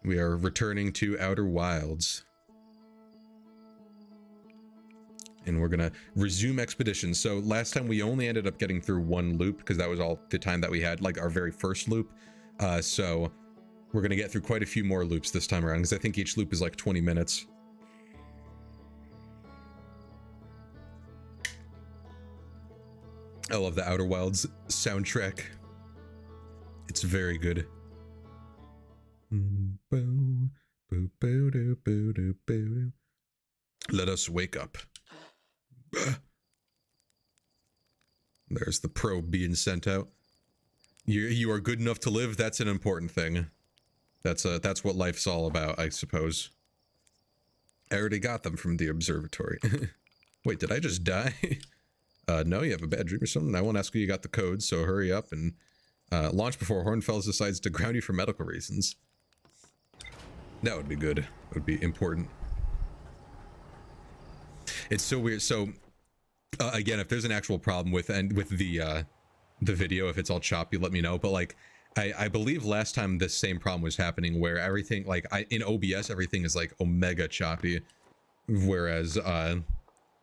We are returning to Outer Wilds. And we're gonna resume expedition. So last time we only ended up getting through one loop because that was all the time that we had, like our very first loop. So we're gonna get through quite a few more loops this time around because I think each loop is like 20 minutes. I love the Outer Wilds soundtrack. It's very good. Let us wake up. There's the probe being sent out. You are good enough to live. That's an important thing. That's what life's all about, I suppose. I already got them from the observatory. Wait, did I just die? No, you have a bad dream or something? I won't ask you got the code, so hurry up and launch before Hornfels decides to ground you for medical reasons. That would be good. It would be important. It's so weird. So, again, if there's an actual problem with the video, if it's all choppy, let me know. But like, I believe last time this same problem was happening, where everything like in OBS everything is like omega choppy, whereas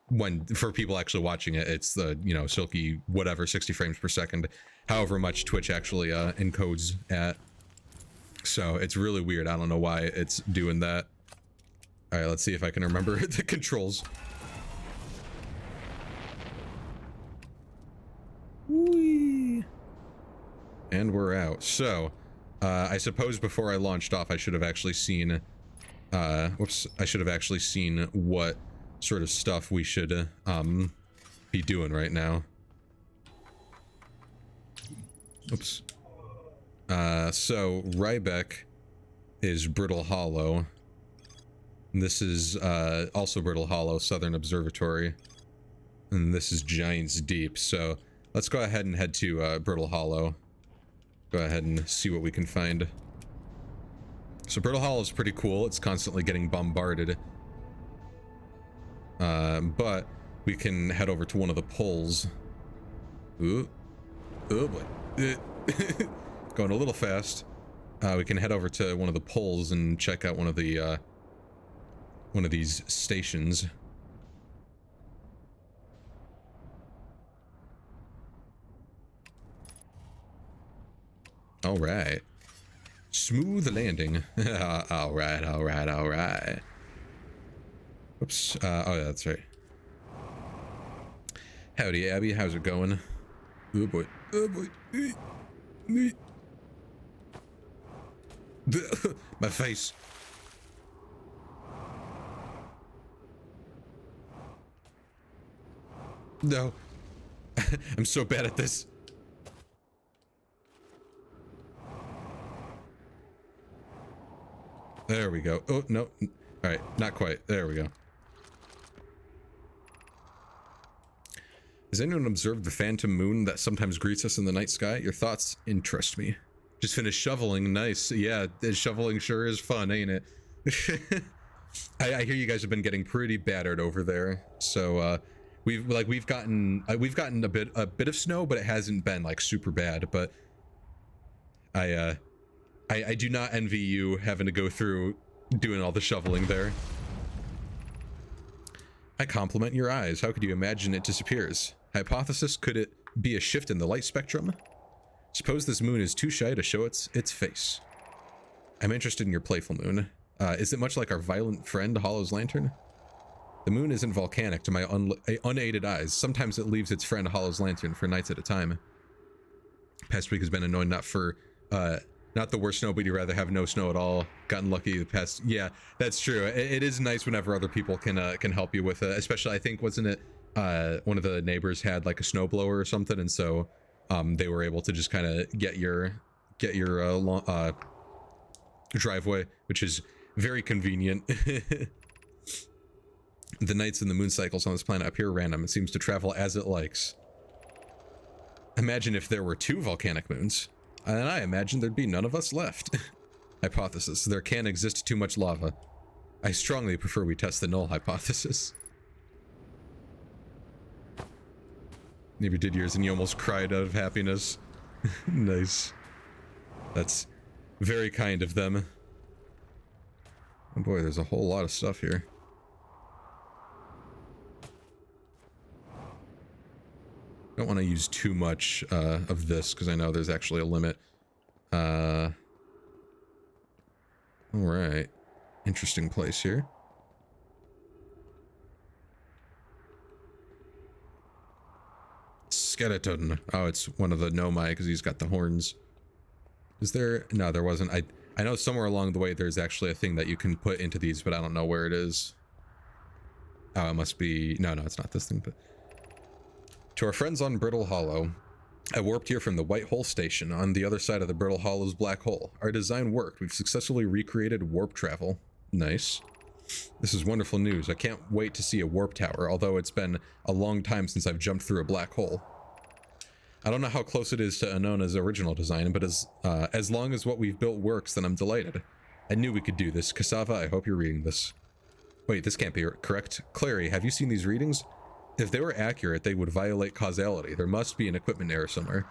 when for people actually watching it, it's the silky whatever 60 frames per second, however much Twitch actually encodes at. So it's really weird. I don't know why it's doing that. All right, let's see if I can remember the controls. Whee! And we're out. So, I suppose before I launched off, I should have actually seen, whoops, I should have actually seen what sort of stuff we should, be doing right now. Oops. So, Rybeck is Brittle Hollow. This is, also Brittle Hollow, Southern Observatory. And this is Giant's Deep, so let's go ahead and head to, Brittle Hollow. Go ahead and see what we can find. So Brittle Hollow is pretty cool. It's constantly getting bombarded. But we can head over to one of the poles. Ooh. Oh boy. Going a little fast. We can head over to one of the poles and check out one of the, one of these stations. All right. Smooth landing. All right, all right, all right. Oops. Oh, yeah, that's right. Howdy, Abby. How's it going? Oh, boy. Oh, boy. My face. No. I'm so bad at this. There we go. Oh, no. Alright, not quite. There we go. Has anyone observed the phantom moon that sometimes greets us in the night sky? Your thoughts interest me. Just finished shoveling. Nice. Yeah, shoveling sure is fun, ain't it? I hear you guys have been getting pretty battered over there. So, we've gotten a bit of snow, but it hasn't been like super bad. But I do not envy you having to go through doing all the shoveling there. I compliment your eyes. How could you imagine it disappears? Hypothesis, could it be a shift in the light spectrum? Suppose this moon is too shy to show its face. I'm interested in your playful moon. Is it much like our violent friend, Hollow's lantern? The moon isn't volcanic to my unaided eyes. Sometimes it leaves its friend Hollow's lantern for nights at a time. Past week has been annoying, not the worst snow, but you'd rather have no snow at all. Gotten lucky the past. Yeah, that's true. It is nice whenever other people can help you with it. Especially, I think, wasn't it one of the neighbors had like a snowblower or something, and so they were able to just kind of get your driveway, which is very convenient. The nights and the moon cycles on this planet appear random. It seems to travel as it likes. Imagine if there were 2 volcanic moons. And I imagine there'd be none of us left. Hypothesis. There can't exist too much lava. I strongly prefer we test the null hypothesis. Maybe did yours and you almost cried out of happiness. Nice. That's very kind of them. Oh boy, there's a whole lot of stuff here. Don't want to use too much of this because I know there's actually a limit. All right. Interesting place here. Skeleton. Oh, it's one of the Nomai because he's got the horns. Is there? No, there wasn't. I know somewhere along the way there's actually a thing that you can put into these, but I don't know where it is. Oh, it must be... No, it's not this thing, but... To our friends on Brittle Hollow, I warped here from the White Hole Station on the other side of the Brittle Hollow's black hole. Our design worked. We've successfully recreated warp travel. Nice. This is wonderful news. I can't wait to see a warp tower, although it's been a long time since I've jumped through a black hole. I don't know how close it is to Anona's original design, but as long as what we've built works, then I'm delighted. I knew we could do this. Cassava, I hope you're reading this. Wait, this can't be correct. Clary, have you seen these readings? If they were accurate, they would violate causality. There must be an equipment error somewhere.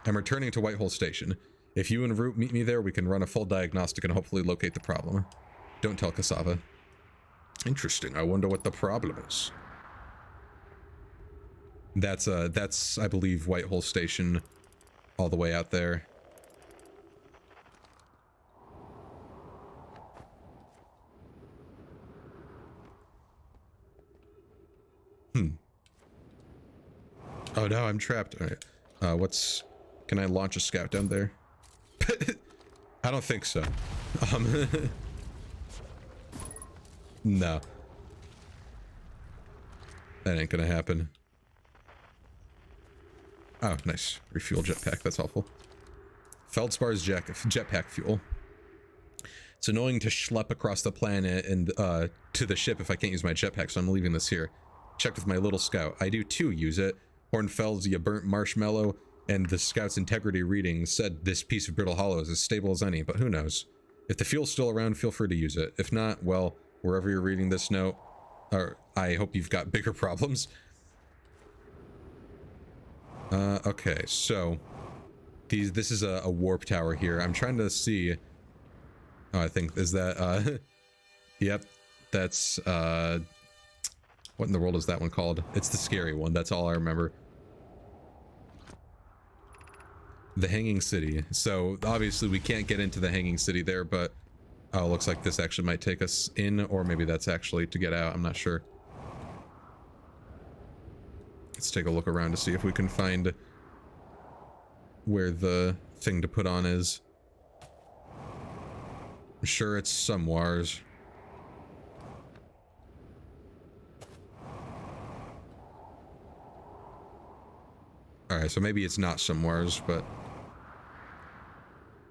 I'm returning to Whitehole Station. If you and Root meet me there, we can run a full diagnostic and hopefully locate the problem. Don't tell Cassava. Interesting. I wonder what the problem is. That's I believe Whitehole Station all the way out there. Oh no, I'm trapped. All right. Can I launch a scout down there? I don't think so. No. That ain't gonna happen. Oh, nice. Refuel jetpack, that's helpful. Feldspar's jetpack fuel. It's annoying to schlep across the planet and to the ship if I can't use my jetpack, so I'm leaving this here. Checked with my little scout. I do too use it. Hornfels, ya burnt marshmallow, and the scout's integrity reading said this piece of Brittle Hollow is as stable as any, but who knows? If the fuel's still around, feel free to use it. If not, well, wherever you're reading this note, or I hope you've got bigger problems. Okay, so this is a warp tower here. I'm trying to see. Oh, I think is that yep, that's what in the world is that one called? It's the scary one. That's all I remember. The Hanging City. So obviously we can't get into the Hanging City there, but oh, looks like this actually might take us in, or maybe that's actually to get out. I'm not sure. Let's take a look around to see if we can find where the thing to put on is. I'm sure it's somewheres. Alright, so maybe it's not somewheres, but...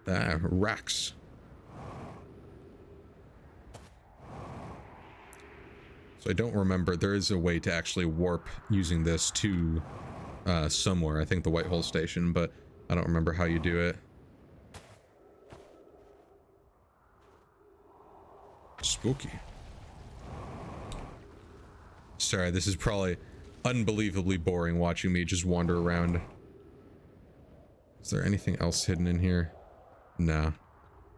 racks. So I don't remember. There is a way to actually warp using this to somewhere. I think the Whitehole Station, but I don't remember how you do it. Spooky. Sorry, this is probably unbelievably boring watching me just wander around. Is there anything else hidden in here? No.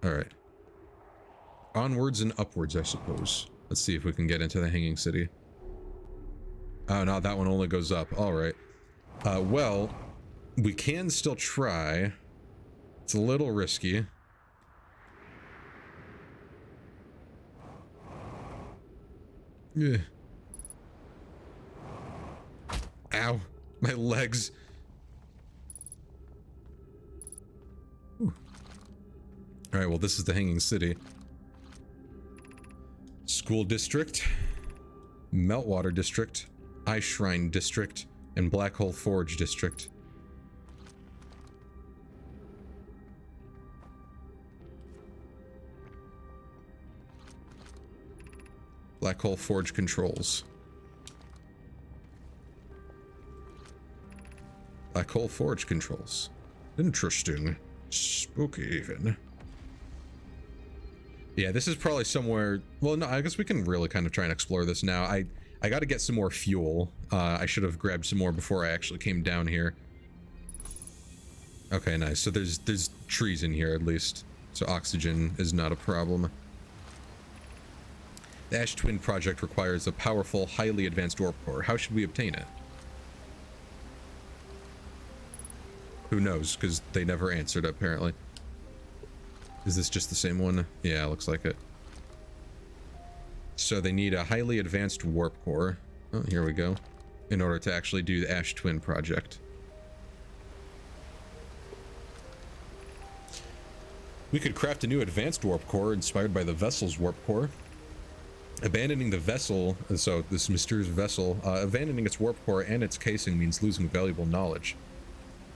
Alright. Onwards and upwards, I suppose. Let's see if we can get into the Hanging City. Oh, no, that one only goes up. Alright. Well, we can still try. It's a little risky. Yeah. Ow. My legs. Alright, well, this is the Hanging City. School District, Meltwater District, Ice Shrine District, and Black Hole Forge District. Black Hole Forge controls. Black Hole Forge controls. Interesting. Spooky even. Yeah, this is probably somewhere... Well, no, I guess we can really kind of try and explore this now. I got to get some more fuel. I should have grabbed some more before I actually came down here. Okay, nice. So there's trees in here at least. So oxygen is not a problem. The Ash Twin project requires a powerful, highly advanced warp core. How should we obtain it? Who knows, because they never answered, apparently. Is this just the same one? Yeah, looks like it. So they need a highly advanced warp core. Oh, here we go. In order to actually do the Ash Twin project. We could craft a new advanced warp core inspired by the vessel's warp core. Abandoning the vessel, so this mysterious vessel, abandoning its warp core and its casing means losing valuable knowledge.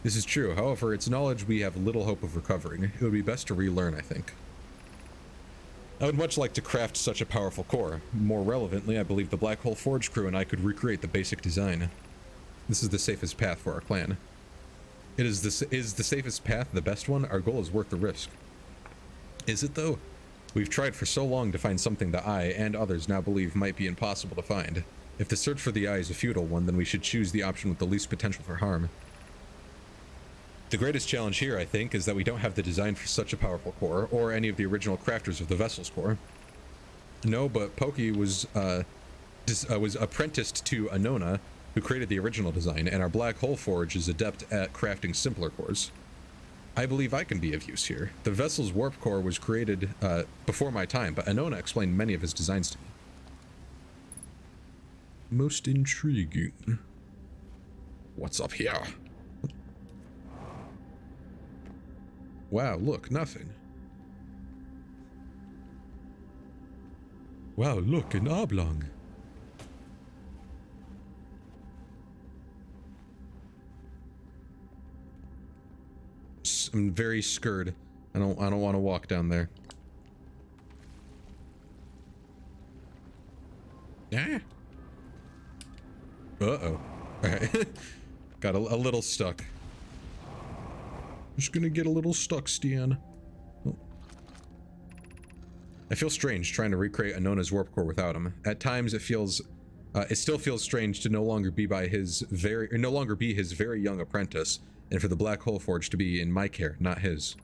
This is true, however, it's knowledge we have little hope of recovering. It would be best to relearn, I think. I would much like to craft such a powerful core. More relevantly, I believe the Black Hole Forge crew and I could recreate the basic design. This is the safest path for our clan. Is the safest path the best one? Our goal is worth the risk. Is it though? We've tried for so long to find something that I and others now believe might be impossible to find. If the search for the eye is a futile one, then we should choose the option with the least potential for harm. The greatest challenge here, I think, is that we don't have the design for such a powerful core, or any of the original crafters of the vessel's core. No, but Pokey was apprenticed to Anona, who created the original design, and our Black Hole Forge is adept at crafting simpler cores. I believe I can be of use here. The vessel's warp core was created before my time, but Anona explained many of his designs to me. Most intriguing. What's up here? Wow, look, nothing. Wow, look, an oblong. I'm very scared. I don't want to walk down there. Yeah. Uh-oh. Alright. Got a little stuck. Just gonna get a little stuck, Stian. Oh. I feel strange trying to recreate Anona's warp core without him. At times it still feels strange to no longer be his very young apprentice, and for the Black Hole Forge to be in my care, not his.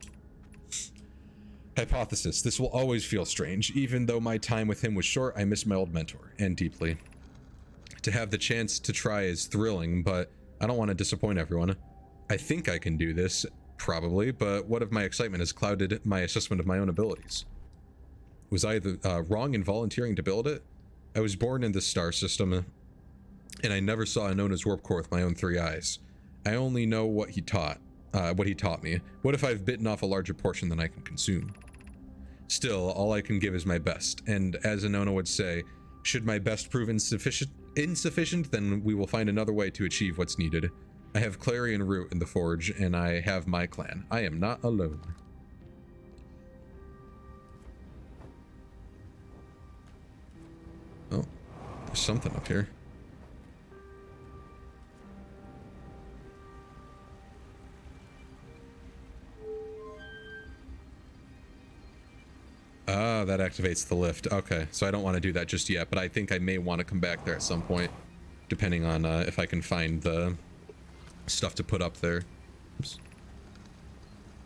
Hypothesis. This will always feel strange. Even though my time with him was short, I miss my old mentor, and deeply. To have the chance to try is thrilling, but I don't want to disappoint everyone. I think I can do this, probably, but what if my excitement has clouded my assessment of my own abilities? Was I wrong in volunteering to build it? I was born in this star system, and I never saw Anona's warp core with my own 3 eyes. I only know what he taught me. What if I've bitten off a larger portion than I can consume? Still, all I can give is my best, and as Anona would say, should my best prove insufficient, then we will find another way to achieve what's needed. I have Clarion Root in the Forge, and I have my clan. I am not alone. Oh, there's something up here. Ah, that activates the lift. Okay, so I don't want to do that just yet, but I think I may want to come back there at some point, depending on if I can find the stuff to put up there. Oops.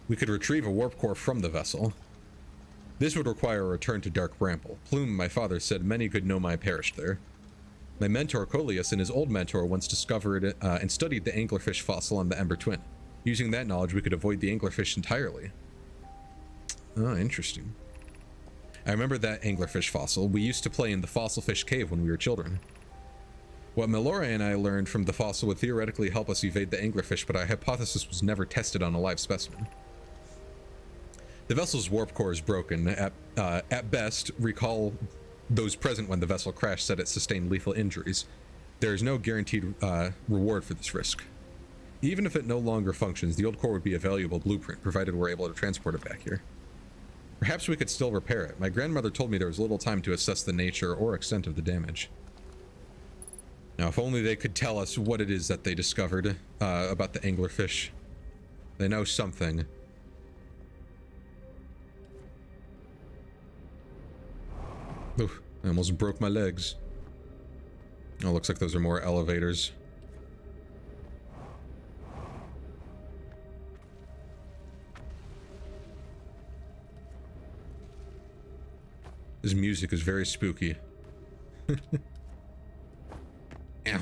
We could retrieve a warp core from the vessel. This would require a return to Dark Bramble. Plume, my father, said many good Nomai perished there. My mentor Coleus and his old mentor once discovered and studied the anglerfish fossil on the Ember Twin. Using that knowledge, we could avoid the anglerfish entirely. Oh, interesting. I remember that anglerfish fossil. We used to play in the fossil fish cave when we were children. What Melora and I learned from the fossil would theoretically help us evade the anglerfish, but our hypothesis was never tested on a live specimen. The vessel's warp core is broken. At best, recall those present when the vessel crashed said it sustained lethal injuries. There is no guaranteed reward for this risk. Even if it no longer functions, the old core would be a valuable blueprint, provided we're able to transport it back here. Perhaps we could still repair it. My grandmother told me there was little time to assess the nature or extent of the damage. Now, if only they could tell us what it is that they discovered about the anglerfish. They know something. Oof, I almost broke my legs. Oh, looks like those are more elevators. This music is very spooky. Ow.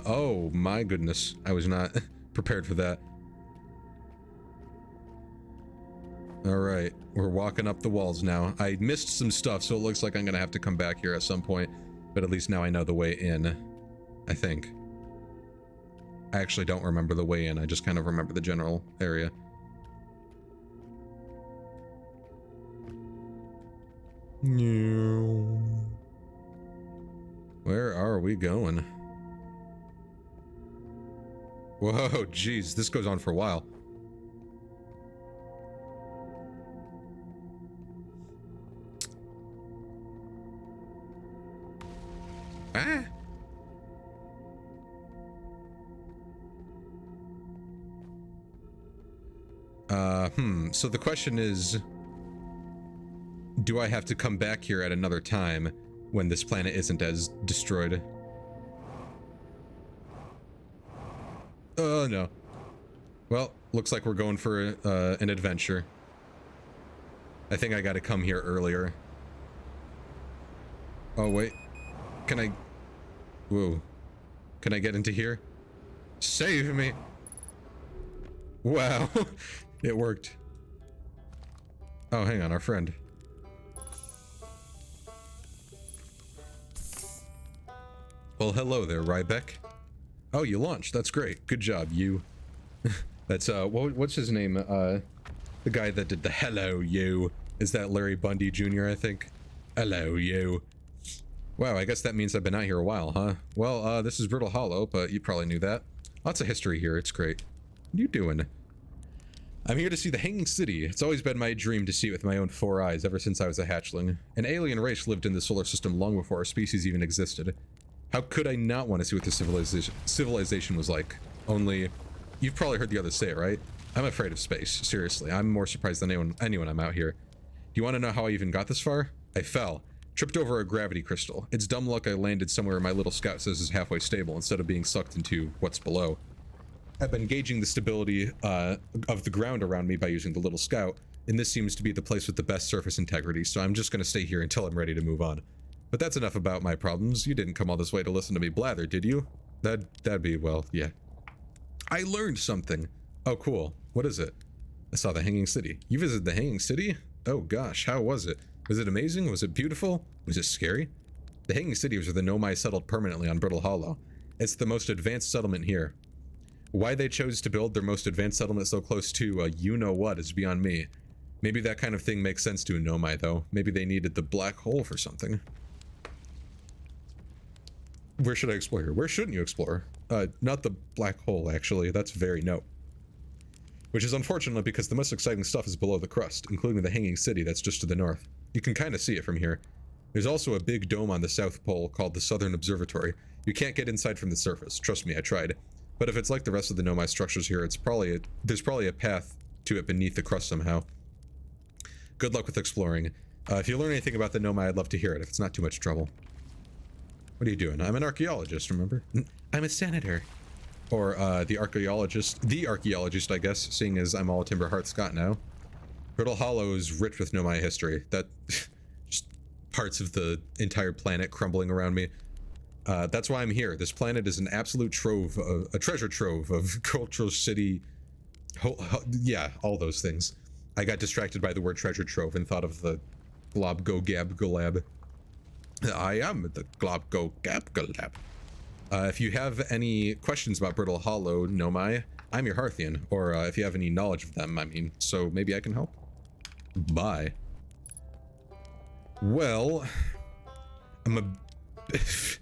Oh my goodness. I was not prepared for that. Alright, we're walking up the walls now. I missed some stuff, so it looks like I'm gonna have to come back here at some point. But at least now I know the way in. I think. I actually don't remember the way in, I just kind of remember the general area. Where are we going? Whoa, geez, this goes on for a while. Ah! So the question is, do I have to come back here at another time when this planet isn't as destroyed? Oh, no. Well, looks like we're going for an adventure. I think I gotta come here earlier. Oh, wait. Can I... Whoa. Can I get into here? Save me! Wow. It worked. Oh, hang on, our friend. Well, hello there, Rybeck. Oh, you launched. That's great. Good job, you. That's, what's his name? The guy that did the hello, you. Is that Larry Bundy Jr., I think? Hello, you. Wow, I guess that means I've been out here a while, huh? Well, this is Brittle Hollow, but you probably knew that. Lots of history here. It's great. What are you doing? I'm here to see the Hanging City. It's always been my dream to see it with my own 4 eyes ever since I was a hatchling. An alien race lived in the solar system long before our species even existed. How could I not want to see what the civilization was like? Only, you've probably heard the others say it, right? I'm afraid of space. Seriously, I'm more surprised than anyone I'm out here. Do you want to know how I even got this far? I fell. Tripped over a gravity crystal. It's dumb luck I landed somewhere my little scout says is halfway stable instead of being sucked into what's below. I've been gauging the stability of the ground around me by using the little scout, and this seems to be the place with the best surface integrity, so I'm just going to stay here until I'm ready to move on. But that's enough about my problems. You didn't come all this way to listen to me blather, did you? That'd be, well, yeah. I learned something. Oh, cool. What is it? I saw the Hanging City. You visited the Hanging City? Oh gosh, how was it? Was it amazing? Was it beautiful? Was it scary? The Hanging City was where the Nomai settled permanently on Brittle Hollow. It's the most advanced settlement here. Why they chose to build their most advanced settlement so close to you-know-what is beyond me. Maybe that kind of thing makes sense to a Nomai, though. Maybe they needed the black hole for something. Where should I explore here? Where shouldn't you explore? Not the black hole, actually. That's very no. Which is unfortunate because the most exciting stuff is below the crust, including the Hanging City that's just to the north. You can kind of see it from here. There's also a big dome on the South Pole called the Southern Observatory. You can't get inside from the surface. Trust me, I tried. But if it's like the rest of the Nomai structures here, there's probably a path to it beneath the crust somehow. Good luck with exploring. If you learn anything about the Nomai, I'd love to hear it, if it's not too much trouble. What are you doing? I'm an archaeologist, remember? I'm a senator. Or, the archaeologist, I guess, seeing as I'm all Timber Hearth Scott now. Brittle Hollow is rich with Nomai history. That, just parts of the entire planet crumbling around me. That's why I'm here. This planet is an absolute trove, a treasure trove of cultural city. Yeah, all those things. I got distracted by the word treasure trove and thought of the glob go gab galab. I am the glob go gab galab. If you have any questions about Brittle Hollow, Nomai, I'm your Hearthian. Or if you have any knowledge of them, I mean, so maybe I can help. Bye. Well, it's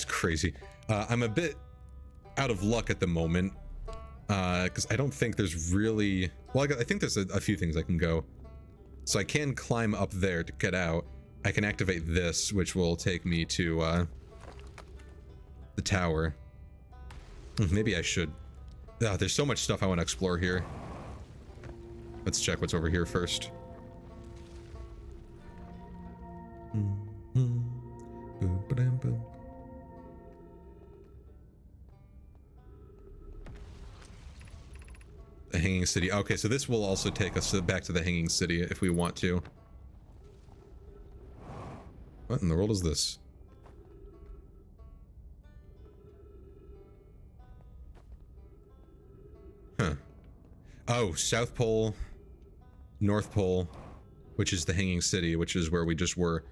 crazy. I'm a bit out of luck at the moment, because I don't think there's really... Well, I think there's a few things I can go. So I can climb up there to get out. I can activate this, which will take me to, the tower. Maybe I should. There's so much stuff I want to explore here. Let's check what's over here first. The Hanging City. Okay, so this will also take us back to the Hanging City if we want to. What in the world is this? Huh. Oh, South Pole, North Pole, which is the Hanging City, which is where we just were,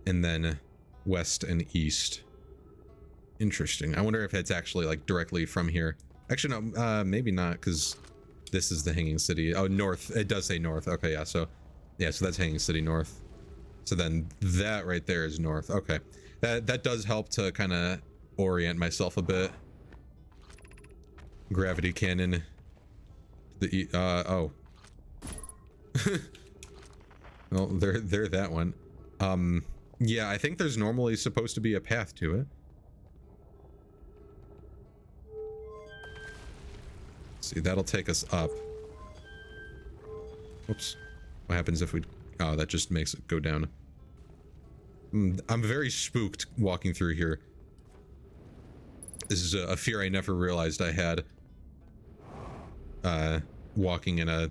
and then west and east. Interesting. I wonder if it's actually like directly from here. Actually, no, maybe not, because this is the Hanging City. Oh, north. It does say north. Okay, yeah. So that's Hanging City north. So then that right there is north. Okay, that does help to kind of orient myself a bit. Gravity cannon. Oh. Well, they're that one. Yeah, I think there's normally supposed to be a path to it. See, that'll take us up. Oops. What happens if we... Oh, that just makes it go down. I'm very spooked walking through here. This is a fear I never realized I had. Walking in a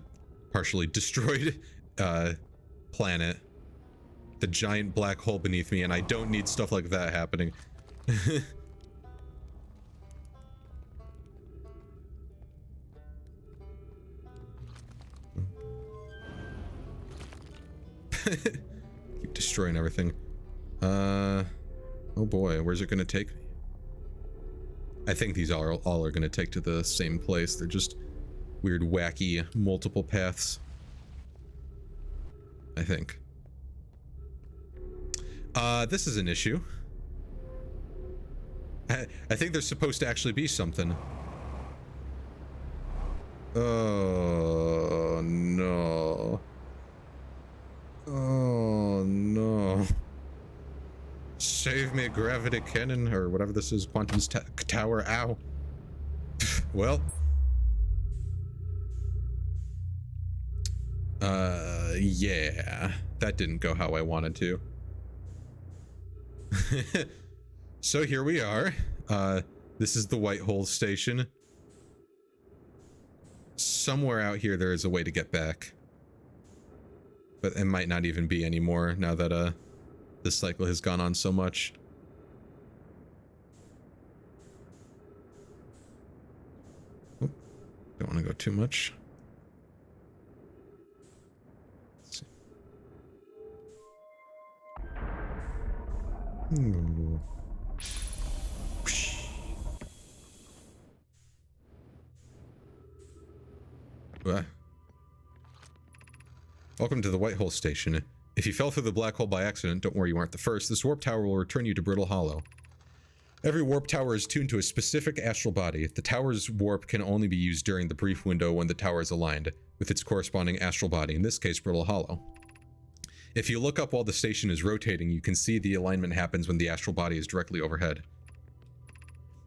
partially destroyed planet. The giant black hole beneath me, and I don't need stuff like that happening. Keep destroying everything. Oh boy, where's it gonna take me? I think these all are gonna take to the same place. They're just weird, wacky, multiple paths. I think. This is an issue. I think there's supposed to actually be something. Oh no. Oh no. Save me, gravity cannon, or whatever this is, quantum tower. Ow. Well. Yeah. That didn't go how I wanted to. So here we are. This is the White Hole Station. Somewhere out here there is a way to get back. But it might not even be anymore now that this cycle has gone on so much. Oop, don't want to go too much. Let's see. Ooh. Welcome to the White Hole Station. If you fell through the black hole by accident, don't worry, you aren't the first. This warp tower will return you to Brittle Hollow. Every warp tower is tuned to a specific astral body. The tower's warp can only be used during the brief window when the tower is aligned with its corresponding astral body, in this case, Brittle Hollow. If you look up while the station is rotating, you can see the alignment happens when the astral body is directly overhead.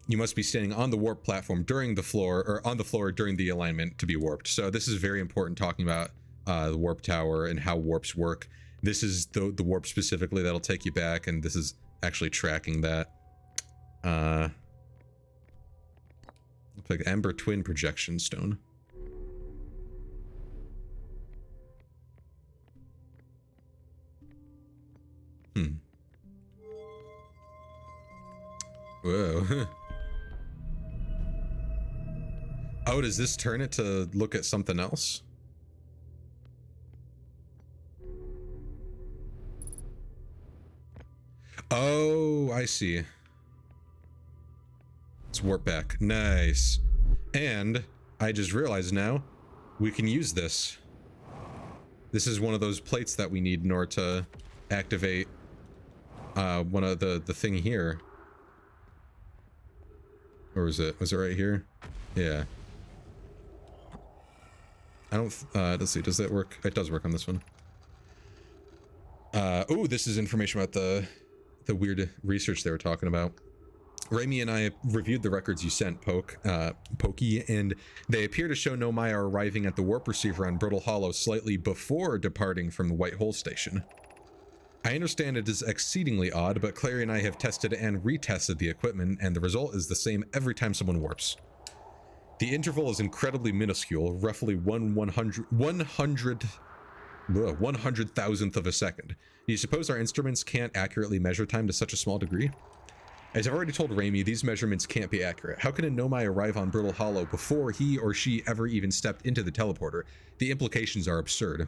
You must be standing on the warp platform during the floor, or on the floor during the alignment to be warped. So this is very important, talking about the warp tower and how warps work. This is the warp specifically that'll take you back, and this is actually tracking that. Looks like Ember Twin Projection Stone. Whoa. Oh, does this turn it to look at something else? Oh, I see. Let's warp back. Nice. And I just realized now we can use this. This is one of those plates that we need in order to activate one of the thing here. Or was it right here? Yeah. I don't, let's see, does that work? It does work on this one. Oh, this is information about the weird research they were talking about. Raimi and I reviewed the records you sent, Pokey, and they appear to show Nomaya arriving at the warp receiver on Brittle Hollow slightly before departing from the White Hole Station. I understand it is exceedingly odd, but Clary and I have tested and retested the equipment, and the result is the same every time someone warps. The interval is incredibly minuscule, roughly 100,000th of a second. Do you suppose our instruments can't accurately measure time to such a small degree? As I've already told Raimi, these measurements can't be accurate. How can a Nomai arrive on Brittle Hollow before he or she ever even stepped into the teleporter? The implications are absurd.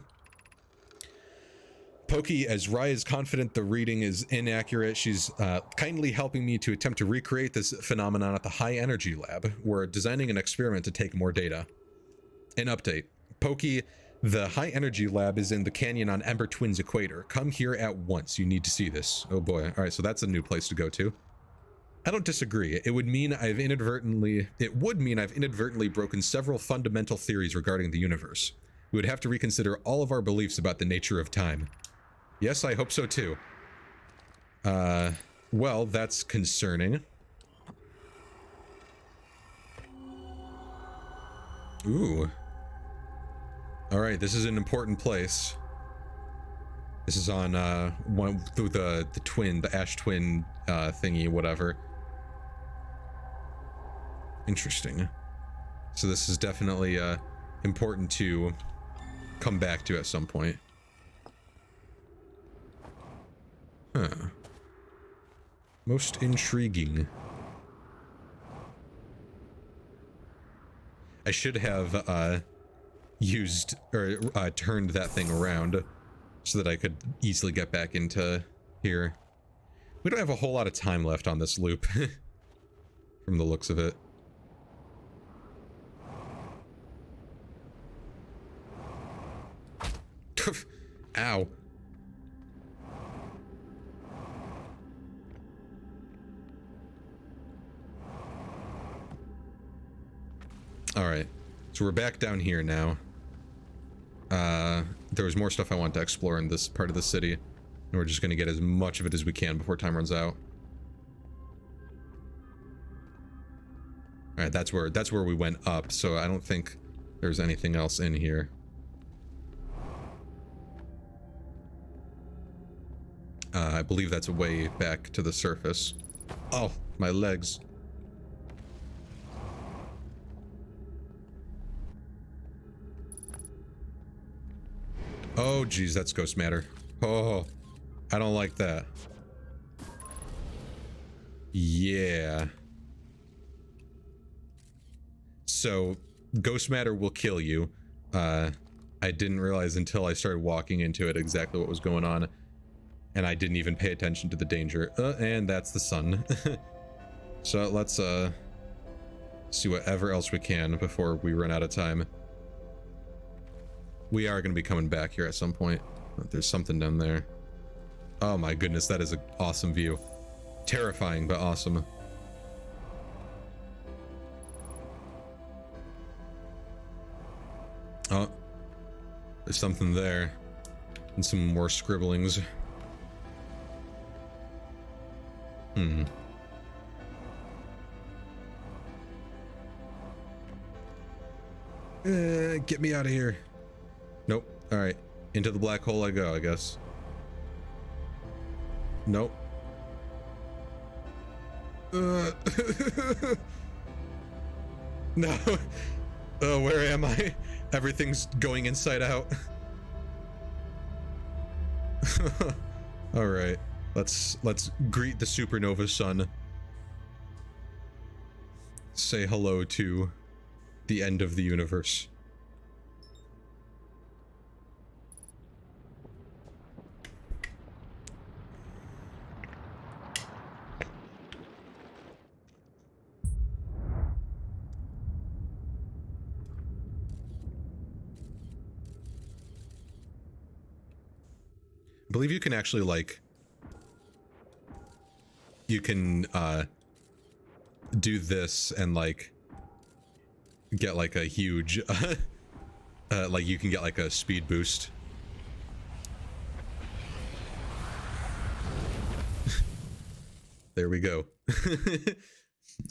Pokey, as Rai is confident the reading is inaccurate, she's kindly helping me to attempt to recreate this phenomenon at the High Energy Lab. We're designing an experiment to take more data. An update. Pokey, the High Energy Lab is in the canyon on Ember Twin's equator. Come here at once. You need to see this. Oh boy. All right, so that's a new place to go to. I don't disagree. It would mean I've inadvertently broken several fundamental theories regarding the universe. We would have to reconsider all of our beliefs about the nature of time. Yes, I hope so too. Well, that's concerning. Ooh. All right, this is an important place. This is on one through the ash twin thingy, whatever. Interesting. So this is definitely important to come back to at some point. Huh. Most intriguing. I should have used or turned that thing around so that I could easily get back into here. We don't have a whole lot of time left on this loop from the looks of it. Ow. All right, so we're back down here now. There was more stuff I wanted to explore in this part of the city, and we're just going to get as much of it as we can before time runs out. All right, that's where we went up, so I don't think there's anything else in here. I believe that's a way back to the surface. Oh, my legs. Oh, geez, that's ghost matter. Oh, I don't like that. Yeah. So, ghost matter will kill you. I didn't realize until I started walking into it exactly what was going on. And I didn't even pay attention to the danger. And that's the sun. So let's see whatever else we can before we run out of time. We are going to be coming back here at some point. There's something down there. Oh my goodness, that is an awesome view. Terrifying, but awesome. Oh, there's something there. And some more scribblings. Get me out of here. Nope. All right. Into the black hole I go, I guess. Nope. No. Oh, where am I? Everything's going inside out. All right. Let's greet the supernova sun. Say hello to the end of the universe. I believe you can actually, like, you can do this and like get like a huge like you can get like a speed boost. There we go.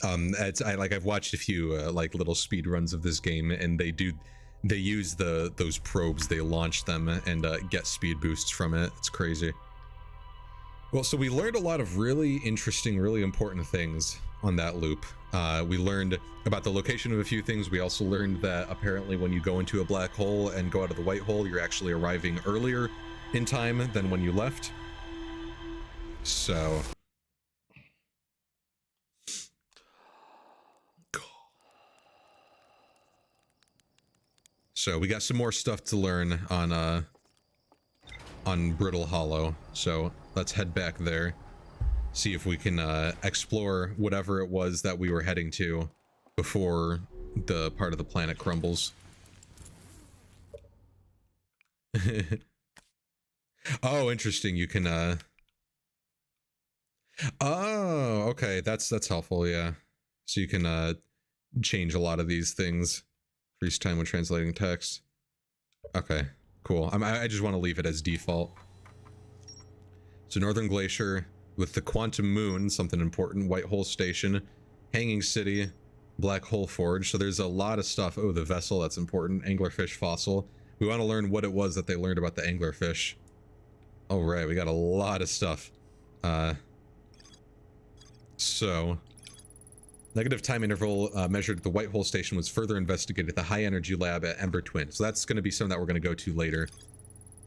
I've watched a few like little speed runs of this game, and they use those probes, they launch them and get speed boosts from it. It's crazy. Well, so we learned a lot of really interesting, really important things on that loop. We learned about the location of a few things. We also learned that apparently when you go into a black hole and go out of the white hole, you're actually arriving earlier in time than when you left. So we got some more stuff to learn on Brittle Hollow. So let's head back there, see if we can explore whatever it was that we were heading to before the part of the planet crumbles. Oh, interesting. You can oh, okay, that's helpful. Yeah, so you can change a lot of these things. Increase time when translating text. Okay, cool. I just want to leave it as default. So Northern Glacier with the Quantum Moon, something important. White Hole Station, Hanging City, Black Hole Forge. So there's a lot of stuff. Oh, the vessel, that's important. Anglerfish fossil. We want to learn what it was that they learned about the anglerfish. All right, we got a lot of stuff. So negative time interval measured at the White Hole Station was further investigated at the high energy lab at Ember Twin. So that's going to be something that we're going to go to later.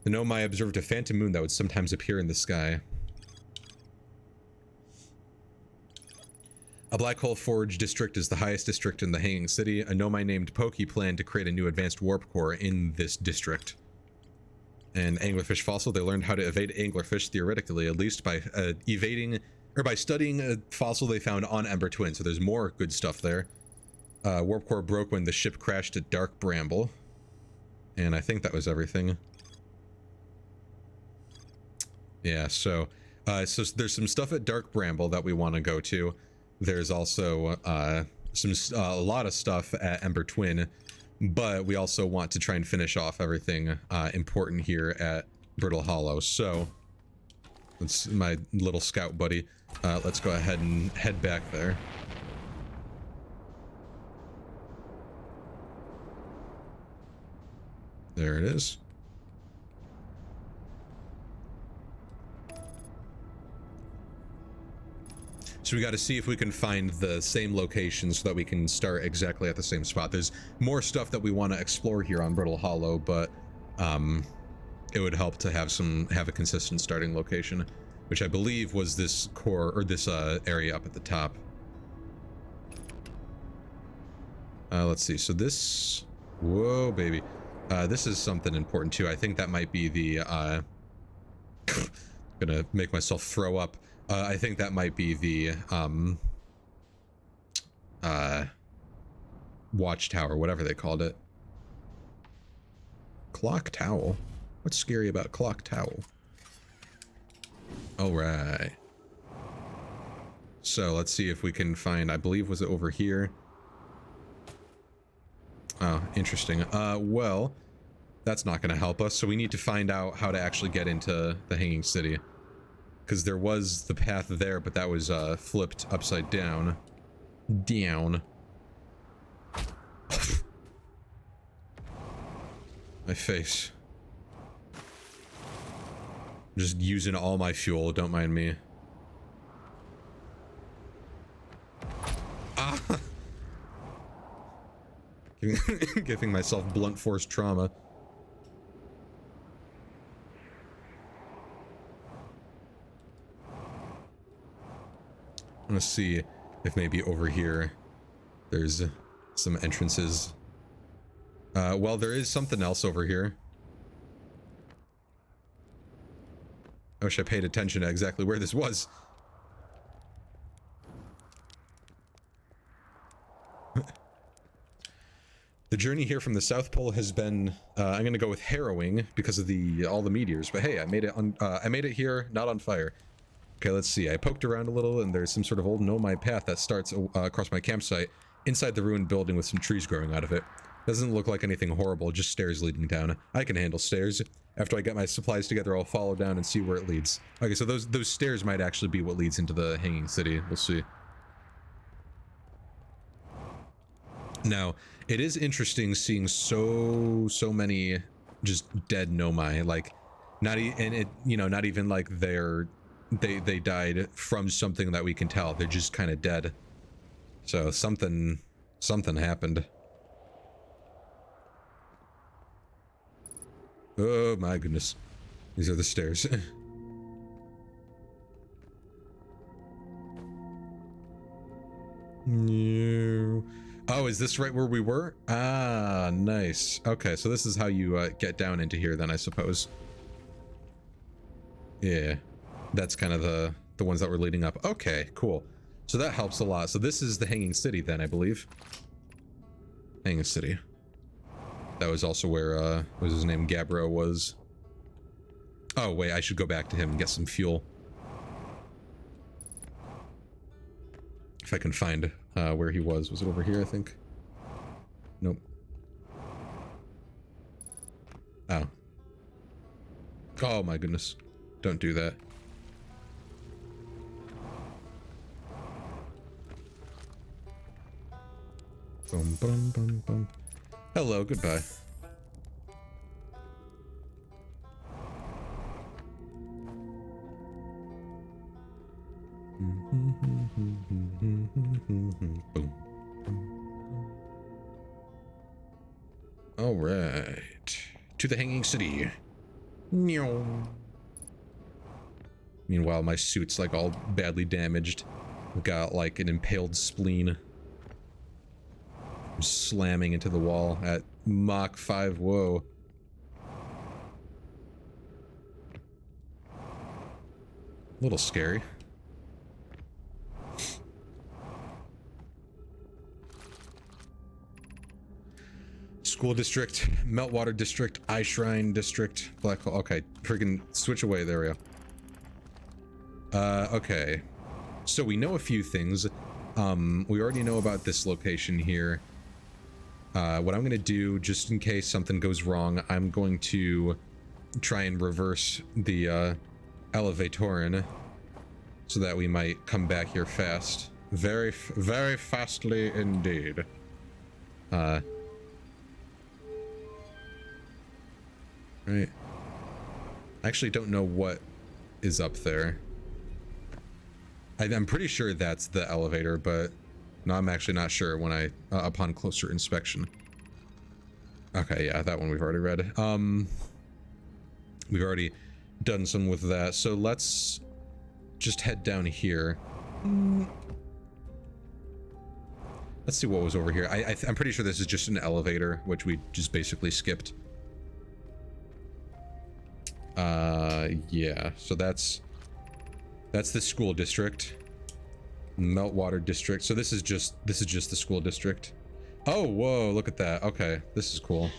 The Nomai observed a phantom moon that would sometimes appear in the sky. A Black Hole Forge district is the highest district in the Hanging City. A Nomai named Pokey planned to create a new advanced warp core in this district. And anglerfish fossil, they learned how to evade anglerfish theoretically, at least by by studying a fossil they found on Ember Twin. So there's more good stuff there. Warp core broke when the ship crashed at Dark Bramble. And I think that was everything. Yeah, so there's some stuff at Dark Bramble that we want to go to. There's also a lot of stuff at Ember Twin, but we also want to try and finish off everything important here at Brittle Hollow. So that's my little scout buddy. Let's go ahead and head back there. There it is. So we got to see if we can find the same location so that we can start exactly at the same spot. There's more stuff that we want to explore here on Brittle Hollow, but it would help to have a consistent starting location, which I believe was this core, or this area up at the top. Let's see. So this, whoa, baby. This is something important too. I think that might be the, gonna make myself throw up. I think that might be the, watchtower, whatever they called it. Clock towel? What's scary about clock towel? All right. So let's see if we can find, I believe, was it over here? Oh, interesting. Well, that's not going to help us. So we need to find out how to actually get into the Hanging City. Because there was the path there, but that was flipped upside down. Down. My face. Just using all my fuel, don't mind me. Ah! Giving myself blunt force trauma. I'm gonna see if maybe over here there's some entrances. Well, there is something else over here. I wish I paid attention to exactly where this was. The journey here from the South Pole has been, I'm gonna go with harrowing because of all the meteors. But hey, I made it here, not on fire. Okay, let's see. I poked around a little, and there's some sort of old Nomai path that starts across my campsite inside the ruined building with some trees growing out of it. Doesn't look like anything horrible, just stairs leading down. I can handle stairs. After I get my supplies together, I'll follow down and see where it leads. Okay, so those stairs might actually be what leads into the Hanging City. We'll see. Now, it is interesting seeing so many just dead Nomai, like not even like they died from something that we can tell. They're just kind of dead. So something happened. Oh my goodness. These are the stairs. No. Oh, is this right where we were? Ah, nice. Okay, so this is how you get down into here then, I suppose. Yeah, that's kind of the ones that were leading up. Okay, cool. So that helps a lot. So this is the Hanging City then, I believe. Hanging City. That was also where, what was his name? Gabbro was. Oh, wait, I should go back to him and get some fuel. If I can find where he was. Was it over here, I think? Nope. Oh. Oh my goodness. Don't do that. Bum, bum, bum, bum. Hello, goodbye. Boom. All right, to the Hanging City. Meanwhile, my suit's like all badly damaged. I've got like an impaled spleen. I'm slamming into the wall at Mach 5. Whoa. A little scary. School district, Meltwater district, Eye Shrine district, Black Hole. Okay, freaking switch away. There we go. Okay. So we know a few things. We already know about this location here. What I'm going to do, just in case something goes wrong, I'm going to try and reverse the Elevatorin so that we might come back here fast. Very fastly indeed. Right. I actually don't know what is up there. I'm pretty sure that's the elevator, but no, I'm actually not sure when I, upon closer inspection. Okay, yeah, that one we've already read. We've already done some with that, so let's just head down here. Let's see what was over here. I'm pretty sure this is just an elevator, which we just basically skipped. Yeah, so that's the school district. Meltwater district. So this is just the school district. Oh, whoa, look at that. Okay, this is cool.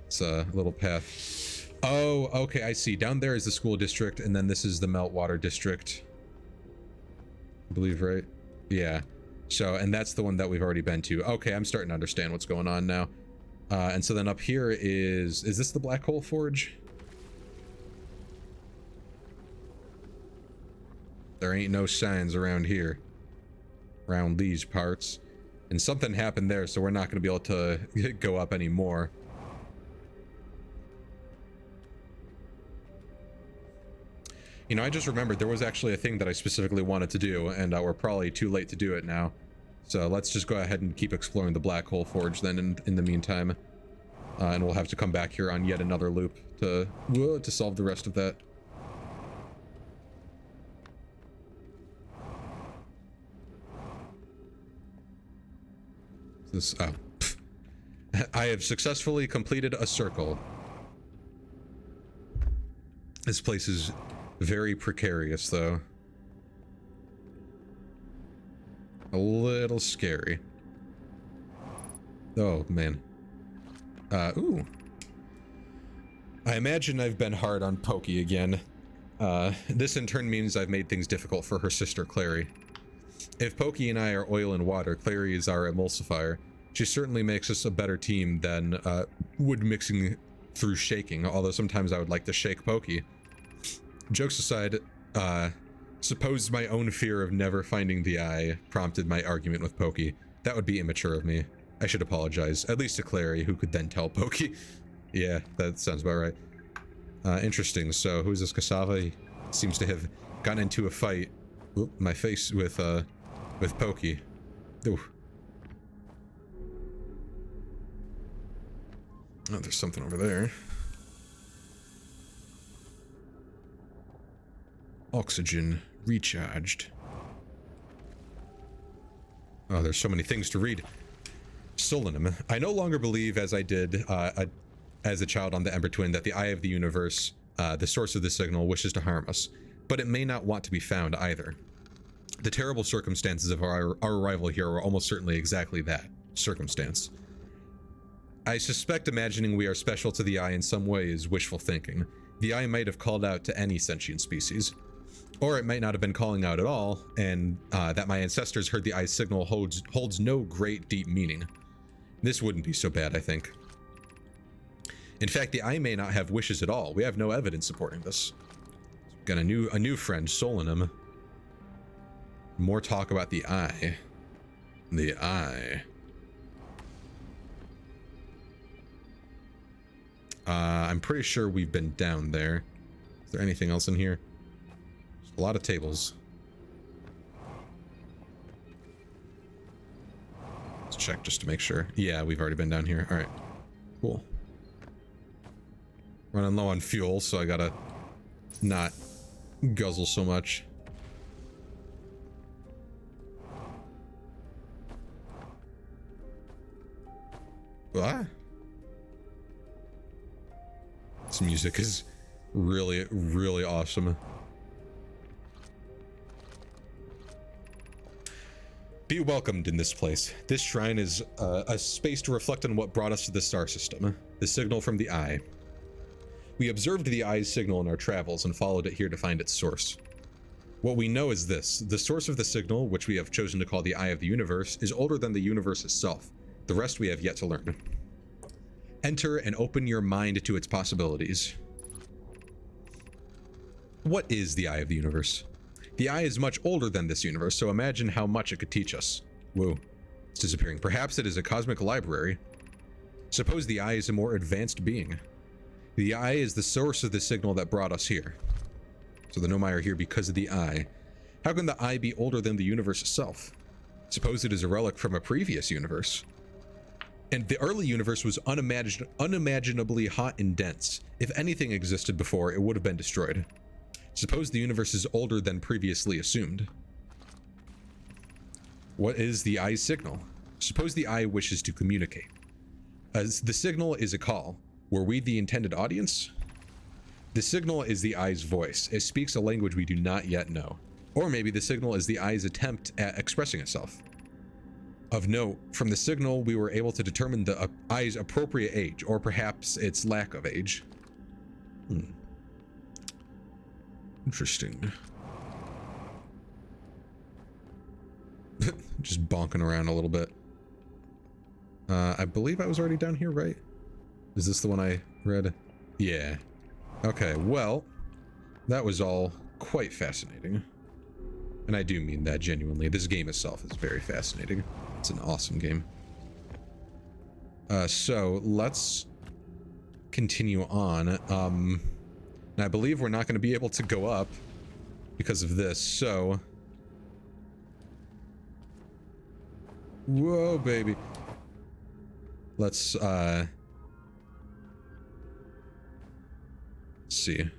It's a little path. Oh, okay, I see. Down there is the school district, and then this is the Meltwater district. I believe, right? Yeah. So, and that's the one that we've already been to. Okay, I'm starting to understand what's going on now. And so then up here is this the Black Hole Forge? There ain't no signs around here. Around these parts. And something happened there, so we're not going to be able to go up anymore. You know, I just remembered there was actually a thing that I specifically wanted to do, and we're probably too late to do it now. So let's just go ahead and keep exploring the Black Hole Forge then in the meantime. And we'll have to come back here on yet another loop to solve the rest of that. This, oh. I have successfully completed a circle. This place is very precarious, though. A little scary. Oh, man. Ooh. I imagine I've been hard on Pokey again. This in turn means I've made things difficult for her sister, Clary. If Pokey and I are oil and water, Clary is our emulsifier. She certainly makes us a better team than wood mixing through shaking, although sometimes I would like to shake Pokey. Jokes aside, suppose my own fear of never finding the eye prompted my argument with Pokey. That would be immature of me. I should apologize, at least to Clary, who could then tell Pokey. Yeah, that sounds about right. Interesting. So, who's this Cassava? He seems to have gotten into a fight. Oop, my face with Pokey. Ooh. Oh, there's something over there. Oxygen recharged. Oh, there's so many things to read. Solenim. I no longer believe, as I did as a child on the Ember Twin, that the Eye of the Universe, the source of the signal, wishes to harm us, but it may not want to be found either. The terrible circumstances of our arrival here were almost certainly exactly that, circumstance. I suspect imagining we are special to the Eye in some way is wishful thinking. The Eye might have called out to any sentient species. Or it might not have been calling out at all, and that my ancestors heard the Eye's signal holds no great deep meaning. This wouldn't be so bad, I think. In fact, the Eye may not have wishes at all. We have no evidence supporting this. Got a new friend, Solenim. More talk about the Eye. The Eye. I'm pretty sure we've been down there. Is there anything else in here? A lot of tables. Let's check just to make sure. Yeah, we've already been down here. All right, cool. Running low on fuel, so I gotta not guzzle so much. What? This music is really, really awesome. Be welcomed in this place. This shrine is a space to reflect on what brought us to the star system, the signal from the Eye. We observed the Eye's signal in our travels and followed it here to find its source. What we know is this: the source of the signal, which we have chosen to call the Eye of the Universe, is older than the universe itself. The rest we have yet to learn. Enter and open your mind to its possibilities. What is the Eye of the Universe? The Eye is much older than this universe, so imagine how much it could teach us. Whoa, it's disappearing. Perhaps it is a cosmic library. Suppose the Eye is a more advanced being. The Eye is the source of the signal that brought us here. So the Nomai are here because of the Eye. How can the Eye be older than the universe itself? Suppose it is a relic from a previous universe. And the early universe was unimaginably hot and dense. If anything existed before, it would have been destroyed. Suppose the universe is older than previously assumed. What is the Eye's signal? Suppose the Eye wishes to communicate. As the signal is a call. Were we the intended audience? The signal is the Eye's voice. It speaks a language we do not yet know. Or maybe the signal is the Eye's attempt at expressing itself. Of note, from the signal we were able to determine the Eye's appropriate age, or perhaps its lack of age. Interesting. Just bonking around a little bit. I believe I was already down here, right? Is this the one I read? Yeah. Okay, well, that was all quite fascinating. And I do mean that genuinely. This game itself is very fascinating. It's an awesome game. So let's continue on. And I believe we're not going to be able to go up because of this, so... Whoa, baby. Let's see.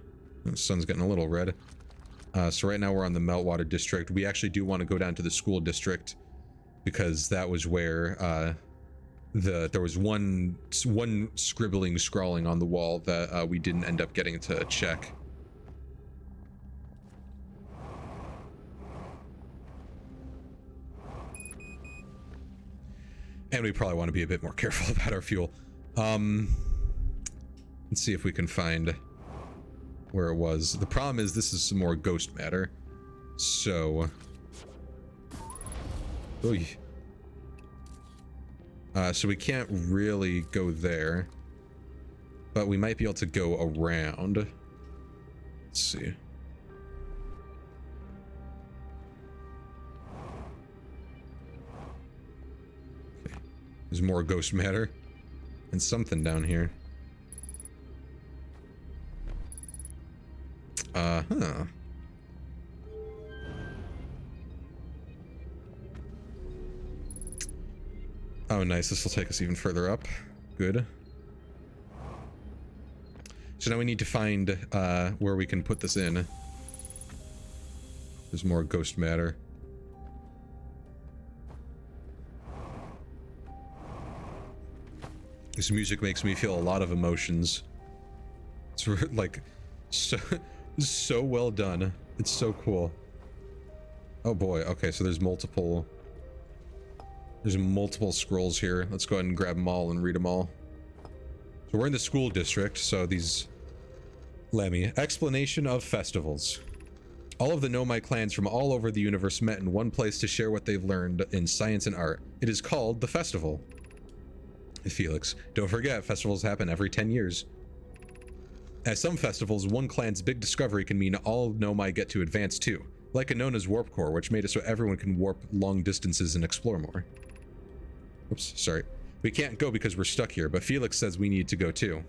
The sun's getting a little red. So right now we're on the Meltwater District. We actually do want to go down to the school district because that was where there was one scrawling on the wall that we didn't end up getting to check. And we probably want to be a bit more careful about our fuel. Let's see if we can find where it was. The problem is this is some more ghost matter. So... Oy. So we can't really go there. But we might be able to go around. Let's see. Okay. There's more ghost matter. And something down here. Huh. Oh, nice. This will take us even further up. Good. So now we need to find where we can put this in. There's more ghost matter. This music makes me feel a lot of emotions. It's like so well done. It's so cool. Oh boy. Okay, so there's multiple scrolls here. Let's go ahead and grab them all and read them all. So we're in the school district, so these... Lemmy. Explanation of festivals. All of the Nomai clans from all over the universe met in one place to share what they've learned in science and art. It is called the festival. Felix. Don't forget, festivals happen every 10 years. At some festivals, one clan's big discovery can mean all Nomai get to advance too. Like Anona's warp core, which made it so everyone can warp long distances and explore more. Oops, sorry. We can't go because we're stuck here, but Felix says we need to go too.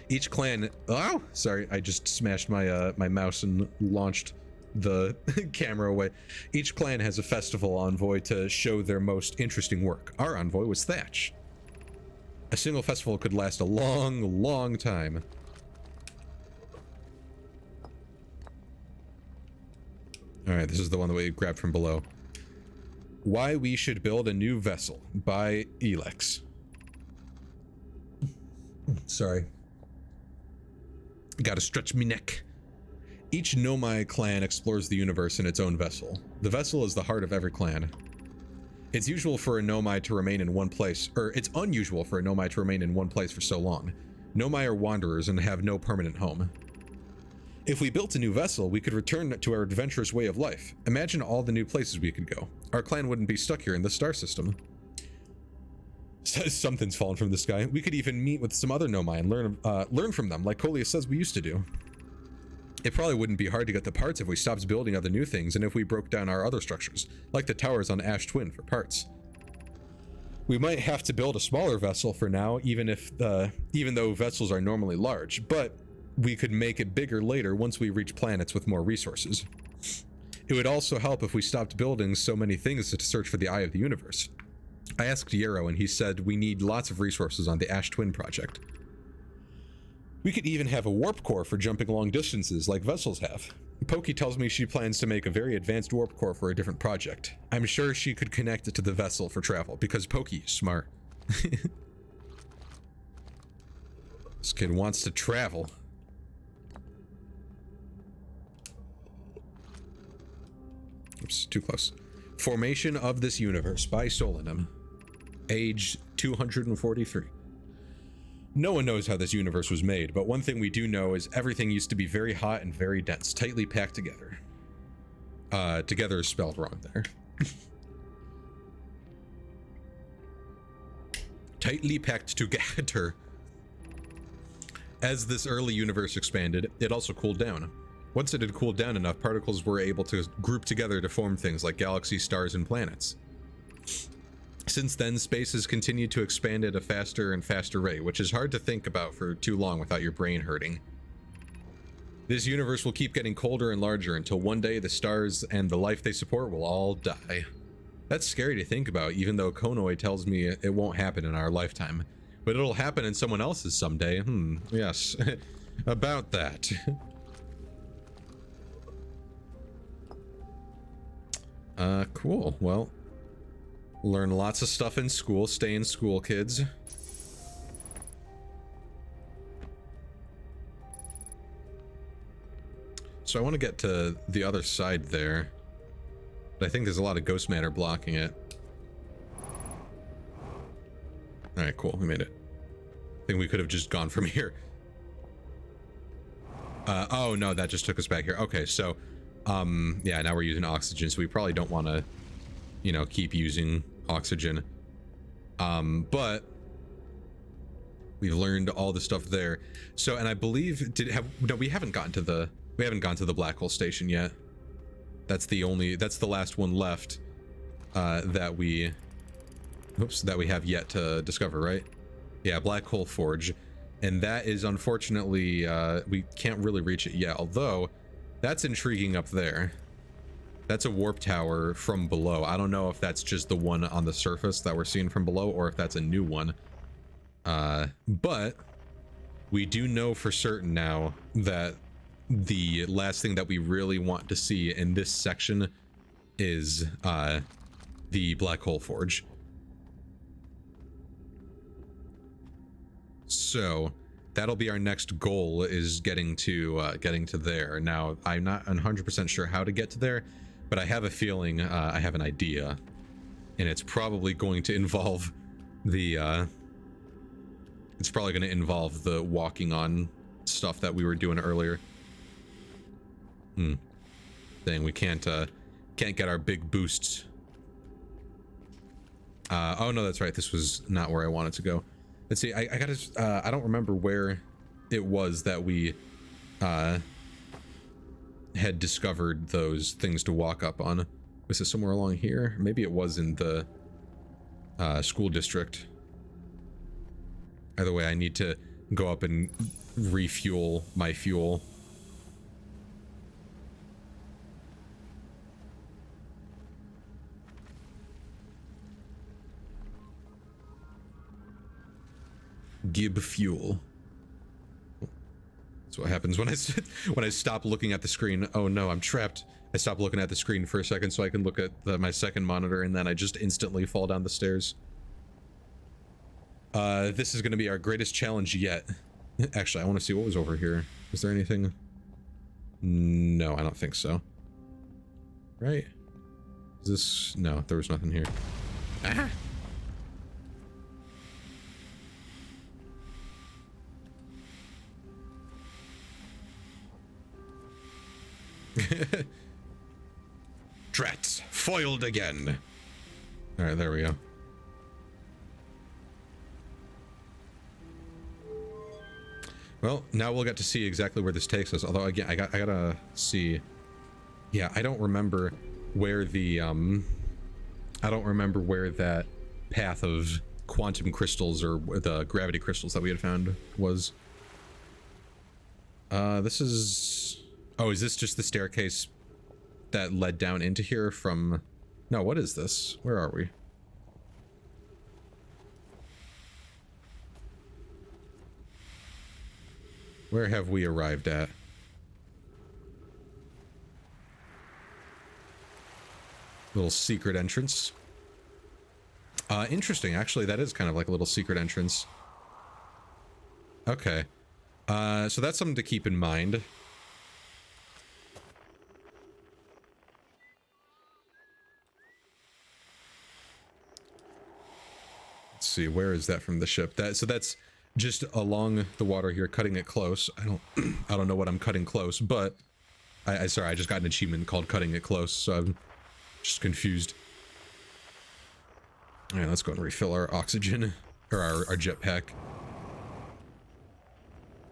Each clan... Oh! Sorry, I just smashed my my mouse and launched the camera away. Each clan has a festival envoy to show their most interesting work. Our envoy was Thatch. A single festival could last a long, long time. Alright, this is the one that we grabbed from below. Why we should build a new vessel by Elex. Sorry. Gotta stretch me neck. Each Nomai clan explores the universe in its own vessel. The vessel is the heart of every clan. It's usual for a Nomai to remain in one place, or it's unusual for a Nomai to remain in one place for so long. Nomai are wanderers and have no permanent home. If we built a new vessel, we could return to our adventurous way of life. Imagine all the new places we could go. Our clan wouldn't be stuck here in the star system. Something's fallen from the sky. We could even meet with some other Nomai and learn from them, like Colia says we used to do. It probably wouldn't be hard to get the parts if we stopped building other new things and if we broke down our other structures, like the towers on Ash Twin for parts. We might have to build a smaller vessel for now, even though vessels are normally large, but we could make it bigger later once we reach planets with more resources. It would also help if we stopped building so many things to search for the Eye of the Universe. I asked Yarrow and he said we need lots of resources on the Ash Twin project. We could even have a warp core for jumping long distances like vessels have. Pokey tells me she plans to make a very advanced warp core for a different project. I'm sure she could connect it to the vessel for travel because Pokey is smart. This kid wants to travel. Oops, too close. Formation of this universe by Solanum. Age 243. No one knows how this universe was made, but one thing we do know is everything used to be very hot and very dense, tightly packed together. Together is spelled wrong there. Tightly packed together. As this early universe expanded, it also cooled down. Once it had cooled down enough, particles were able to group together to form things like galaxies, stars, and planets. Since then, space has continued to expand at a faster and faster rate, which is hard to think about for too long without your brain hurting. This universe will keep getting colder and larger until one day the stars and the life they support will all die. That's scary to think about, even though Konoi tells me it won't happen in our lifetime. But it'll happen in someone else's someday. Yes. About that. Cool. Well, learn lots of stuff in school. Stay in school, kids. So I want to get to the other side there, but I think there's a lot of ghost matter blocking it. All right, cool. We made it. I think we could have just gone from here. Oh no, that just took us back here. Okay, so yeah, now we're using oxygen, so we probably don't want to, you know, keep using oxygen. But we've learned all the stuff there. So, and I believe we haven't gotten to the black hole station yet. That's the last one left that we have yet to discover, right? Yeah, Black Hole Forge. And that is unfortunately we can't really reach it yet, although that's intriguing up there. That's a warp tower from below. I don't know if that's just the one on the surface that we're seeing from below or if that's a new one. But we do know for certain now that the last thing that we really want to see in this section is the black hole forge. So that'll be our next goal, is getting to there. Now, I'm not 100% sure how to get to there, but I have a feeling I have an idea, and it's probably going to involve the walking on stuff that we were doing earlier. Dang, we can't get our big boosts. Oh no, that's right. This was not where I wanted to go. Let's see. I gotta. I don't remember where it was that we had discovered those things to walk up on. Was it somewhere along here? Maybe it was in the school district. Either way, I need to go up and refuel my fuel. Gib fuel. That's what happens when I stop looking at the screen. Oh no, I'm trapped. I stop looking at the screen for a second so I can look at my second monitor, and then I just instantly fall down the stairs. This is going to be our greatest challenge yet. Actually, I want to see what was over here. Is there anything? No, I don't think so. Right? Is this? No, there was nothing here. Ah! Drats, foiled again. All right, there we go. Well, now we'll get to see exactly where this takes us. Although again, I gotta see. Yeah, I don't remember where the I don't remember where that path of quantum crystals or the gravity crystals that we had found was. This is. Oh, is this just the staircase that led down into here from... No, what is this? Where are we? Where have we arrived at? Little secret entrance. Interesting. Actually, that is kind of like a little secret entrance. Okay. So that's something to keep in mind. See, where is that from the ship? So that's just along the water here, cutting it close. I don't know what I'm cutting close, but sorry, I just got an achievement called cutting it close, so I'm just confused. All right, let's go and refill our oxygen, or our jetpack.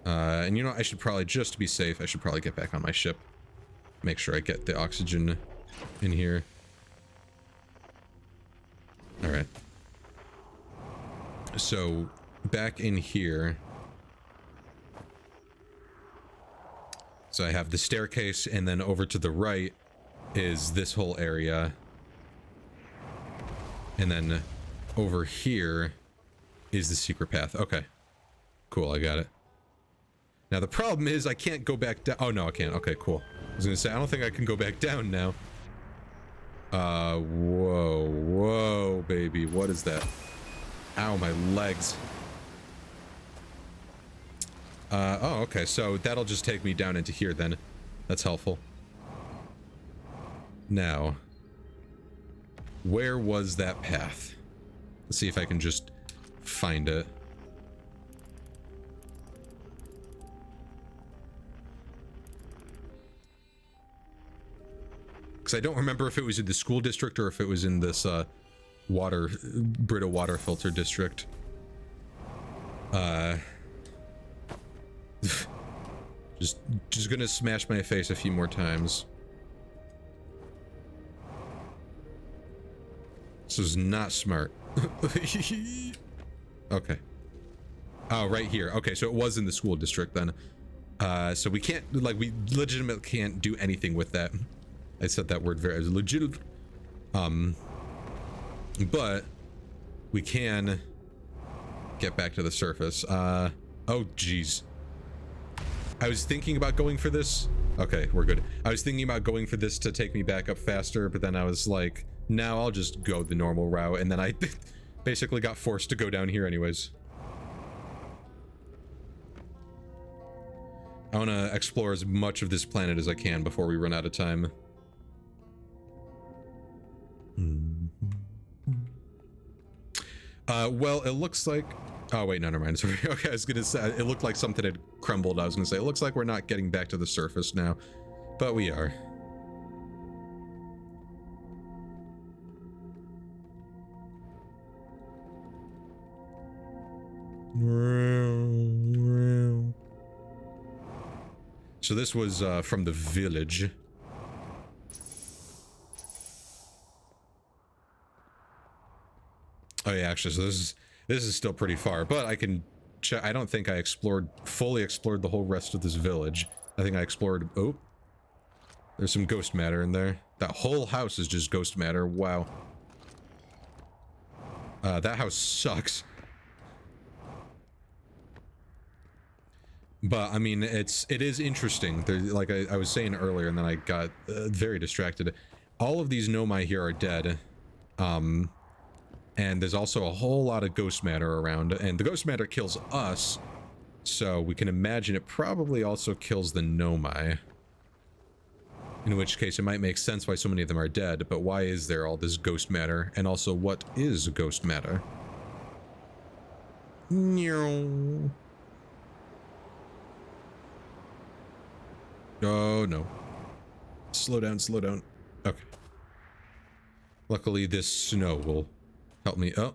And you know, I should probably, just to be safe, I should probably get back on my ship. Make sure I get the oxygen in here. All right. So back in here, so I have the staircase, and then over to the right is this whole area, and then over here is the secret path. Okay, cool, I got it. Now the problem is I can't go back down. Oh no, I can't. Okay, cool. I was gonna say, I don't think I can go back down now. Whoa, baby, what is that? Ow, my legs. Oh, okay, so that'll just take me down into here then. That's helpful. Now, where was that path? Let's see if I can just find it. Because I don't remember if it was in the school district or if it was in this, Brita water filter district. Just gonna smash my face a few more times. This is not smart. Okay. Oh, right here. Okay, so it was in the school district then. So we can't, like, we legitimately can't do anything with that. I said that word very legit. But we can get back to the surface. Oh, geez. I was thinking about going for this. Okay, we're good. I was thinking about going for this to take me back up faster, but then I was like, no, I'll just go the normal route. And then I basically got forced to go down here anyways. I want to explore as much of this planet as I can before we run out of time. Well, it looks like... Oh, wait, no, never mind. Sorry. Okay, I was gonna say, it looked like something had crumbled. I was gonna say, it looks like we're not getting back to the surface now, but we are. So this was from the village. Oh yeah, actually, so this is still pretty far, but I can check. I don't think I fully explored the whole rest of this village. I think I explored. Oh, there's some ghost matter in there. That whole house is just ghost matter. Wow. That house sucks. But I mean, it is interesting. Like I was saying earlier, and then I got very distracted. All of these Nomai here are dead. And there's also a whole lot of ghost matter around, and the ghost matter kills us, so we can imagine it probably also kills the Nomai. In which case, it might make sense why so many of them are dead, but why is there all this ghost matter? And also, what is ghost matter? Oh, no. Slow down, slow down. Okay. Luckily, this snow will help me. Oh,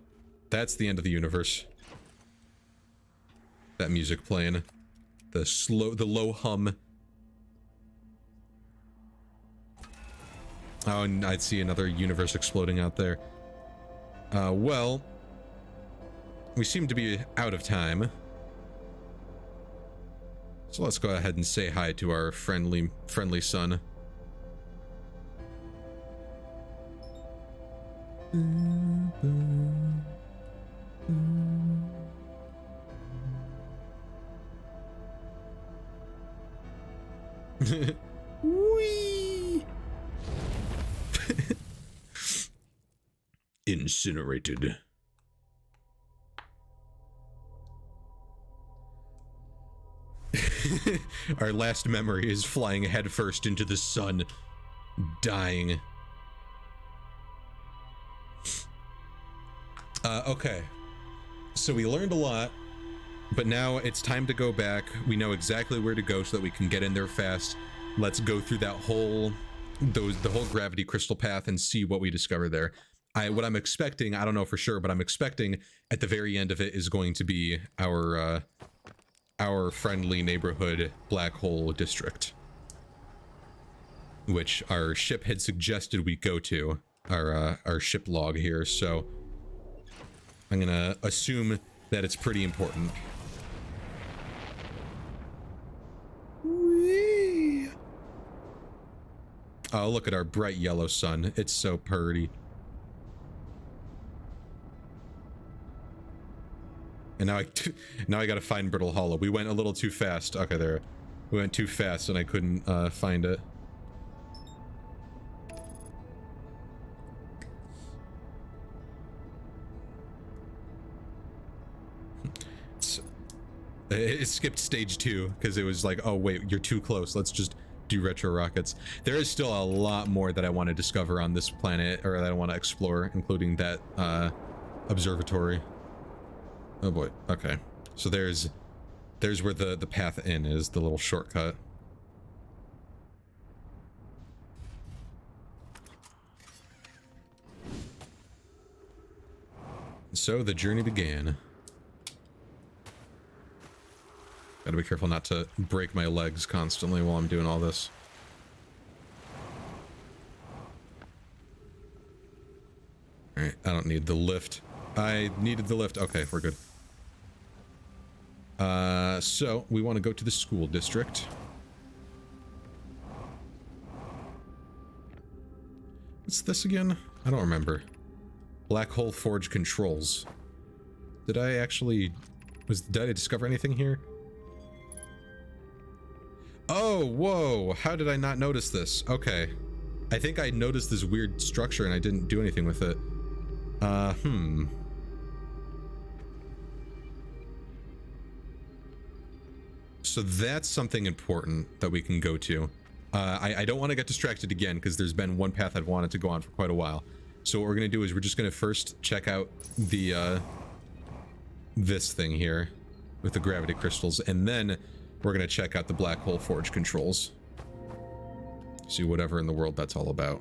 that's the end of the universe. That music playing. The low hum. Oh, and I'd see another universe exploding out there. Well, we seem to be out of time. So let's go ahead and say hi to our friendly son. Whee! Incinerated. Our last memory is flying headfirst into the sun, dying. Okay. So we learned a lot, but now it's time to go back. We know exactly where to go so that we can get in there fast. Let's go through that whole, the whole gravity crystal path and see what we discover there. What I'm expecting, I don't know for sure, but I'm expecting at the very end of it is going to be our friendly neighborhood black hole district, which our ship had suggested we go to, our ship log here. So I'm gonna assume that it's pretty important. Whee! Oh, look at our bright yellow sun. It's so pretty. And now I gotta find Brittle Hollow. We went a little too fast. Okay, there. We went too fast and I couldn't find it. It skipped stage 2 because it was like, oh wait, you're too close. Let's just do retro rockets. There is still a lot more that I want to discover on this planet, or that I want to explore, including that observatory. Oh boy. Okay. So there's where the path in is, the little shortcut. So the journey began. Gotta be careful not to break my legs constantly while I'm doing all this. Alright, I don't need the lift. I needed the lift. Okay, we're good. So we want to go to the school district. What's this again? I don't remember. Black hole forge controls. Did I actually... Did I discover anything here? Oh, whoa! How did I not notice this? Okay. I think I noticed this weird structure and I didn't do anything with it. So that's something important that we can go to. I don't want to get distracted again because there's been one path I've wanted to go on for quite a while. So what we're going to do is we're just going to first check out the, this thing here with the gravity crystals, and then we're going to check out the black hole forge controls. See whatever in the world that's all about.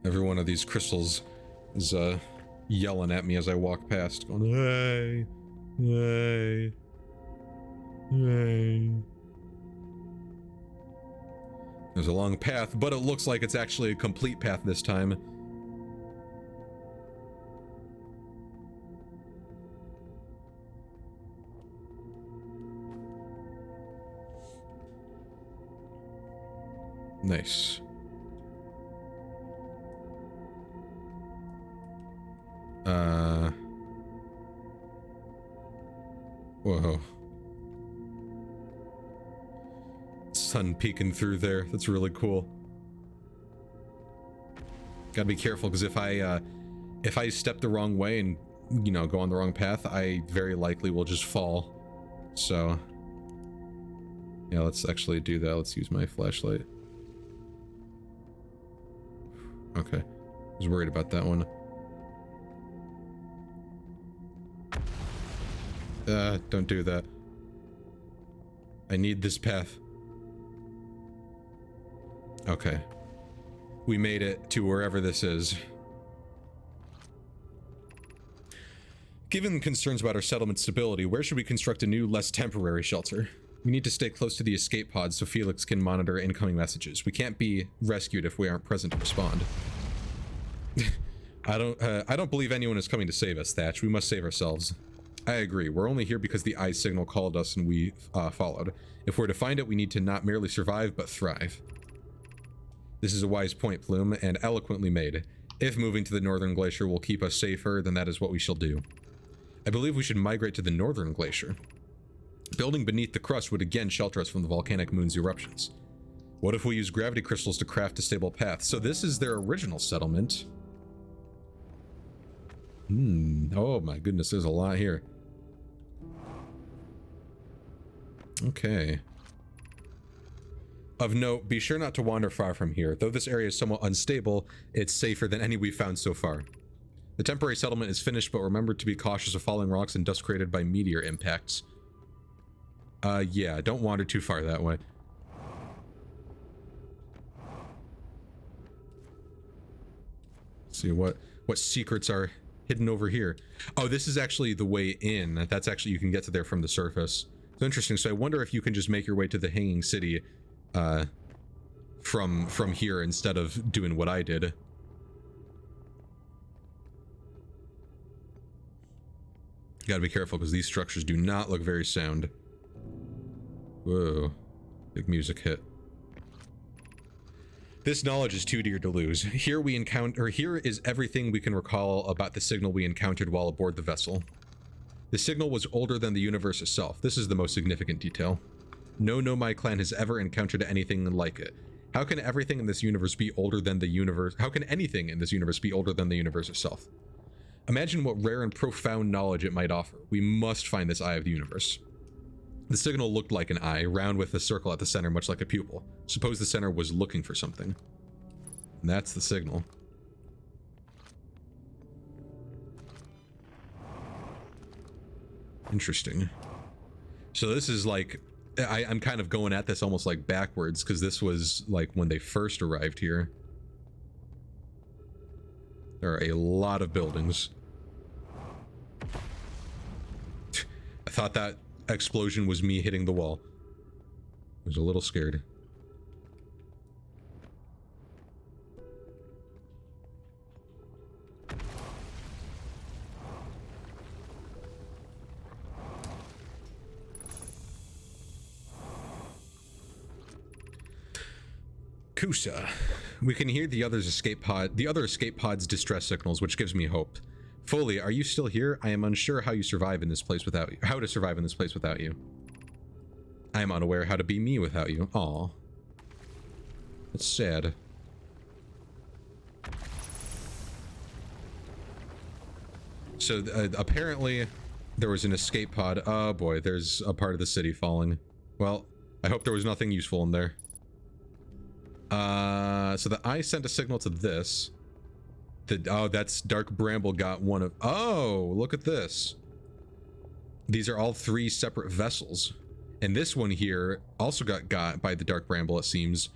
Every one of these crystals is yelling at me as I walk past, going, hey, hey, hey. There's a long path, but it looks like it's actually a complete path this time. Nice. Whoa. Sun peeking through there. That's really cool. Gotta be careful, because if I step the wrong way and, you know, go on the wrong path, I very likely will just fall. So, yeah, let's actually do that. Let's use my flashlight. Okay. I was worried about that one. Don't do that. I need this path. Okay. We made it to wherever this is. Given concerns about our settlement stability, where should we construct a new, less temporary shelter? We need to stay close to the escape pods so Felix can monitor incoming messages. We can't be rescued if we aren't present to respond. I don't believe anyone is coming to save us, Thatch. We must save ourselves. I agree. We're only here because the eye signal called us and we followed. If we're to find it, we need to not merely survive, but thrive. This is a wise point, Plume, and eloquently made. If moving to the northern glacier will keep us safer, then that is what we shall do. I believe we should migrate to the northern glacier. Building beneath the crust would again shelter us from the volcanic moon's eruptions. What if we use gravity crystals to craft a stable path? So this is their original settlement. Oh my goodness, there's a lot here. Okay. Of note, be sure not to wander far from here. Though this area is somewhat unstable, it's safer than any we've found so far. The temporary settlement is finished, but remember to be cautious of falling rocks and dust created by meteor impacts. Yeah, don't wander too far that way. Let's see what secrets are hidden over here. Oh, this is actually the way in. That's actually, you can get to there from the surface. It's interesting. So I wonder if you can just make your way to the Hanging City from here instead of doing what I did. You gotta be careful because these structures do not look very sound. Whoa. Big music hit. This knowledge is too dear to lose. Here is everything we can recall about the signal we encountered while aboard the vessel. The signal was older than the universe itself. This is the most significant detail. No Nomai clan has ever encountered anything like it. How can everything in this universe be older than the universe? How can anything in this universe be older than the universe itself? Imagine what rare and profound knowledge it might offer. We must find this eye of the universe. The signal looked like an eye, round with a circle at the center, much like a pupil. Suppose the center was looking for something. And that's the signal. Interesting. So this is like, I'm kind of going at this almost like backwards, because this was like when they first arrived here. There are a lot of buildings. I thought that explosion was me hitting the wall. I was a little scared. Yakuza. We can hear the other escape pod's distress signals, which gives me hope. Foley, are you still here? I am unsure how to survive in this place without you. I am unaware how to be me without you. Aw. It's sad. So apparently there was an escape pod. Oh boy, there's a part of the city falling. Well, I hope there was nothing useful in there. So the eye sent a signal to this. Oh, that's Dark Bramble got one of... Oh, look at this. These are all 3 separate vessels. And this one here also got by the Dark Bramble, it seems.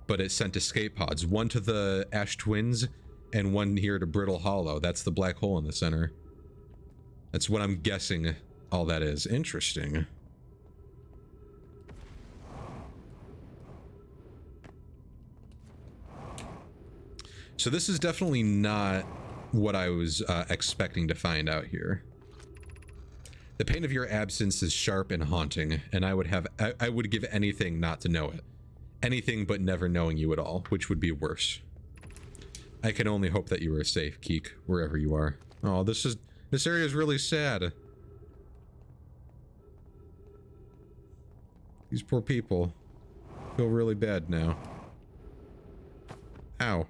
But it sent escape pods. One to the Ash Twins and one here to Brittle Hollow. That's the black hole in the center. That's what I'm guessing all that is. Interesting. So this is definitely not what I was expecting to find out here. The pain of your absence is sharp and haunting, and I would give anything not to know it. Anything but never knowing you at all, which would be worse. I can only hope that you are safe, Keek, wherever you are. Oh, this area is really sad. These poor people feel really bad now. Ow.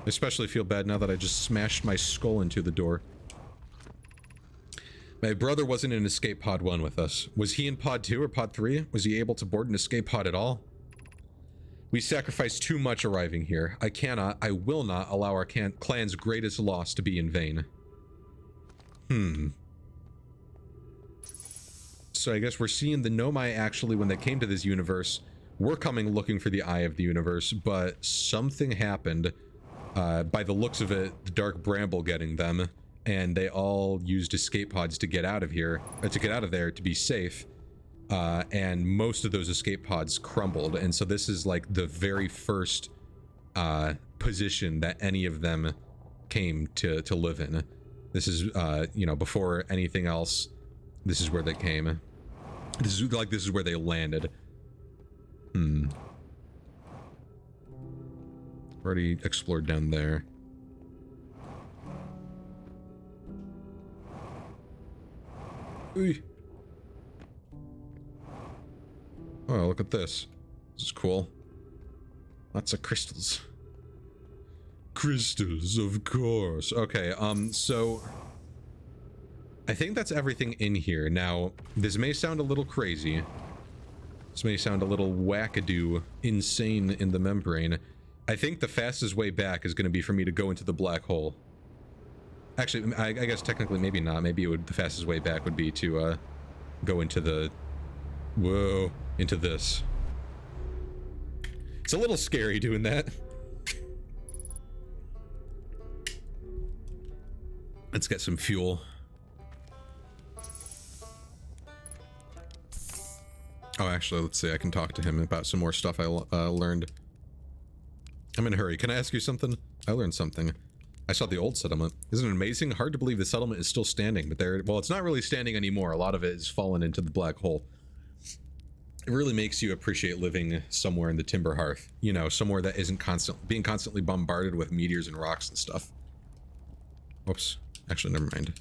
I especially feel bad now that I just smashed my skull into the door. My brother wasn't in escape pod 1 with us. Was he in pod 2 or pod 3? Was he able to board an escape pod at all? We sacrificed too much arriving here. I will not allow our clan's greatest loss to be in vain. So I guess we're seeing the Nomai actually, when they came to this universe, were coming looking for the Eye of the Universe, but something happened. By the looks of it, the Dark Bramble getting them, and they all used escape pods to get out of here, to get out of there to be safe. And most of those escape pods crumbled, and so this is like the very first position that any of them came to live in. This is, you know, before anything else, this is where they came. This is where they landed. Already explored down there. Ooh. Oh, look at this. This is cool. Lots of crystals. Crystals, of course. Okay, so I think that's everything in here. Now, this may sound a little crazy. This may sound a little wackadoo, insane in the membrane. I think the fastest way back is going to be for me to go into the black hole. Actually, I guess technically maybe not. Maybe the fastest way back would be to go into the... Whoa, into this. It's a little scary doing that. Let's get some fuel. Oh, actually, let's see. I can talk to him about some more stuff I learned. I'm in a hurry. Can I ask you something? I learned something. I saw the old settlement. Isn't it amazing? Hard to believe the settlement is still standing, but well, it's not really standing anymore. A lot of it has fallen into the black hole. It really makes you appreciate living somewhere in the Timber Hearth. You know, somewhere that isn't being constantly bombarded with meteors and rocks and stuff. Whoops. Actually, never mind.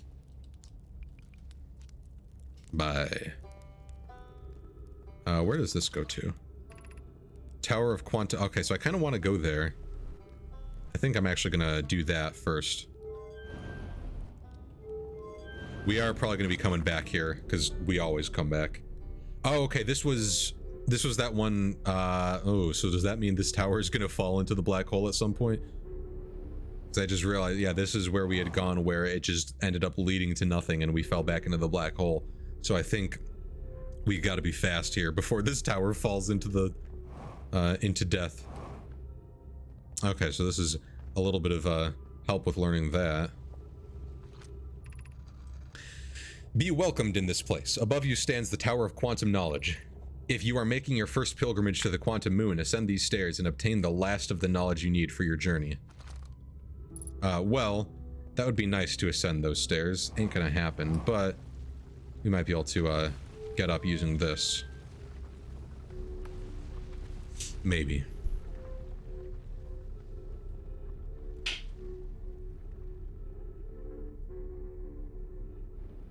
Bye. Where does this go to? Tower of Quanta. Okay, so I kind of want to go there. I think I'm actually gonna do that first. We are probably gonna be coming back here because we always come back. Oh, okay. This was that one. Oh, so does that mean this tower is gonna fall into the black hole at some point? Because I just realized, yeah, this is where we had gone, where it just ended up leading to nothing, and we fell back into the black hole. So I think we got to be fast here before this tower falls into the into death. Okay, so this is a little bit of help with learning that. Be welcomed in this place. Above you stands the Tower of Quantum Knowledge. If you are making your first pilgrimage to the Quantum Moon, ascend these stairs and obtain the last of the knowledge you need for your journey. Well, that would be nice to ascend those stairs. Ain't gonna happen, but we might be able to get up using this. Maybe.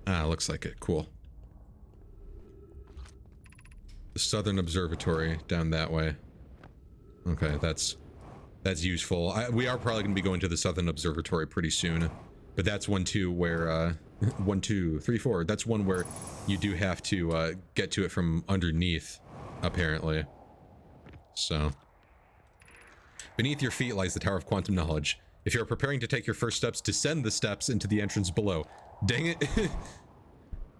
Ah, looks like it. Cool. The Southern Observatory down that way. Okay, that's useful. We are probably going to be going to the Southern Observatory pretty soon, but that's one too where 1, 2, 3, 4. That's one where you do have to get to it from underneath, apparently. So, beneath your feet lies the Tower of Quantum Knowledge. If you are preparing to take your first steps, descend the steps into the entrance below. Dang it!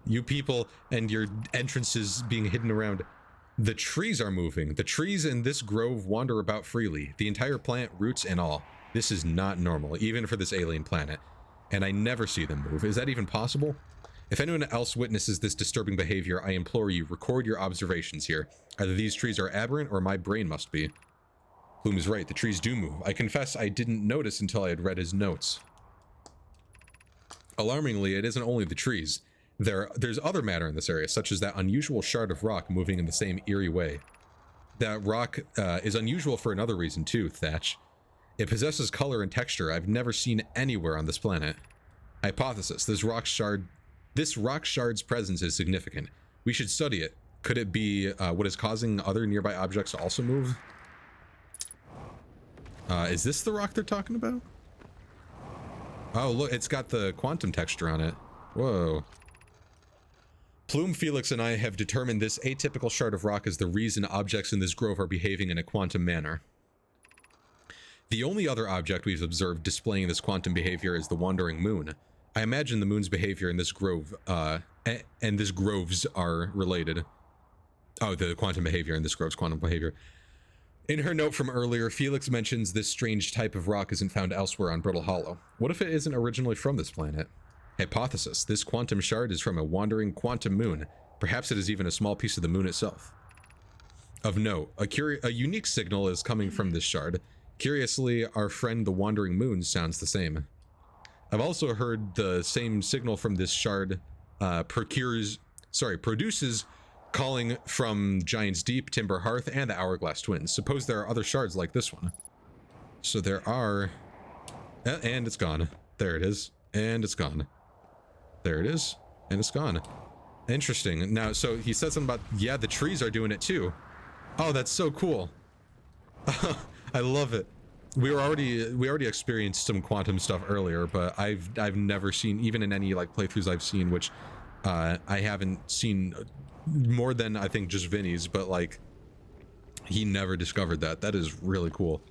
You people and your entrances being hidden around. The trees are moving. The trees in this grove wander about freely. The entire plant, roots and all. This is not normal, even for this alien planet. And I never see them move. Is that even possible? If anyone else witnesses this disturbing behavior, I implore you, record your observations here. Either these trees are aberrant or my brain must be. Bloom is right. The trees do move. I confess I didn't notice until I had read his notes. Alarmingly, it isn't only the trees. There's other matter in this area, such as that unusual shard of rock moving in the same eerie way. That rock is unusual for another reason too, Thatch. It possesses color and texture I've never seen anywhere on this planet. Hypothesis: this rock shard's presence is significant. We should study it. Could it be what is causing other nearby objects to also move? Is this the rock they're talking about? Oh, look, it's got the quantum texture on it. Whoa. Plume, Felix, and I have determined this atypical shard of rock is the reason objects in this grove are behaving in a quantum manner. The only other object we've observed displaying this quantum behavior is the wandering moon. I imagine the moon's behavior in this grove, and this groves are related. Oh, the quantum behavior in this grove's quantum behavior. In her note from earlier, Felix mentions this strange type of rock isn't found elsewhere on Brittle Hollow. What if it isn't originally from this planet? Hypothesis: this quantum shard is from a wandering quantum moon. Perhaps it is even a small piece of the moon itself. Of note, a unique signal is coming from this shard. Curiously, our friend the wandering moon sounds the same. I've also heard the same signal from this shard produces calling from Giant's Deep, Timber Hearth, and the Hourglass Twins. Suppose there are other shards like this one. So there are... And it's gone. There it is. And it's gone. There it is. And it's gone. Interesting. Now, so he said something about, yeah, the trees are doing it too. Oh, that's so cool. I love it. We already experienced some quantum stuff earlier, but I've never seen, even in any like playthroughs I've seen, which I haven't seen more than I think just Vinny's, but like he never discovered that. That is really cool.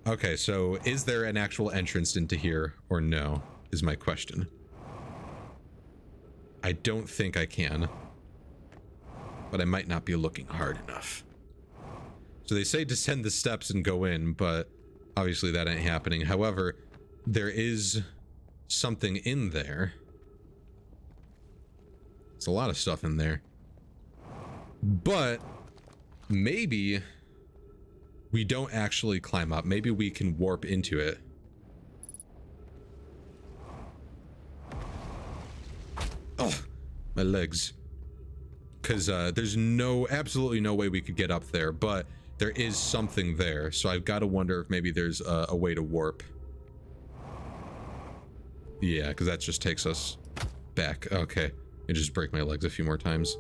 Okay, so is there an actual entrance into here or no, is my question. I don't think I can, but I might not be looking hard enough. So they say descend the steps and go in, but obviously that ain't happening. However, there is something in there. There's a lot of stuff in there. But maybe we don't actually climb up. Maybe we can warp into it. Oh, my legs. Because there's absolutely no way we could get up there, but there is something there. So I've got to wonder if maybe there's a way to warp. Yeah, because that just takes us back. Okay. I just break my legs a few more times.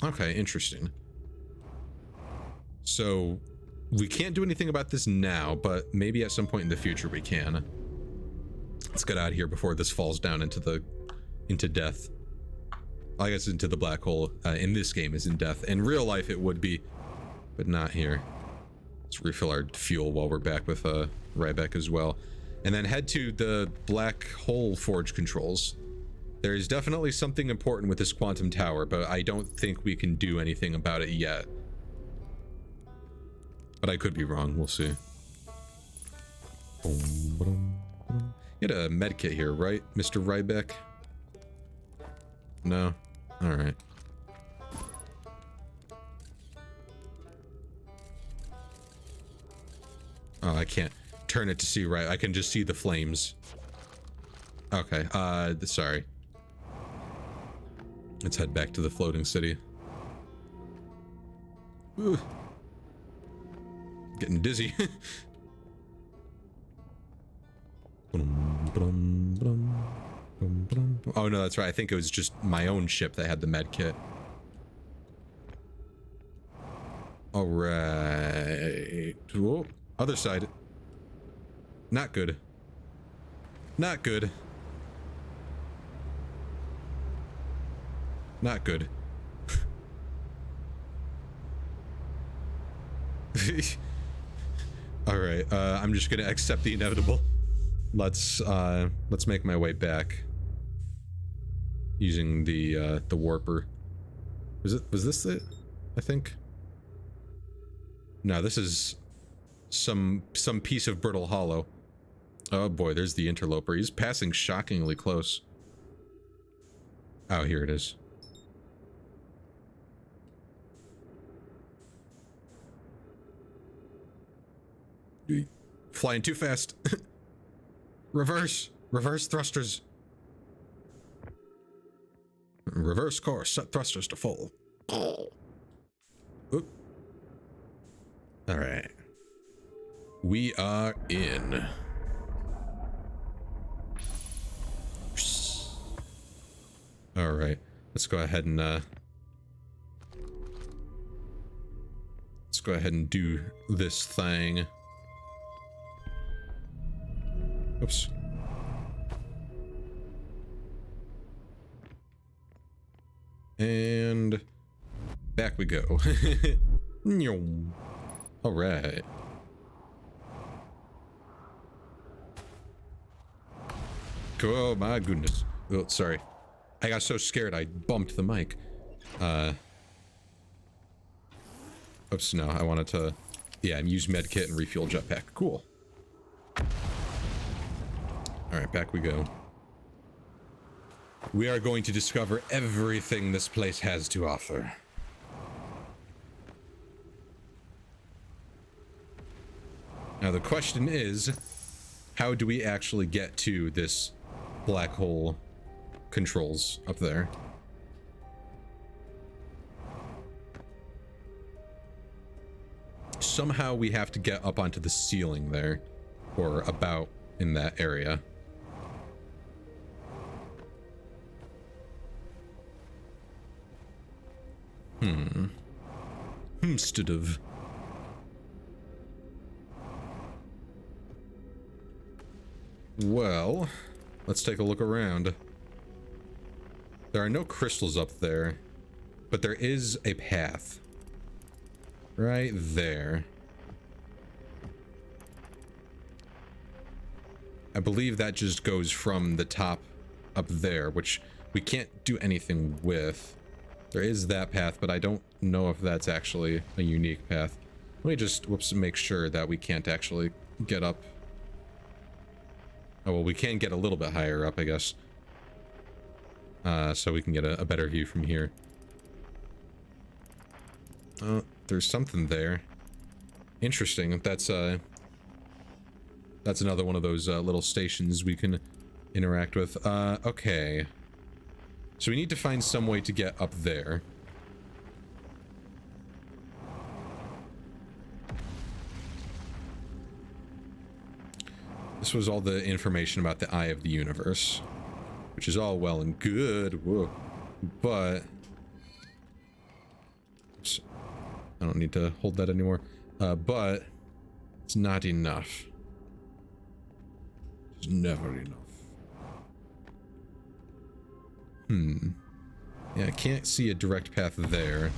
Okay, interesting. So we can't do anything about this now, but maybe at some point in the future we can. Let's get out of here before this falls down into death. I guess into the black hole in this game is in death. In real life it would be, but not here. Let's refill our fuel while we're back with Ryback as well. And then head to the black hole forge controls. There is definitely something important with this quantum tower, but I don't think we can do anything about it yet. But I could be wrong, we'll see. You had a medkit here, right, Mr. Ryback? No? Alright. Oh, I can't turn it to see right. I can just see the flames. Okay, sorry. Let's head back to the floating city. Ugh. Getting dizzy. Oh no, that's right. I think it was just my own ship that had the med kit. All right. Whoa. Other side. Not good. Not good. Not good. All right. I'm just gonna accept the inevitable. Let's make my way back using the warper. Was this it? I think. No, this is some piece of brittle hollow. Oh boy, there's the interloper. He's passing shockingly close. Oh, here it is. Flying too fast. Reverse thrusters. Reverse course, set thrusters to full. Oop. All right. We are in. All right. Let's go ahead and do this thing. Oops. And back we go. All right. Oh my goodness. Oh, sorry. I got so scared I bumped the mic. Oops, no, I wanted to, yeah, use medkit and refuel jetpack. Cool. Alright, back we go. We are going to discover everything this place has to offer. Now the question is, how do we actually get to this black hole controls up there? Somehow we have to get up onto the ceiling there, or about in that area. Instead of. Well, let's take a look around. There are no crystals up there, but there is a path. Right there. I believe that just goes from the top up there, which we can't do anything with. There is that path, but I don't know if that's actually a unique path. Let me just, whoops, make sure that we can't actually get up. Oh, well, we can get a little bit higher up, I guess. So we can get a better view from here. There's something there. Interesting. That's another one of those little stations we can interact with. Okay. So we need to find some way to get up there. This was all the information about the Eye of the Universe, which is all well and good. Whoa. But oops, I don't need to hold that anymore. But it's not enough. It's never enough. Yeah, I can't see a direct path there.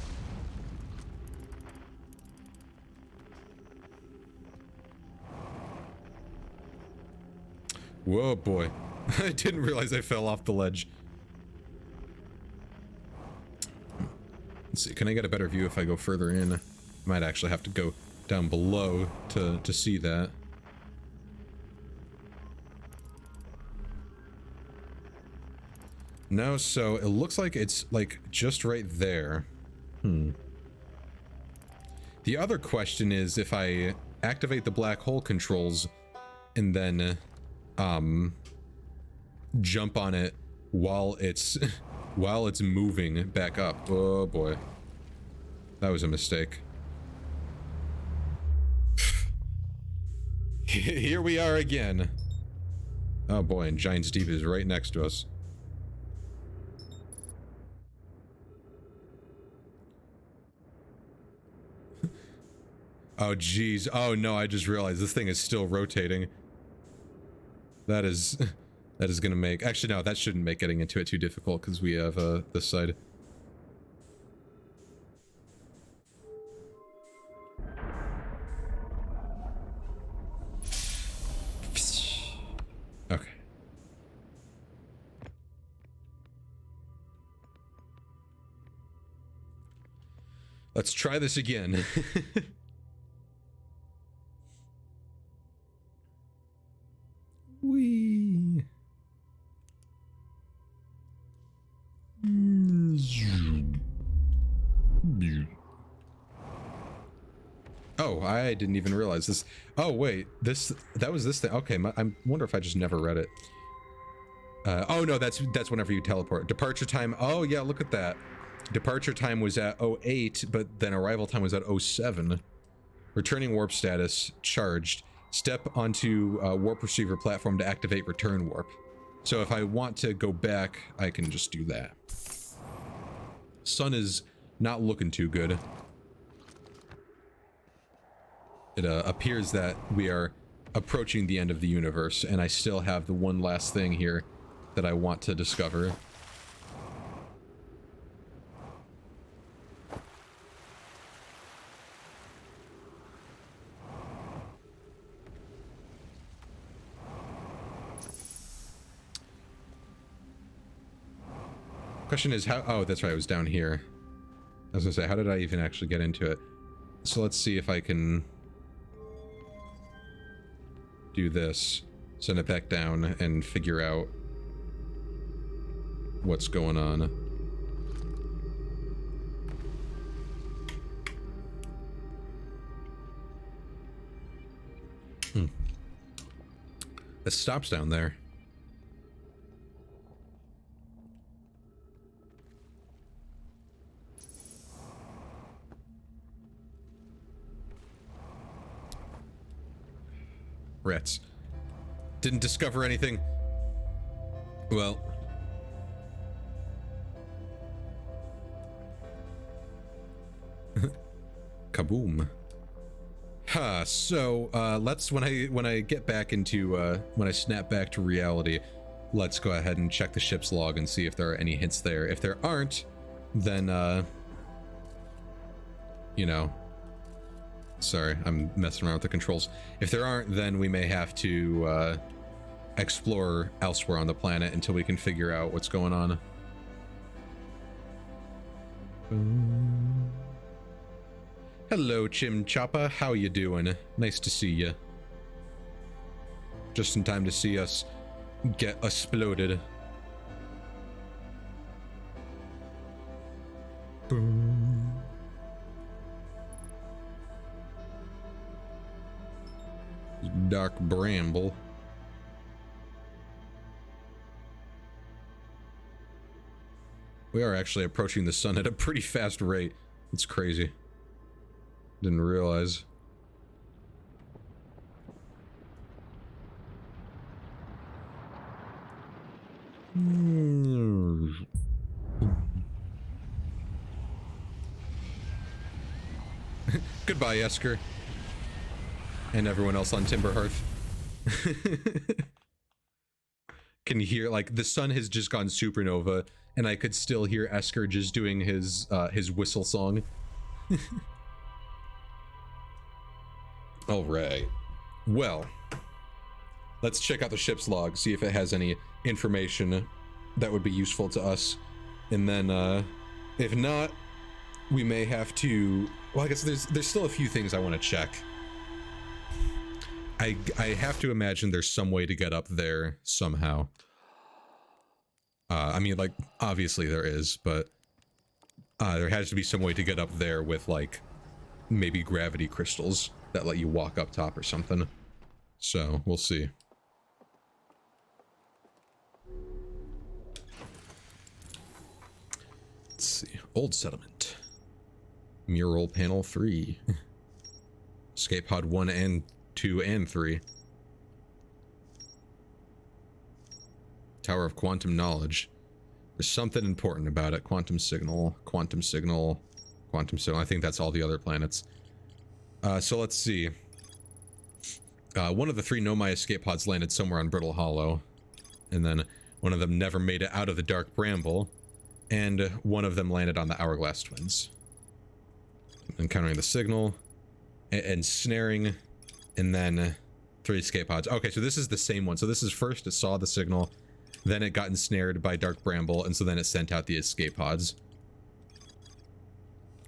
Whoa, boy. I didn't realize I fell off the ledge. Let's see, can I get a better view if I go further in? I might actually have to go down below to see that. No, so it looks like it's like just right there. The other question is if I activate the black hole controls and then jump on it while it's moving back up. Oh boy. That was a mistake. Here we are again. Oh boy, and Giant's Deep is right next to us. Oh geez. Oh no, I just realized this thing is still rotating. That is gonna make... Actually no, that shouldn't make getting into it too difficult because we have this side. Okay. Let's try this again. Whee. Oh, I didn't even realize this. Oh wait, that was this thing. Okay, I wonder if I just never read it. Oh no, that's whenever you teleport. Departure time. Oh yeah, look at that. Departure time was at 08, but then arrival time was at 07. Returning warp status charged. Step onto warp receiver platform to activate return warp. So if I want to go back, I can just do that. Sun is not looking too good. It appears that we are approaching the end of the universe, and I still have the one last thing here that I want to discover. Question is how... Oh, that's right, it was down here. I was gonna say, how did I even actually get into it? So let's see if I can do this. Send it back down and figure out what's going on. It stops down there. Rats. Didn't discover anything. Well. Kaboom. Huh, so, let's, when I get back into, when I snap back to reality, let's go ahead and check the ship's log and see if there are any hints there. If there aren't, then, you know, sorry, I'm messing around with the controls. If there aren't, then we may have to, explore elsewhere on the planet until we can figure out what's going on. Hello, Chim Choppa. How you doing? Nice to see you. Just in time to see us get exploded. Boom. Dark bramble. We are actually approaching the sun at a pretty fast rate. It's crazy. Didn't realize. Goodbye, Esker. And everyone else on Timberhearth. Can you hear, like, the sun has just gone supernova, and I could still hear Esker just doing his whistle song. All right. Well, let's check out the ship's log, see if it has any information that would be useful to us. And then, if not, we may have to... Well, I guess there's still a few things I want to check. I have to imagine there's some way to get up there somehow. I mean, like, obviously there is, but there has to be some way to get up there with, like, maybe gravity crystals that let you walk up top or something. So, we'll see. Let's see. Old settlement. Mural panel 3. Escape pod 1 and 2 and 3. Tower of Quantum Knowledge. There's something important about it. Quantum signal, quantum signal, quantum signal. I think that's all the other planets. So let's see. One of the 3 Nomai escape pods landed somewhere on Brittle Hollow. And then one of them never made it out of the Dark Bramble. And one of them landed on the Hourglass Twins. Encountering the signal. And snaring. And then 3 escape pods. Okay, so this is the same one. So this is first it saw the signal. Then it got ensnared by Dark Bramble. And so then it sent out the escape pods.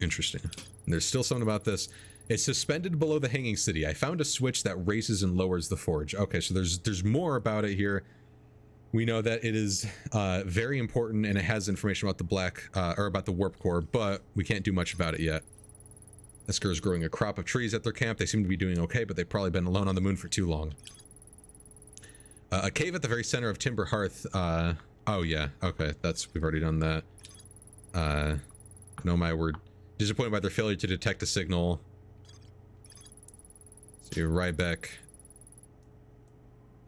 Interesting. And there's still something about this. It's suspended below the Hanging City. I found a switch that raises and lowers the forge. Okay, so there's more about it here. We know that it is very important and it has information about the about the warp core, but we can't do much about it yet. Esker is growing a crop of trees at their camp. They seem to be doing okay, but they've probably been alone on the moon for too long. A cave at the very center of Timber Hearth. Oh yeah, okay, we've already done that. Nomai were disappointed by their failure to detect a signal. See, Rybeck.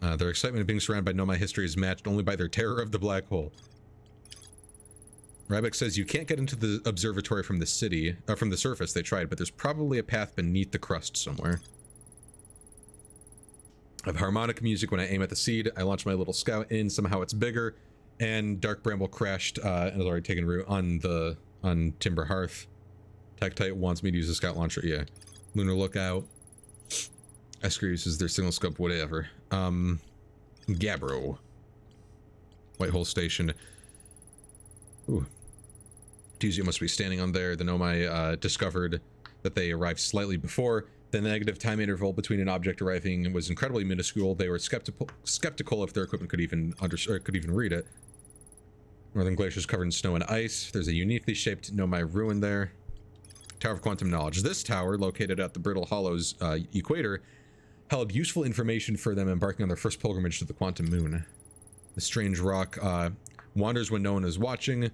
Their excitement of being surrounded by Nomai history is matched only by their terror of the black hole. Rybeck says you can't get into the observatory from the city, from the surface. They tried, but there's probably a path beneath the crust somewhere. I have harmonic music when I aim at the seed. I launch my little scout in. Somehow it's bigger, and Dark Bramble crashed and has already taken root on Timber Hearth. Tektite wants me to use a scout launcher. Yeah, Lunar Lookout. Esker uses their signal scope, whatever. Gabbro. Whitehole Station. Ooh. Tuzio must be standing on there. The Nomai discovered that they arrived slightly before. The negative time interval between an object arriving was incredibly minuscule. They were skeptical if their equipment could even read it. Northern glaciers covered in snow and ice. There's a uniquely shaped Nomai ruin there. Tower of Quantum Knowledge. This tower, located at the Brittle Hollow's equator, held useful information for them embarking on their first pilgrimage to the Quantum Moon. The strange rock wanders when no one is watching.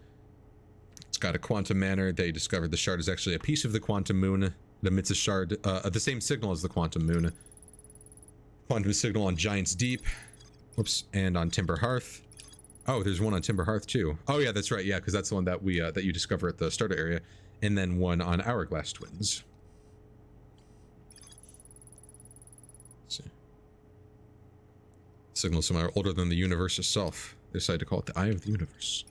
It's got a quantum manner. They discovered the shard is actually a piece of the Quantum Moon. It emits a shard, the same signal as the Quantum Moon. Quantum signal on Giant's Deep. Whoops, and on Timber Hearth. Oh, there's one on Timber Hearth too. Oh yeah, that's right. Yeah, because that's the one that that you discover at the starter area, and then one on Hourglass Twins. Let's see. Signal somewhere older than the universe itself. They decided to call it the Eye of the Universe.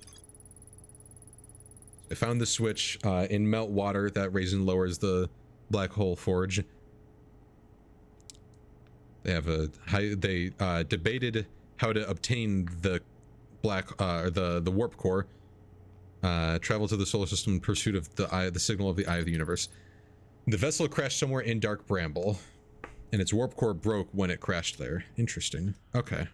I found the switch in melt water that raises and lowers the black hole forge. They have they debated how to obtain the the warp core. Travel to the solar system in pursuit of the signal of the Eye of the Universe. The vessel crashed somewhere in Dark Bramble, and its warp core broke when it crashed there. Interesting. Okay.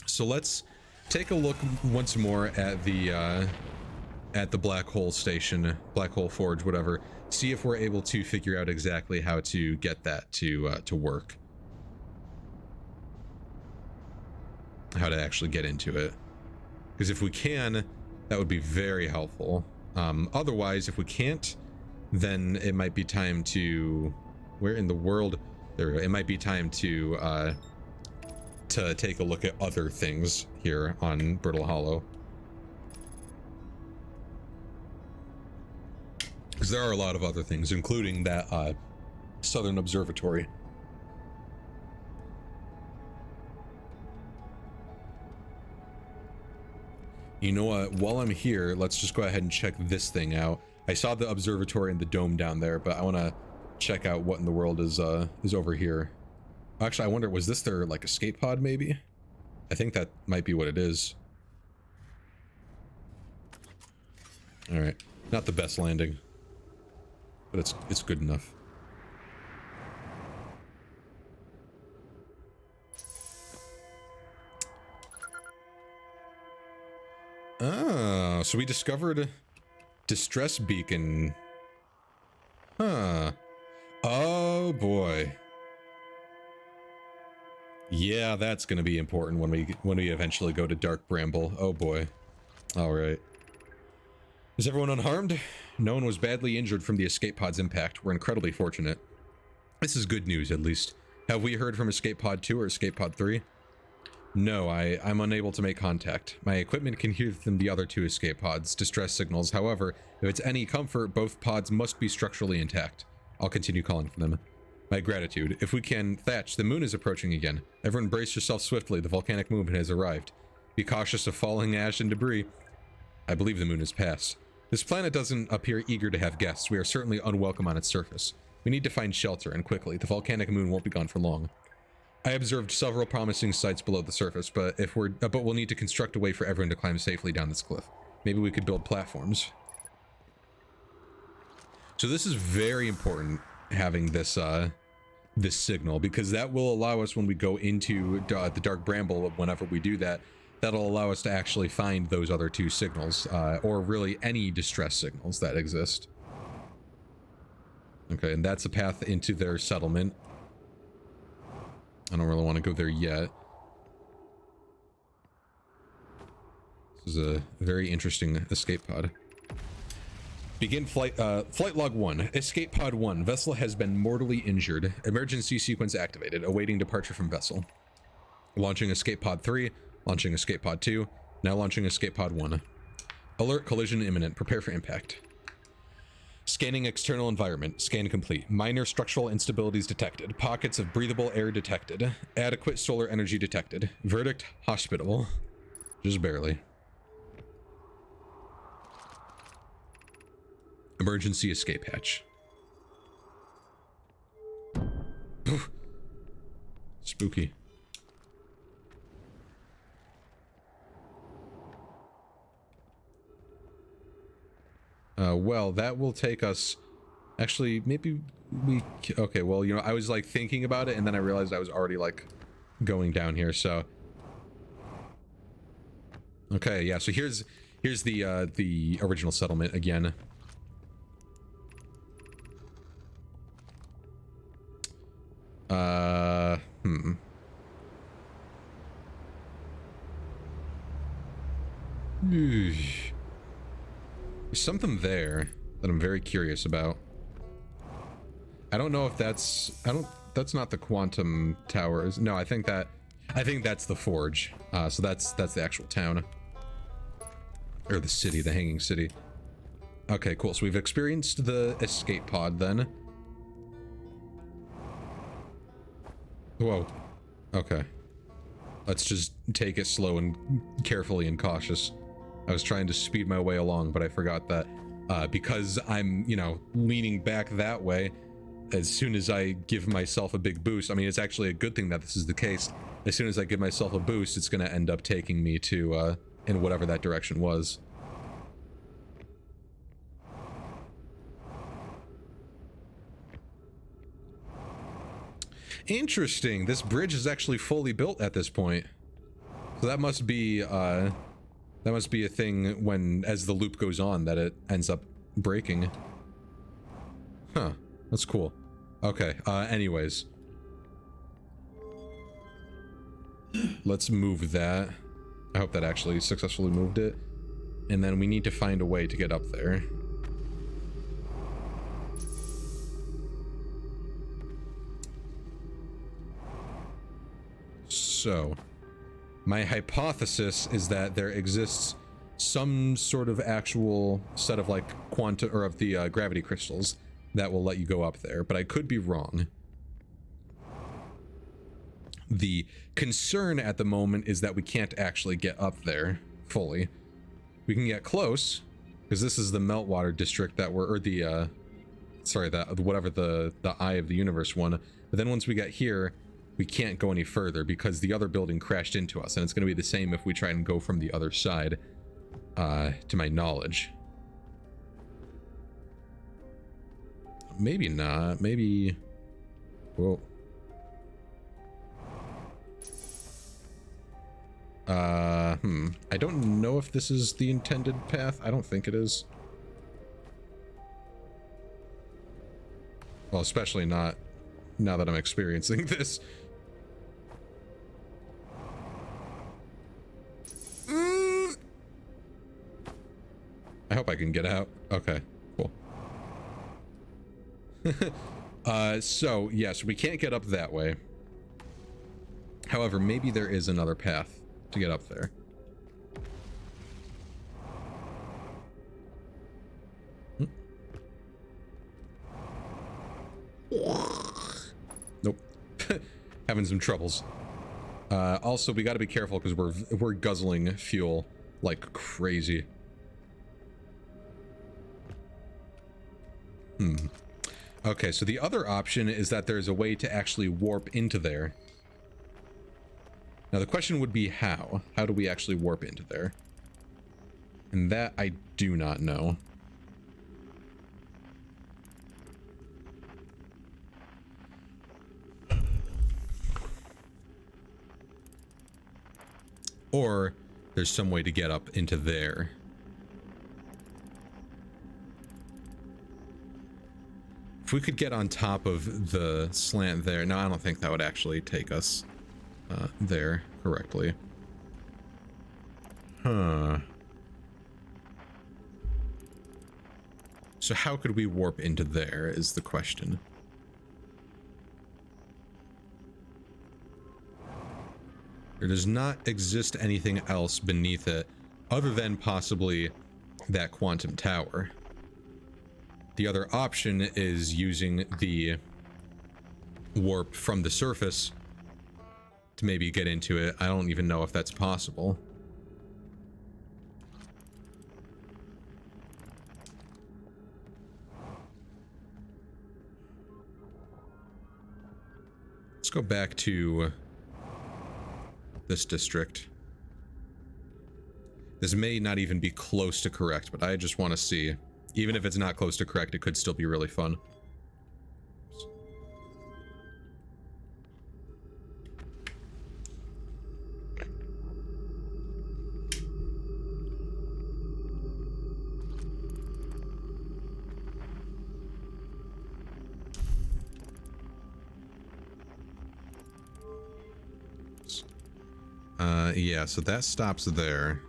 So let's take a look once more at the black hole station, black hole forge, whatever. See if we're able to figure out exactly how to get that to work. How to actually get into it. Because if we can, that would be very helpful. Otherwise, if we can't, then it might be time to... Where in the world? There we go. It might be time to take a look at other things here on Brittle Hollow. Because there are a lot of other things, including that Southern Observatory. You know what? While I'm here, let's just go ahead and check this thing out. I saw the observatory and the dome down there, but I want to check out what in the world is over here. Actually, I wonder, was this their like escape pod maybe? I think that might be what it is. All right, not the best landing, but it's good enough. Oh, so we discovered distress beacon. Huh. Oh boy. Yeah, that's gonna be important when we eventually go to Dark Bramble. Oh boy. All right. Is everyone unharmed? No one was badly injured from the escape pod's impact. We're incredibly fortunate. This is good news, at least. Have we heard from escape pod 2 or escape pod 3? No, I'm unable to make contact. My equipment can hear from the other 2 escape pods' distress signals. However, if it's any comfort, both pods must be structurally intact. I'll continue calling for them. My gratitude. If we can, Thatch, the moon is approaching again. Everyone brace yourself swiftly. The volcanic movement has arrived. Be cautious of falling ash and debris. I believe the moon has passed. This planet doesn't appear eager to have guests. We are certainly unwelcome on its surface. We need to find shelter, and quickly. The volcanic moon won't be gone for long. I observed several promising sites below the surface, but we'll need to construct a way for everyone to climb safely down this cliff. Maybe we could build platforms. So this is very important, having this this signal, because that will allow us, when we go into the Dark Bramble, whenever we do that, that'll allow us to actually find those other 2 signals, or really any distress signals that exist. Okay, and that's a path into their settlement. I don't really want to go there yet. This is a very interesting escape pod. Begin flight log 1. Escape pod 1. Vessel has been mortally injured. Emergency sequence activated. Awaiting departure from vessel. Launching escape pod 3. Launching escape pod 2. Now launching escape pod 1. Alert, collision imminent. Prepare for impact. Scanning external environment. Scan complete. Minor structural instabilities detected. Pockets of breathable air detected. Adequate solar energy detected. Verdict, hospitable. Just barely. Emergency escape hatch. Spooky. Well, that will take us... Actually, maybe we... Okay, well, you know, I was, like, thinking about it, and then I realized I was already, like, going down here, so... Okay, yeah, so here's the original settlement again. There's something there that I'm very curious about. I don't know if that's... That's not the quantum towers. No, I think that's the forge. So that's the actual town. Or the city, the hanging city. Okay, cool. So we've experienced the escape pod then. Whoa. Okay. Let's just take it slow and carefully and cautious. I was trying to speed my way along, but I forgot that because I'm, you know, leaning back that way, as soon as I give myself a big boost, I mean, it's actually a good thing that this is the case. As soon as I give myself a boost, it's going to end up taking me to, in whatever that direction was. Interesting. This bridge is actually fully built at this point. So that must be a thing when, as the loop goes on, that it ends up breaking. Huh. That's cool. Okay, anyways. Let's move that. I hope that actually successfully moved it. And then we need to find a way to get up there. So, my hypothesis is that there exists some sort of actual set of like quantum or of the gravity crystals that will let you go up there, but I could be wrong. The concern at the moment is that we can't actually get up there fully. We can get close because this is the meltwater district that we're, or the sorry, that whatever the eye of the universe one. But then once we get here, we can't go any further because the other building crashed into us, and it's going to be the same if we try and go from the other side, to my knowledge. Maybe not. Maybe... Whoa. I don't know if this is the intended path. I don't think it is. Well, especially not now that I'm experiencing this. I hope I can get out. Okay, cool. So, yes, we can't get up that way. However, maybe there is another path to get up there. Nope. Having some troubles. Also, we got to be careful because we're guzzling fuel like crazy. Okay, so the other option is that there's a way to actually warp into there. Now the question would be how? How do we actually warp into there? And that I do not know. Or there's some way to get up into there. If we could get on top of the slant there. No, I don't think that would actually take us there correctly. Huh. So how could we warp into there is the question. There does not exist anything else beneath it other than possibly that quantum tower. The other option is using the warp from the surface to maybe get into it. I don't even know if that's possible. Let's go back to this district. This may not even be close to correct, but I just want to see. Even if it's not close to correct, it could still be really fun. Yeah, so that stops there.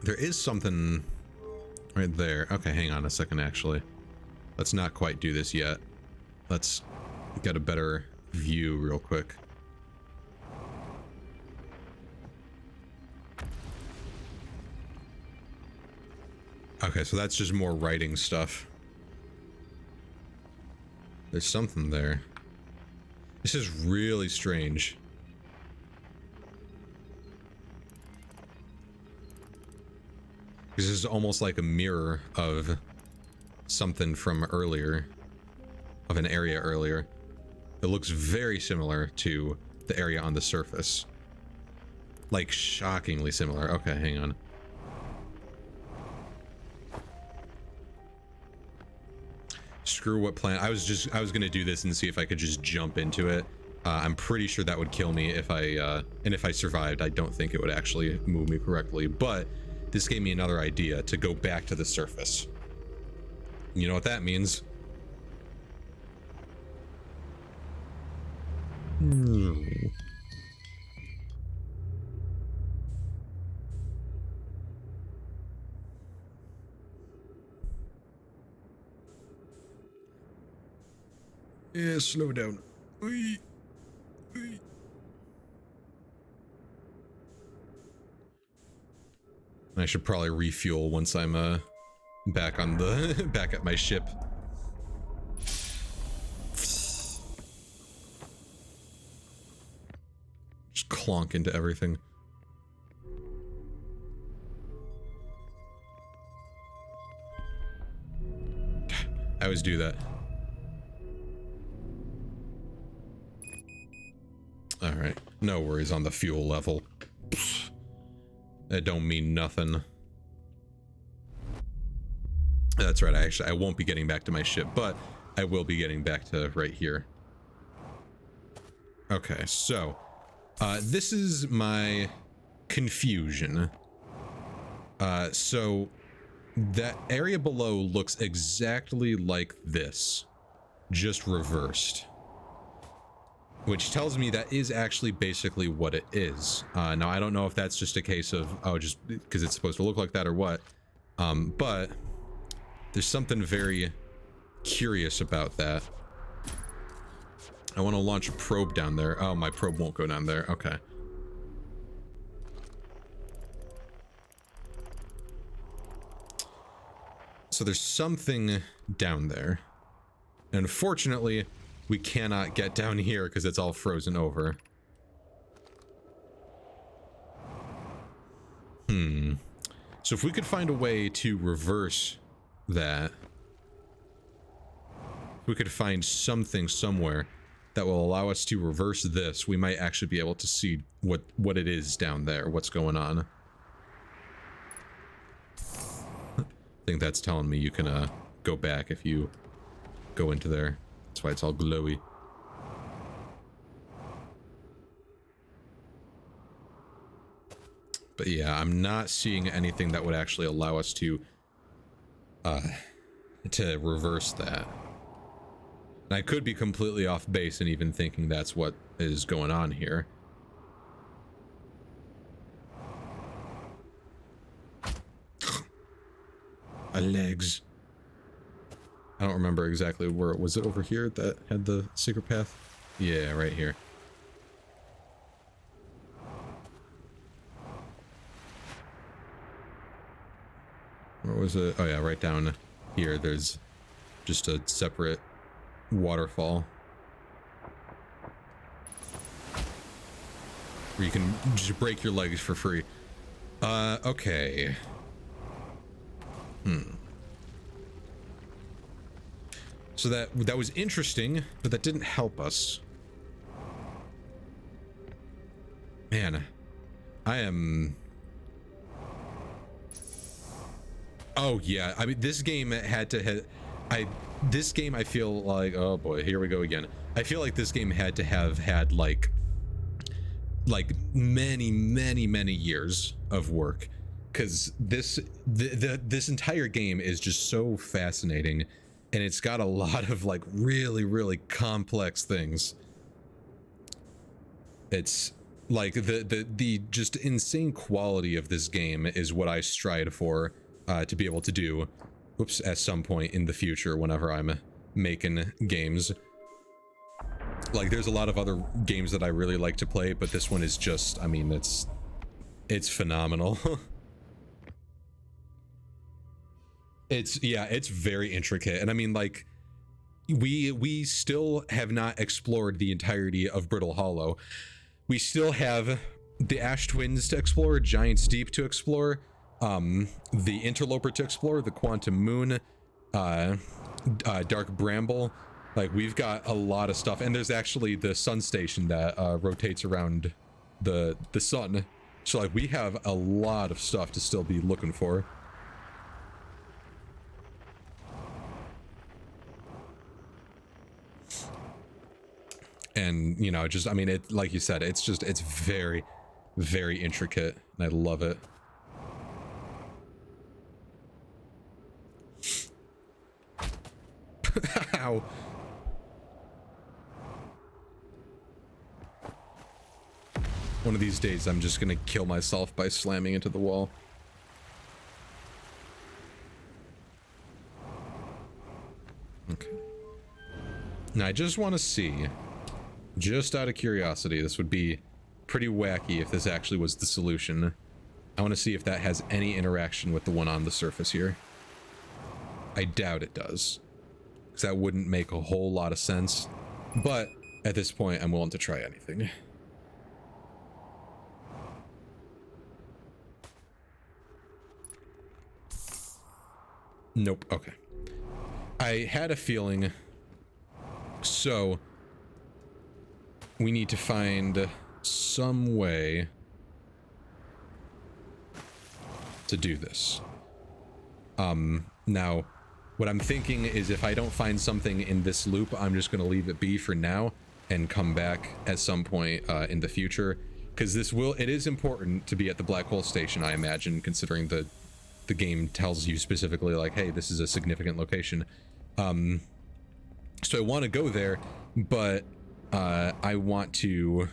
There is something right there. Okay, hang on a second, actually. Let's not quite do this yet. Let's get a better view real quick. Okay, so that's just more writing stuff. There's something there. This is really strange. This is almost like a mirror of something from earlier, of an area earlier. It looks very similar to the area on the surface. Like shockingly similar. Okay, hang on. Screw what plan. I was gonna do this and see if I could just jump into it. I'm pretty sure that would kill me if and if I survived, I don't think it would actually move me correctly, but this gave me another idea to go back to the surface. You know what that means? Yeah, slow down. I should probably refuel once I'm back on the back at my ship. Just clonk into everything. I always do that. All right, no worries on the fuel level. That don't mean nothing. That's right, I won't be getting back to my ship, but I will be getting back to right here. Okay, so this is my confusion. So that area below looks exactly like this, just reversed. Which tells me that is actually basically what it is. Now, I don't know if that's just a case of, oh, just because it's supposed to look like that or what. But there's something very curious about that. I want to launch a probe down there. Oh, my probe won't go down there. Okay. So there's something down there. And unfortunately, we cannot get down here because it's all frozen over. So if we could find a way to reverse that, if we could find something somewhere that will allow us to reverse this, we might actually be able to see what it is down there, what's going on. I think that's telling me you can go back if you go into there. That's why it's all glowy. But yeah, I'm not seeing anything that would actually allow us to reverse that. And I could be completely off base and even thinking that's what is going on here. My legs. I don't remember exactly where. Was it over here that had the secret path? Yeah, right here. Where was it? Oh yeah, right down here. There's just a separate waterfall where you can just break your legs for free. Okay. So that was interesting, but that didn't help us. Man, I am... Oh yeah, I mean, this game had to have... This game, I feel like... Oh boy, here we go again. I feel like this game had to have had, like many years of work. Because this entire game is just so fascinating. And it's got a lot of, like, really complex things. It's... like, the just insane quality of this game is what I strive for to be able to do, oops, at some point in the future whenever I'm making games. Like, there's a lot of other games that I really like to play, but this one is just, I mean, it's phenomenal. It's very intricate, and I mean, like, we still have not explored the entirety of Brittle Hollow. We still have the Ash Twins to explore, Giant's Deep to explore, the Interloper to explore, the Quantum Moon, Dark Bramble. Like, we've got a lot of stuff, and there's actually the sun station that rotates around the sun. So, like, we have a lot of stuff to still be looking for. And, you know, just, I mean, it, like you said, it's very intricate, and I love it. Ow. One of these days, I'm just gonna kill myself by slamming into the wall. Okay. Now, I just want to see, just out of curiosity, this would be pretty wacky if this actually was the solution. I want to see if that has any interaction with the one on the surface here. I doubt it does, because that wouldn't make a whole lot of sense. But at this point, I'm willing to try anything. Nope. Okay. I had a feeling. So we need to find some way to do this. Now, what I'm thinking is if I don't find something in this loop, I'm just going to leave it be for now and come back at some point in the future, because it is important to be at the black hole station, I imagine, considering the game tells you specifically, like, hey, this is a significant location. So I want to go there, but I want to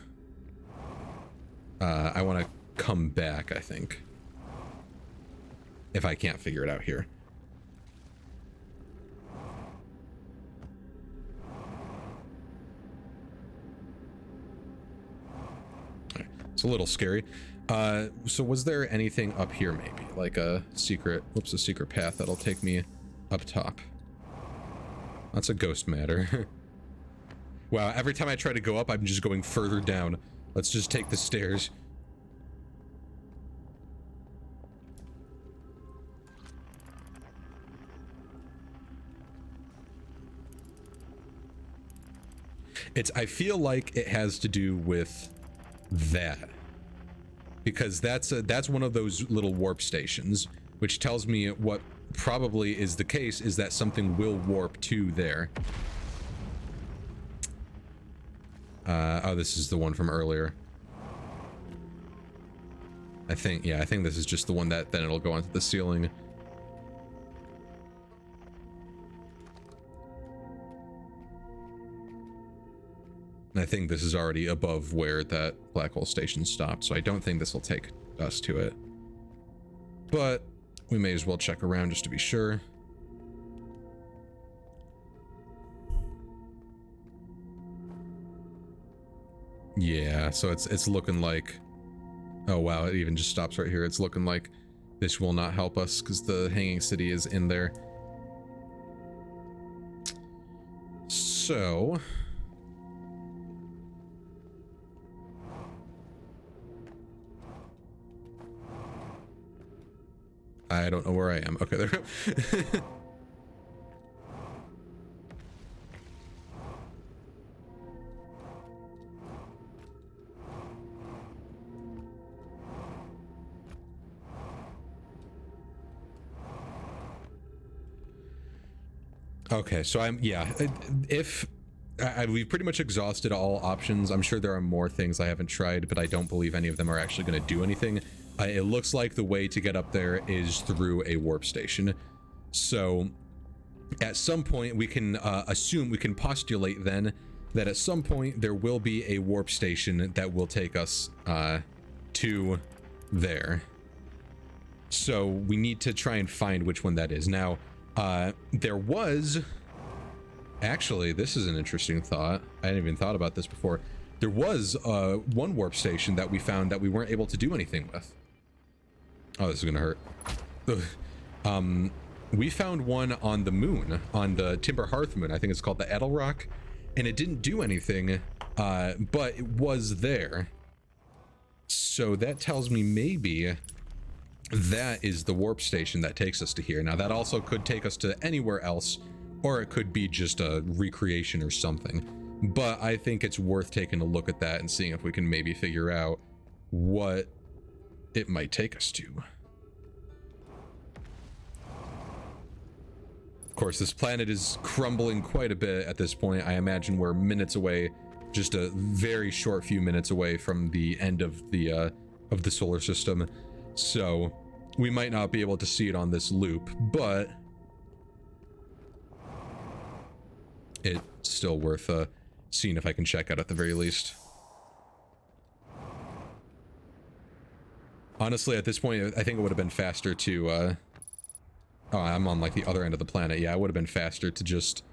come back, I think, if I can't figure it out here. It's a little scary. So was there anything up here maybe? Like a secret, whoops, a secret path that'll take me up top? That's a ghost matter. Wow, every time I try to go up, I'm just going further down. Let's just take the stairs. I feel like it has to do with that. Because that's one of those little warp stations, which tells me what probably is the case is that something will warp to there. Oh, this is the one from earlier. I think this is just the one that then it'll go onto the ceiling. And I think this is already above where that black hole station stopped, so I don't think this will take us to it. But we may as well check around just to be sure. Yeah, so it's looking like, oh wow, it even just stops right here. It's looking like this will not help us because the hanging city is in there. So I don't know where I am. Okay, there. Okay, so we've pretty much exhausted all options. I'm sure there are more things I haven't tried, but I don't believe any of them are actually going to do anything. It looks like the way to get up there is through a warp station. So at some point we can we can postulate then that at some point there will be a warp station that will take us to there. So we need to try and find which one that is. Now, there was actually, this is an interesting thought. I hadn't even thought about this before. There was one warp station that we found that we weren't able to do anything with. Oh, this is gonna hurt. We found one on the moon, on the Timber Hearth moon. I think it's called the Edelrock, and it didn't do anything, but it was there. So that tells me maybe that is the warp station that takes us to here. Now that also could take us to anywhere else, or it could be just a recreation or something. But I think it's worth taking a look at that and seeing if we can maybe figure out what it might take us to. Of course, this planet is crumbling quite a bit at this point. I imagine we're minutes away, just a very short few minutes away from the end of the solar system. So we might not be able to see it on this loop, but it's still worth seeing if I can check out at the very least. Honestly, at this point, I think it would have been faster to, oh, I'm on like the other end of the planet. Yeah, it would have been faster to just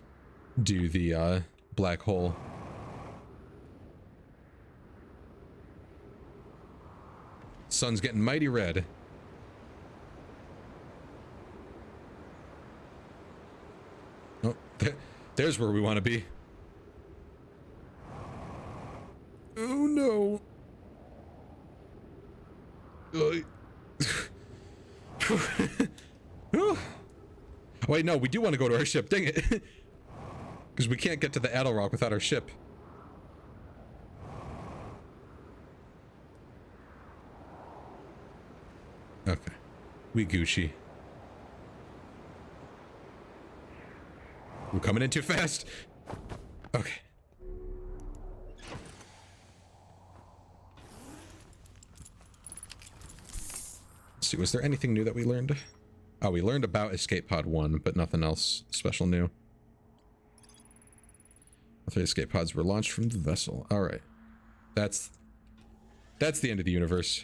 do the black hole. Sun's getting mighty red. Oh, there's where we want to be. Oh no. Wait, no, we do want to go to our ship. Dang it. Because we can't get to the Adelrock without our ship. Okay. We Gucci. We're coming in too fast. Okay. Let's see, was there anything new that we learned? Oh, we learned about Escape Pod 1, but nothing else special new. All 3 escape pods were launched from the vessel. Alright. That's the end of the universe.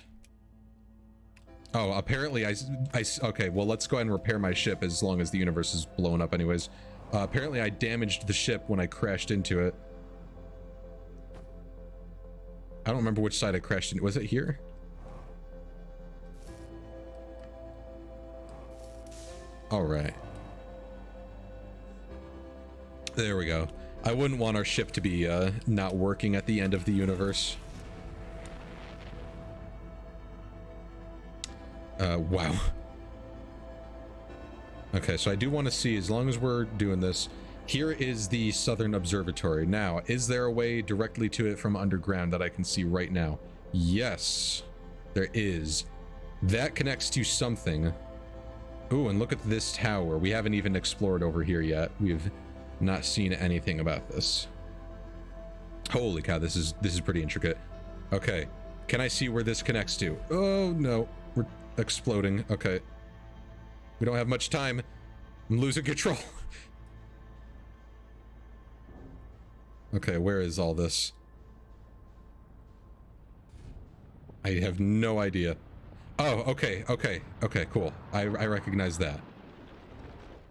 Oh, apparently okay, well, let's go ahead and repair my ship as long as the universe is blowing up anyways. Apparently I damaged the ship when I crashed into it. I don't remember which side I crashed in. Was it here? All right. There we go. I wouldn't want our ship to be not working at the end of the universe. Wow. Okay, so I do want to see, as long as we're doing this, here is the Southern Observatory. Now, is there a way directly to it from underground that I can see right now? Yes, there is. That connects to something. Ooh, and look at this tower. We haven't even explored over here yet. We've not seen anything about this. Holy cow, this is pretty intricate. Okay, can I see where this connects to? Oh no, we're exploding. Okay, we don't have much time. I'm losing control. Okay, where is all this? I have no idea. Oh, okay, cool. I recognize that.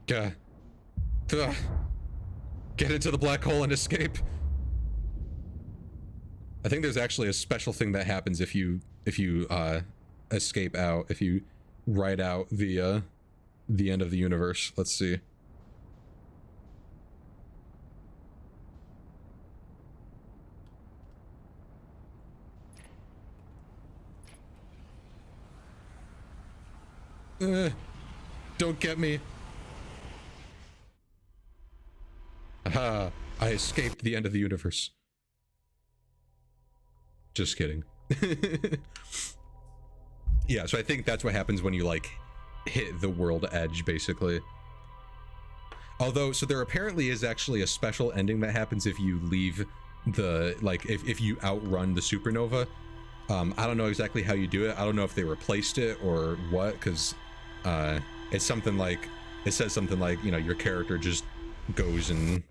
Get into the black hole and escape. I think there's actually a special thing that happens if you escape out, if you ride out the end of the universe. Let's see. Don't get me. Aha, I escaped the end of the universe. Just kidding. Yeah, so I think that's what happens when you like hit the world edge, basically. Although, so there apparently is actually a special ending that happens if you leave the, like, if you outrun the supernova. I don't know exactly how you do it. I don't know if they replaced it or what, because it's something like, it says something like, you know, your character just goes and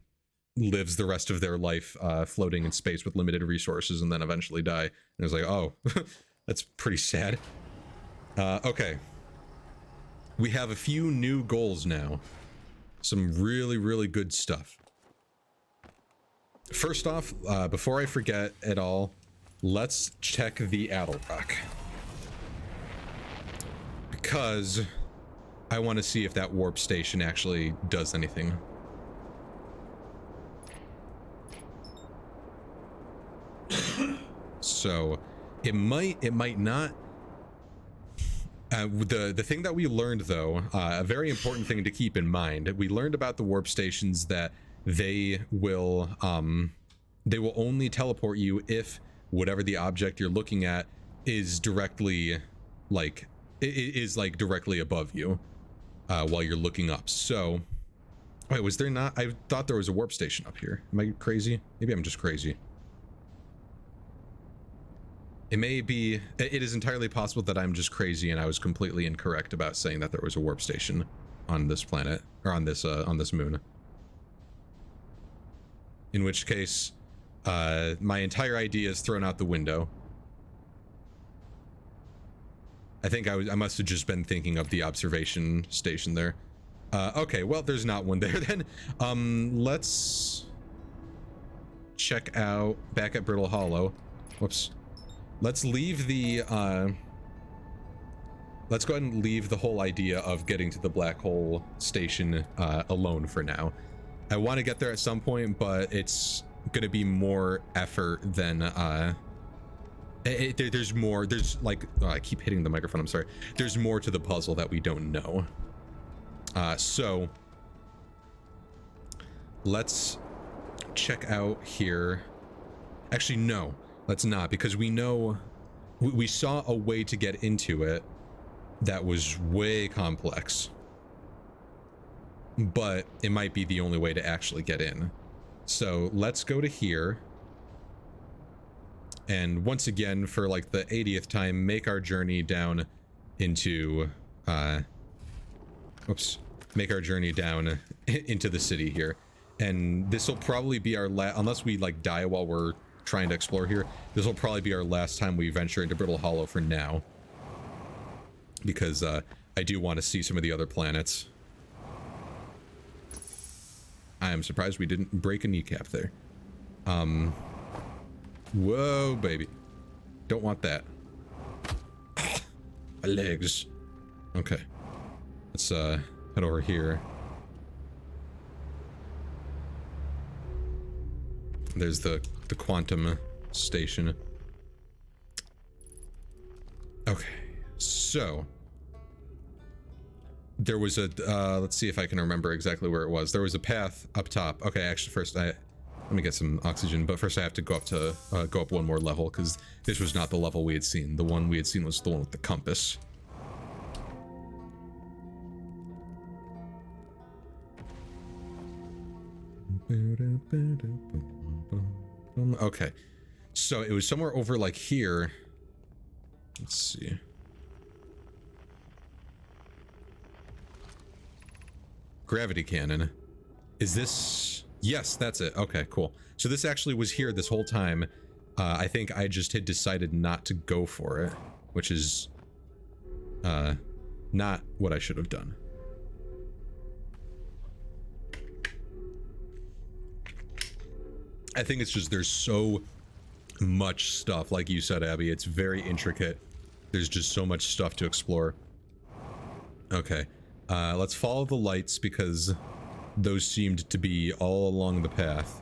lives the rest of their life floating in space with limited resources and then eventually die. And it's like, oh, that's pretty sad. Okay. We have a few new goals now. Some really, really good stuff. First off, before I forget it all, let's check the Addlerock. Because I want to see if that warp station actually does anything. So it might not. The thing that we learned, though, a very important thing to keep in mind, we learned about the warp stations that they will only teleport you if whatever the object you're looking at is directly, like, is like directly above you while you're looking up. So, wait, was there not? I thought there was a warp station up here. Am I crazy? Maybe I'm just crazy. It may be, it is entirely possible that I'm just crazy and I was completely incorrect about saying that there was a warp station on this planet, or on this moon. In which case, my entire idea is thrown out the window. I think I must have just been thinking of the observation station there. Okay, well, there's not one there then. Let's check out back at Brittle Hollow. Whoops. Let's leave the, let's go ahead and leave the whole idea of getting to the black hole station alone for now. I want to get there at some point, but it's going to be more effort than, there's more, there's like, oh, I keep hitting the microphone, I'm sorry. There's more to the puzzle that we don't know. So, let's check out here. Actually, no. Let's not, because we know we saw a way to get into it that was way complex, but it might be the only way to actually get in. So let's go to here, and once again, for like the 80th time, make our journey down into make our journey down into the city here. And this will probably be our last, unless we like die while we're trying to explore here, this will probably be our last time we venture into Brittle Hollow for now, because I do want to see some of the other planets. I am surprised we didn't break a kneecap there. Whoa, baby. don't want that. My legs. Okay. Let's head over here. There's the quantum station. Okay. So there was a let's see if I can remember exactly where it was. There was a path up top. Okay, actually first let me get some oxygen, but first I have to go up one more level, because this was not the level we had seen. The one we had seen was the one with the compass. Okay, so it was somewhere over like here. Let's see. Gravity cannon. Is this? Yes, that's it. Okay, cool. So this actually was here this whole time. I think I just had decided not to go for it, which is not what I should have done. I think it's just there's so much stuff, like you said, Abby. It's very intricate. There's just so much stuff to explore. Okay, let's follow the lights, because those seemed to be all along the path.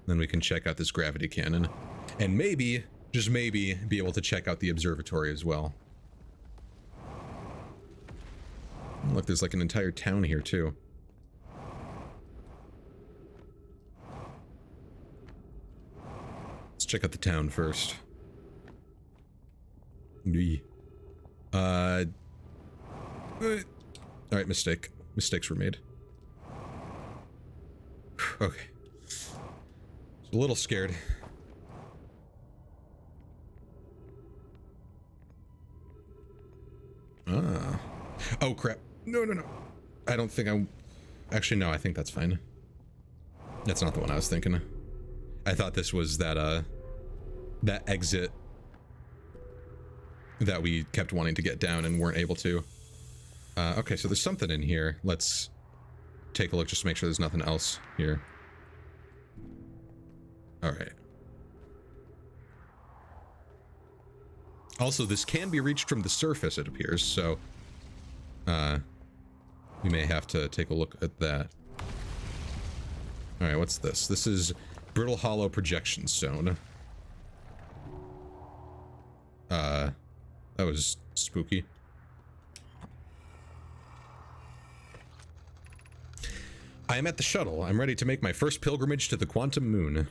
Then we can check out this gravity cannon, and maybe, just maybe, be able to check out the observatory as well. Look, there's like an entire town here too. Let's check out the town first. All right, mistake. Mistakes were made. Okay. A little scared. Ah. Oh, crap. No. I don't think I'm... Actually, no, I think that's fine. That's not the one I was thinking. I thought this was that, that exit that we kept wanting to get down and weren't able to. Okay, so there's something in here. Let's take a look just to make sure there's nothing else here. All right. Also, this can be reached from the surface, it appears, so we may have to take a look at that. All right, what's this? This is Brittle Hollow Projection Stone. That was spooky. I am at the shuttle. I'm ready to make my first pilgrimage to the quantum moon.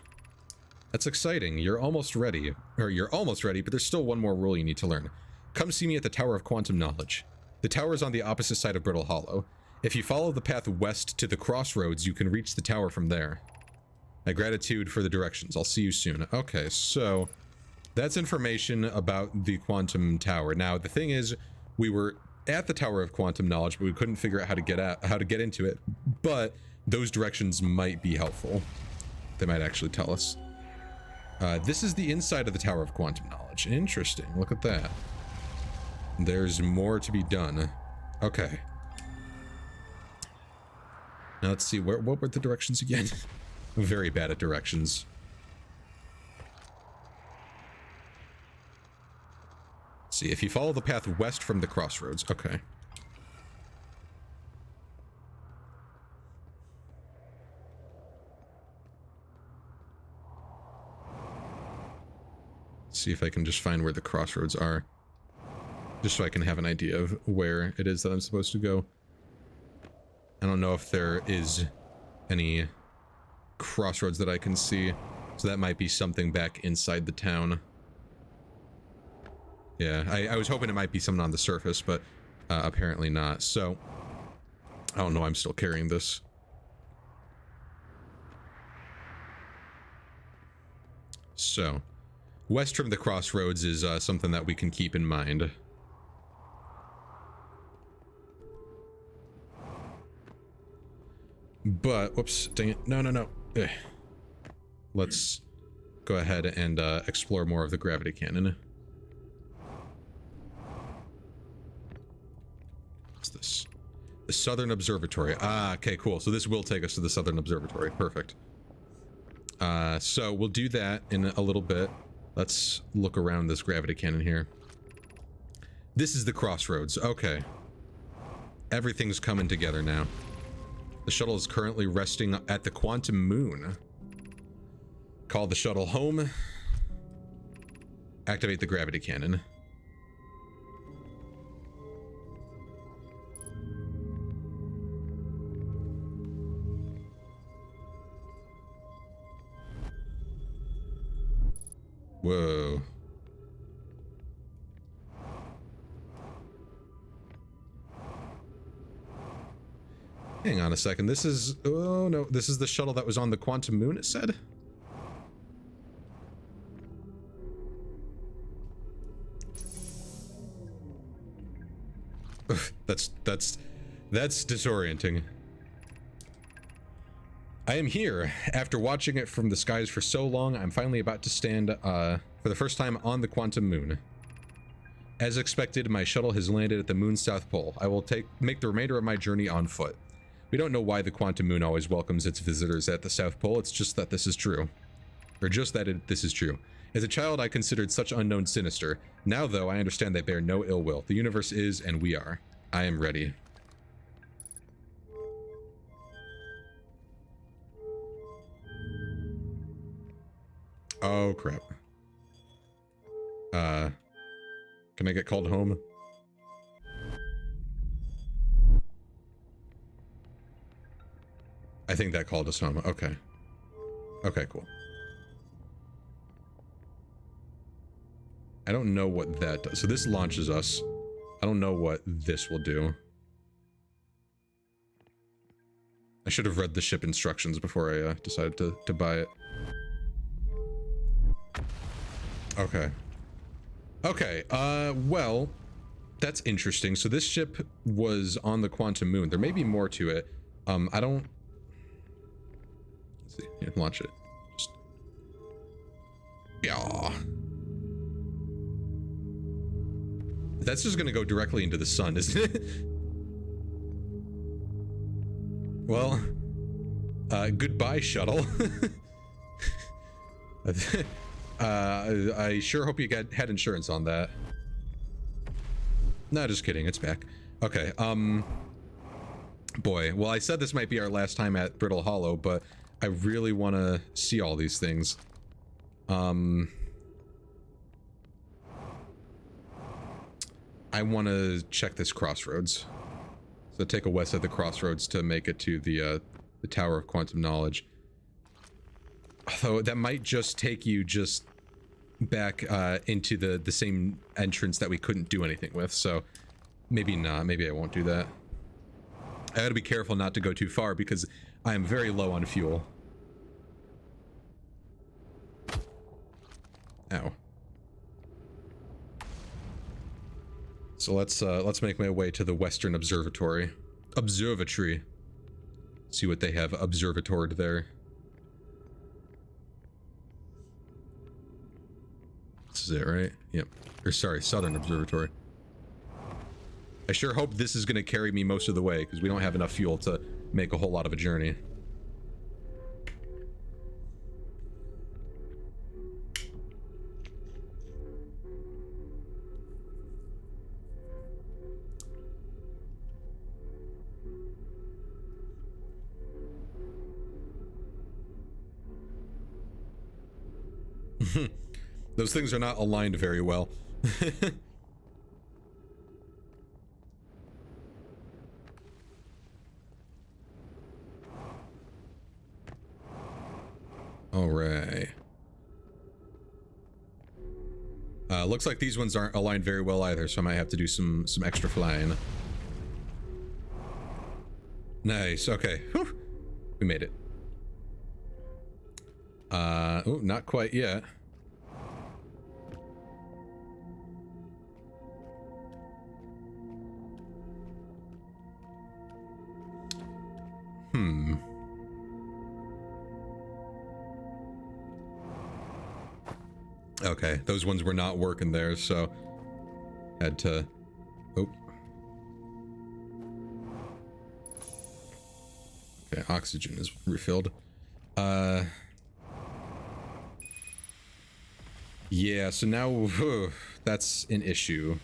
That's exciting. You're almost ready. Or you're almost ready, but there's still one more rule you need to learn. Come see me at the Tower of Quantum Knowledge. The tower is on the opposite side of Brittle Hollow. If you follow the path west to the crossroads, you can reach the tower from there. My gratitude for the directions. I'll see you soon. Okay, so that's information about the quantum tower. Now, the thing is, we were at the Tower of Quantum Knowledge, but we couldn't figure out how to get into it. But those directions might be helpful. They might actually tell us. This is the inside of the Tower of Quantum Knowledge. Interesting. Look at that. There's more to be done. Okay. Now let's see. What were the directions again? I'm very bad at directions. Let's see. If you follow the path west from the crossroads. Okay. See if I can just find where the crossroads are, just so I can have an idea of where it is that I'm supposed to go. I don't know if there is any crossroads that I can see, so that might be something back inside the town. Yeah, I was hoping it might be something on the surface, but apparently not. So I don't know, I'm still carrying this. So west from the crossroads is something that we can keep in mind. But, whoops, dang it. No. Ugh. Let's go ahead and explore more of the gravity cannon. What's this? The Southern Observatory. Ah, okay, cool. So this will take us to the Southern Observatory. Perfect. So we'll do that in a little bit. Let's look around this gravity cannon here. This is the crossroads. Okay. Everything's coming together now. The shuttle is currently resting at the quantum moon. Call the shuttle home. Activate the gravity cannon. Whoa. Hang on a second. This is... Oh, no. This is the shuttle that was on the quantum moon, it said? That's disorienting. I am here. After watching it from the skies for so long, I'm finally about to stand for the first time on the quantum moon. As expected, my shuttle has landed at the moon's south pole. I will make the remainder of my journey on foot. We don't know why the quantum moon always welcomes its visitors at the South Pole, it's just that this is true. Or just that this is true. As a child, I considered such unknown sinister. Now, though, I understand they bear no ill will. The universe is, and we are. I am ready. Oh, crap. Can I get called home? I think that called us home. Okay. Okay, cool. I don't know what that does. So this launches us. I don't know what this will do. I should have read the ship instructions before I decided to buy it. Okay. Okay, well, that's interesting. So this ship was on the quantum moon. There may be more to it. I don't... Let's see. Yeah, launch it. Just... Yeah. That's just gonna go directly into the sun, isn't it? Well, goodbye, shuttle. I sure hope you had insurance on that. No, just kidding. It's back. Okay. Boy. Well, I said this might be our last time at Brittle Hollow, but I really want to see all these things. I want to check this crossroads. So take a west at the crossroads to make it to the Tower of Quantum Knowledge. Although that might just take you just back into the same entrance that we couldn't do anything with, so maybe not. Maybe I won't do that. I gotta be careful not to go too far because I am very low on fuel. Ow. So let's make my way to the Western Observatory. Observatory. See what they have observatored there. This is it, right? Yep. Or sorry, Southern Observatory. I sure hope this is going to carry me most of the way, because we don't have enough fuel to make a whole lot of a journey. Those things are not aligned very well. All right. Looks like these ones aren't aligned very well either, so I might have to do some extra flying. Nice. Okay. Whew. We made it. Oh, not quite yet. Okay, those ones were not working there, so had to... Oh. Okay, oxygen is refilled. Yeah, so now that's an issue.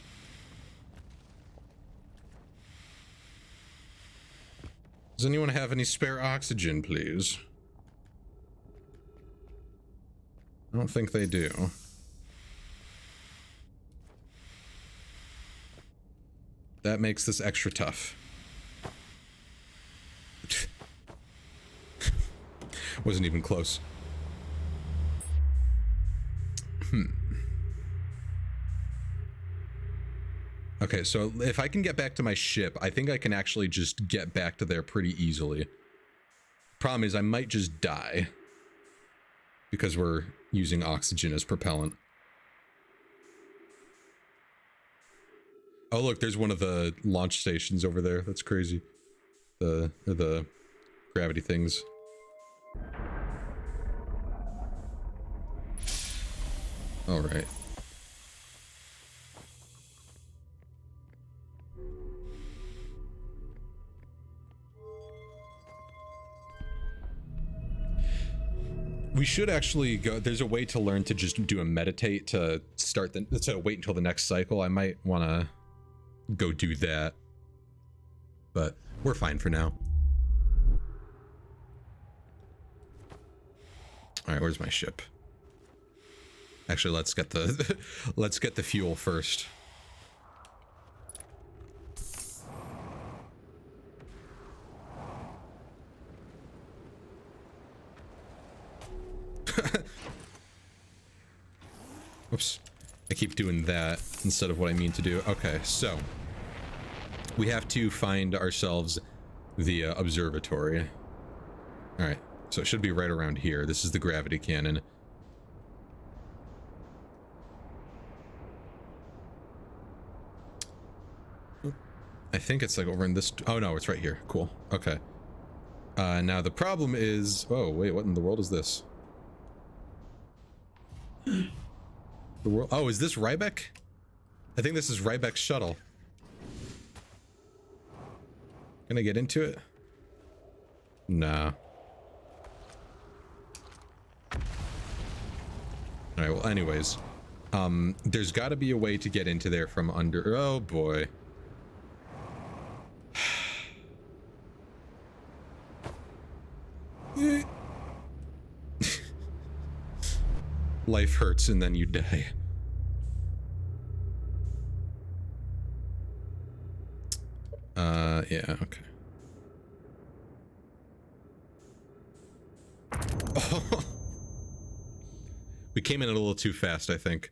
Does anyone have any spare oxygen, please? I don't think they do. That makes this extra tough. Wasn't even close. Okay, so if I can get back to my ship, I think I can actually just get back to there pretty easily. Problem is, I might just die because we're using oxygen as propellant. Oh, look, there's one of the launch stations over there. That's crazy. The gravity things. All right. We should actually go. There's a way to learn to just do a meditate to wait until the next cycle. I might want to go do that, but we're fine for now. All right, where's my ship? Actually, let's get the let's get the fuel first. Oops. I keep doing that instead of what I mean to do. Okay, so we have to find ourselves the observatory. All right, so it should be right around here. This is the gravity cannon. I think it's like over in this. Oh no, it's right here. Cool. Okay. Now the problem is. Oh wait, what in the world is this? The world. Oh, is this Rybeck? I think this is Rybeck's shuttle. Can I get into it? Nah. All right. Well, anyways, there's got to be a way to get into there from under. Oh boy. Life hurts and then you die. Yeah, okay. Oh. We came in a little too fast, I think.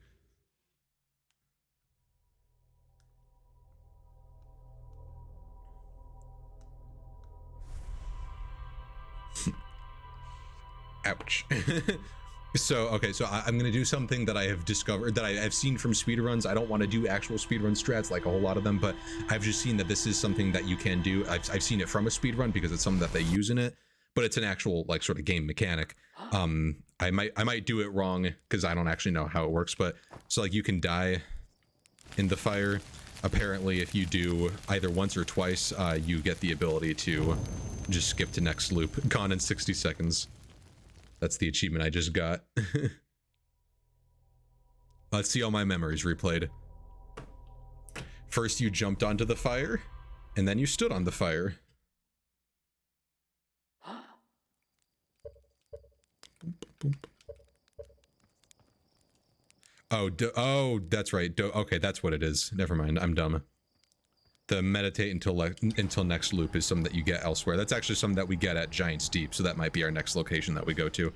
Ouch. So, okay, so I'm going to do something that I have discovered, that I've seen from speedruns. I don't want to do actual speedrun strats like a whole lot of them, but I've just seen that this is something that you can do. I've seen it from a speedrun because it's something that they use in it, but it's an actual, like, sort of game mechanic. I might do it wrong because I don't actually know how it works, but so, like, you can die in the fire. Apparently, if you do either once or twice, you get the ability to just skip to next loop. Gone in 60 seconds. That's the achievement I just got. Let's see all my memories replayed. First you jumped onto the fire, and then you stood on the fire. Oh, that's right. Okay, that's what it is. Never mind, I'm dumb. The meditate until next loop is something that you get elsewhere. That's actually something that we get at Giant's Deep, so that might be our next location that we go to.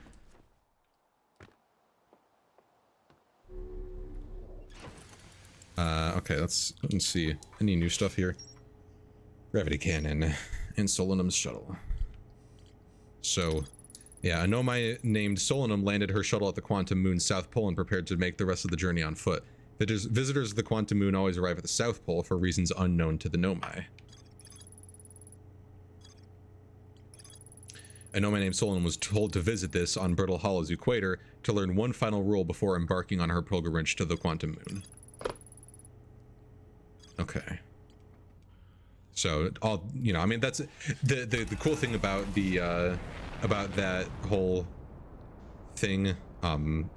Okay, let's see. Any new stuff here? Gravity cannon and Solanum's shuttle. So, yeah, a Nomai named Solanum landed her shuttle at the Quantum Moon's South Pole and prepared to make the rest of the journey on foot. Visitors of the Quantum Moon always arrive at the South Pole for reasons unknown to the Nomai. A Nomai named Solanum was told to visit this on Brittle Hollow's equator to learn one final rule before embarking on her pilgrimage to the Quantum Moon. Okay. So, all, you know, I mean, that's the cool thing about the about that whole thing,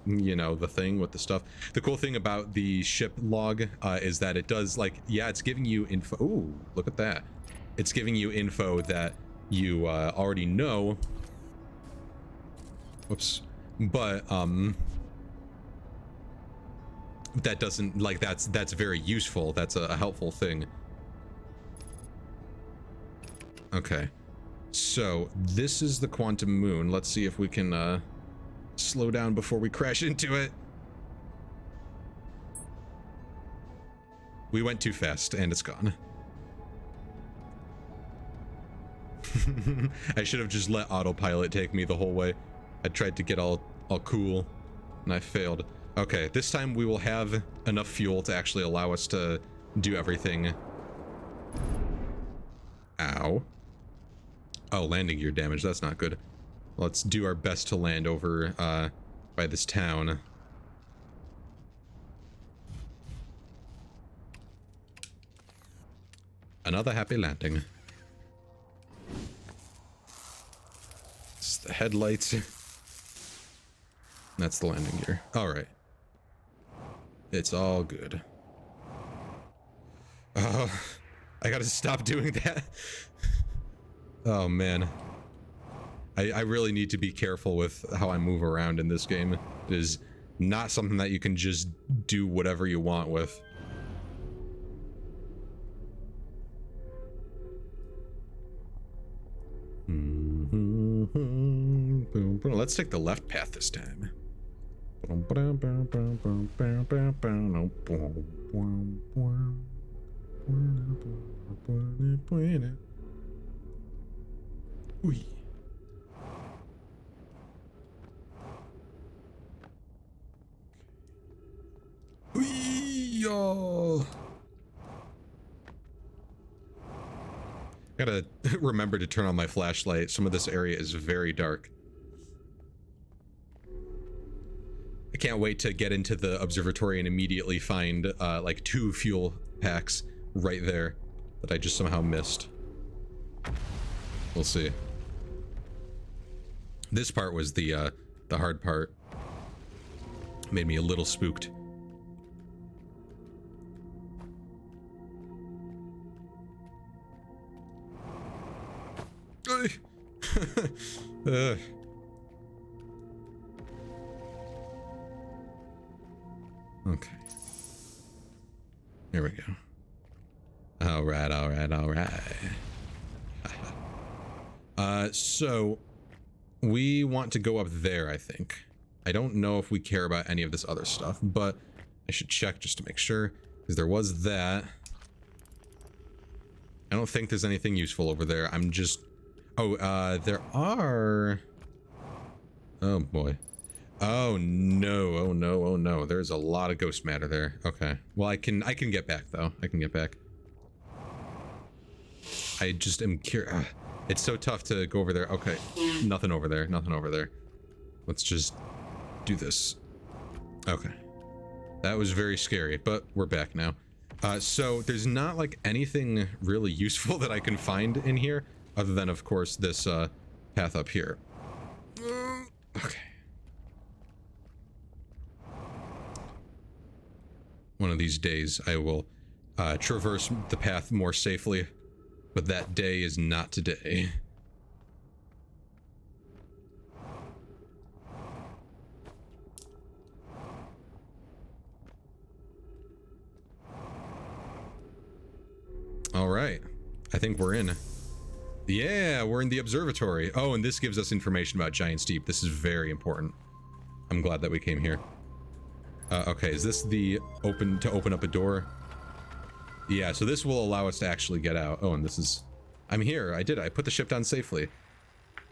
you know, the thing with the stuff. The cool thing about the ship log is that it does, like, yeah, it's giving you info. Ooh, look at that. It's giving you info that you already know. Whoops. But that doesn't, like, that's very useful. That's a helpful thing. Okay, so this is the quantum moon. Let's see if we can slow down before we crash into it. We went too fast and it's gone. I should have just let autopilot take me the whole way. I tried to get all cool and I failed. Okay, this time we will have enough fuel to actually allow us to do everything. Ow. Oh, landing gear damage. That's not good. Let's do our best to land over by this town. Another happy landing. It's the headlights. That's the landing gear. All right. It's all good. Oh, I gotta stop doing that. Oh man. I really need to be careful with how I move around in this game. It is not something that you can just do whatever you want with. Let's take the left path this time. Ooh. Yo. Gotta remember to turn on my flashlight. Some of this area is very dark. I can't wait to get into the observatory and immediately find like 2 fuel packs right there that I just somehow missed. We'll see. This part was the hard part. Made me a little spooked. Okay. Here we go. All right, all right, all right. So we want to go up there, I think. I don't know if we care about any of this other stuff, but I should check just to make sure, because there was that. I don't think there's anything useful over there. I'm just... Oh, there are... Oh, boy. Oh, no. Oh, no. Oh, no. There's a lot of ghost matter there. Okay. Well, I can get back, though. I can get back. I just am curious. It's so tough to go over there. Okay. Nothing over there. Nothing over there. Let's just do this. Okay. That was very scary, but we're back now. So there's not like anything really useful that I can find in here, other than, of course, this path up here. Okay. One of these days I will traverse the path more safely, but that day is not today. All right, I think we're in. Yeah, we're in the observatory. Oh, and this gives us information about Giant's Deep. This is very important. I'm glad that we came here. Okay, is this the open up a door? Yeah, so this will allow us to actually get out. Oh, and this is... I'm here. I put the ship down safely.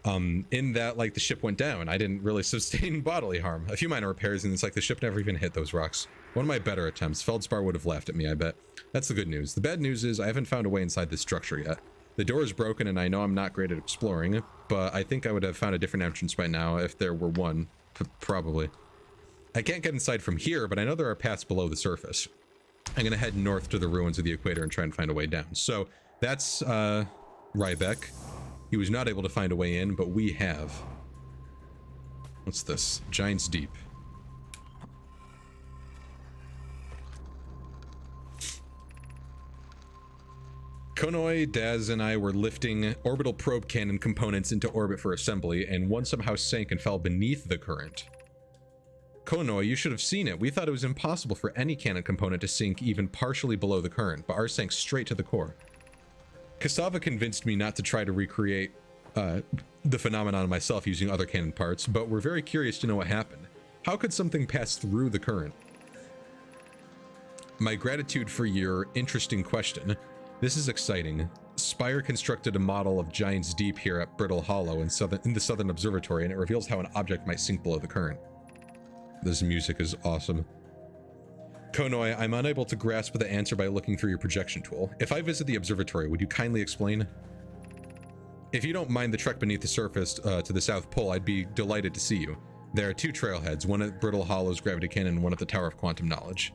In that, like, the ship went down. I didn't really sustain bodily harm. A few minor repairs, and it's like the ship never even hit those rocks. One of my better attempts. Feldspar would have laughed at me, I bet. That's the good news. The bad news is I haven't found a way inside this structure yet. The door is broken, and I know I'm not great at exploring, but I think I would have found a different entrance by now if there were one. Probably. I can't get inside from here, but I know there are paths below the surface. I'm gonna head north to the ruins of the equator and try and find a way down. So that's Rybeck. He was not able to find a way in, but we have. What's this? Giant's Deep. Konoi, Daz, and I were lifting orbital probe cannon components into orbit for assembly, and one somehow sank and fell beneath the current. Konoi, you should have seen it. We thought it was impossible for any cannon component to sink even partially below the current, but ours sank straight to the core. Cassava convinced me not to try to recreate the phenomenon myself using other cannon parts, but we're very curious to know what happened. How could something pass through the current? My gratitude for your interesting question. This is exciting. Spire constructed a model of Giant's Deep here at Brittle Hollow in the Southern Observatory, and it reveals how an object might sink below the current. This music is awesome. Konoi, I'm unable to grasp the answer by looking through your projection tool. If I visit the observatory, would you kindly explain? If you don't mind the trek beneath the surface to the South Pole, I'd be delighted to see you. There are two trailheads, one at Brittle Hollow's Gravity Cannon and one at the Tower of Quantum Knowledge.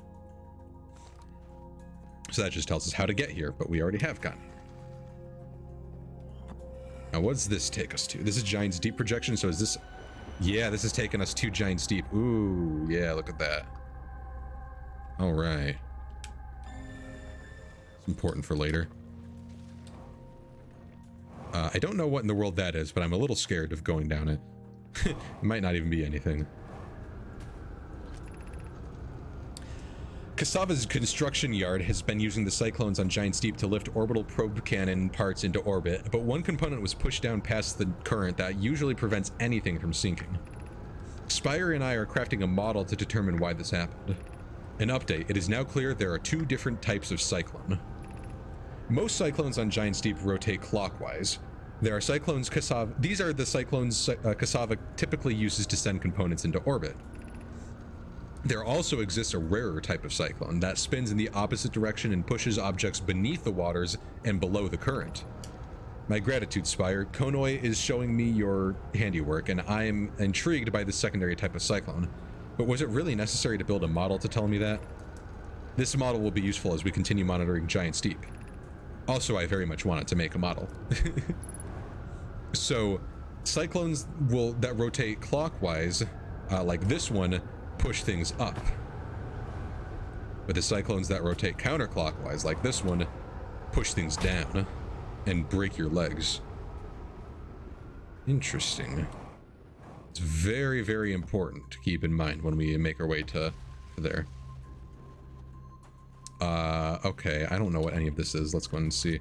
So that just tells us how to get here, but we already have gotten here. Now, what does this take us to? This is Giant's Deep projection, so is this... Yeah, this is taking us to Giant's Deep. Ooh, yeah, look at that. All right. It's important for later. I don't know what in the world that is, but I'm a little scared of going down it. It might not even be anything. Cassava's construction yard has been using the cyclones on Giant's Deep to lift orbital probe cannon parts into orbit, but one component was pushed down past the current that usually prevents anything from sinking. Spire and I are crafting a model to determine why this happened. An update, it is now clear there are two different types of cyclone. Most cyclones on Giant's Deep rotate clockwise. There are cyclones Cassava... These are the cyclones Cassava typically uses to send components into orbit. There also exists a rarer type of cyclone that spins in the opposite direction and pushes objects beneath the waters and below the current. My gratitude, Spire. Konoi is showing me your handiwork, and I am intrigued by this secondary type of cyclone. But was it really necessary to build a model to tell me that? This model will be useful as we continue monitoring Giant's Deep. Also, I very much wanted to make a model. So, cyclones that rotate clockwise, like this one, push things up. But the cyclones that rotate counterclockwise, like this one, push things down and break your legs. Interesting. It's very, very important to keep in mind when we make our way to there. Okay, I don't know what any of this is. Let's go and see.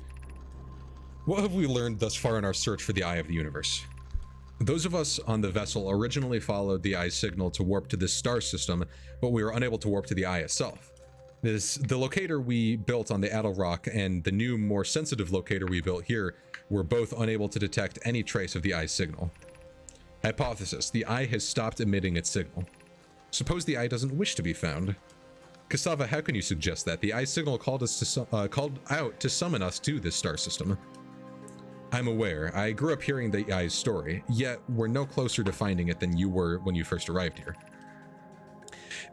What have we learned thus far in our search for the Eye of the Universe? Those of us on the vessel originally followed the Eye's signal to warp to this star system, but we were unable to warp to the Eye itself. The locator we built on the Addle Rock and the new, more sensitive locator we built here were both unable to detect any trace of the Eye's signal. Hypothesis: the Eye has stopped emitting its signal. Suppose the Eye doesn't wish to be found. Cassava, how can you suggest that? The Eye's signal called out to summon us to this star system. I'm aware. I grew up hearing the Eye's story, yet we're no closer to finding it than you were when you first arrived here.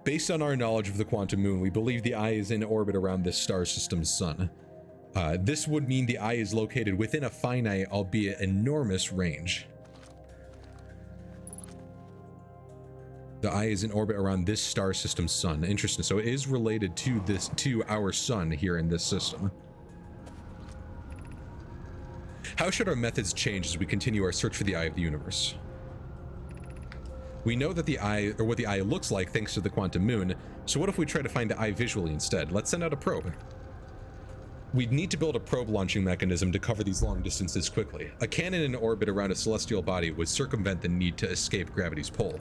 Based on our knowledge of the quantum moon, we believe the Eye is in orbit around this star system's sun. This would mean the Eye is located within a finite, albeit enormous, range. The Eye is in orbit around this star system's sun. Interesting. So it is related to our sun here in this system. How should our methods change as we continue our search for the Eye of the Universe? We know that the Eye, or what the Eye looks like, thanks to the quantum moon, so what if we try to find the Eye visually instead? Let's send out a probe. We'd need to build a probe launching mechanism to cover these long distances quickly. A cannon in orbit around a celestial body would circumvent the need to escape gravity's pull.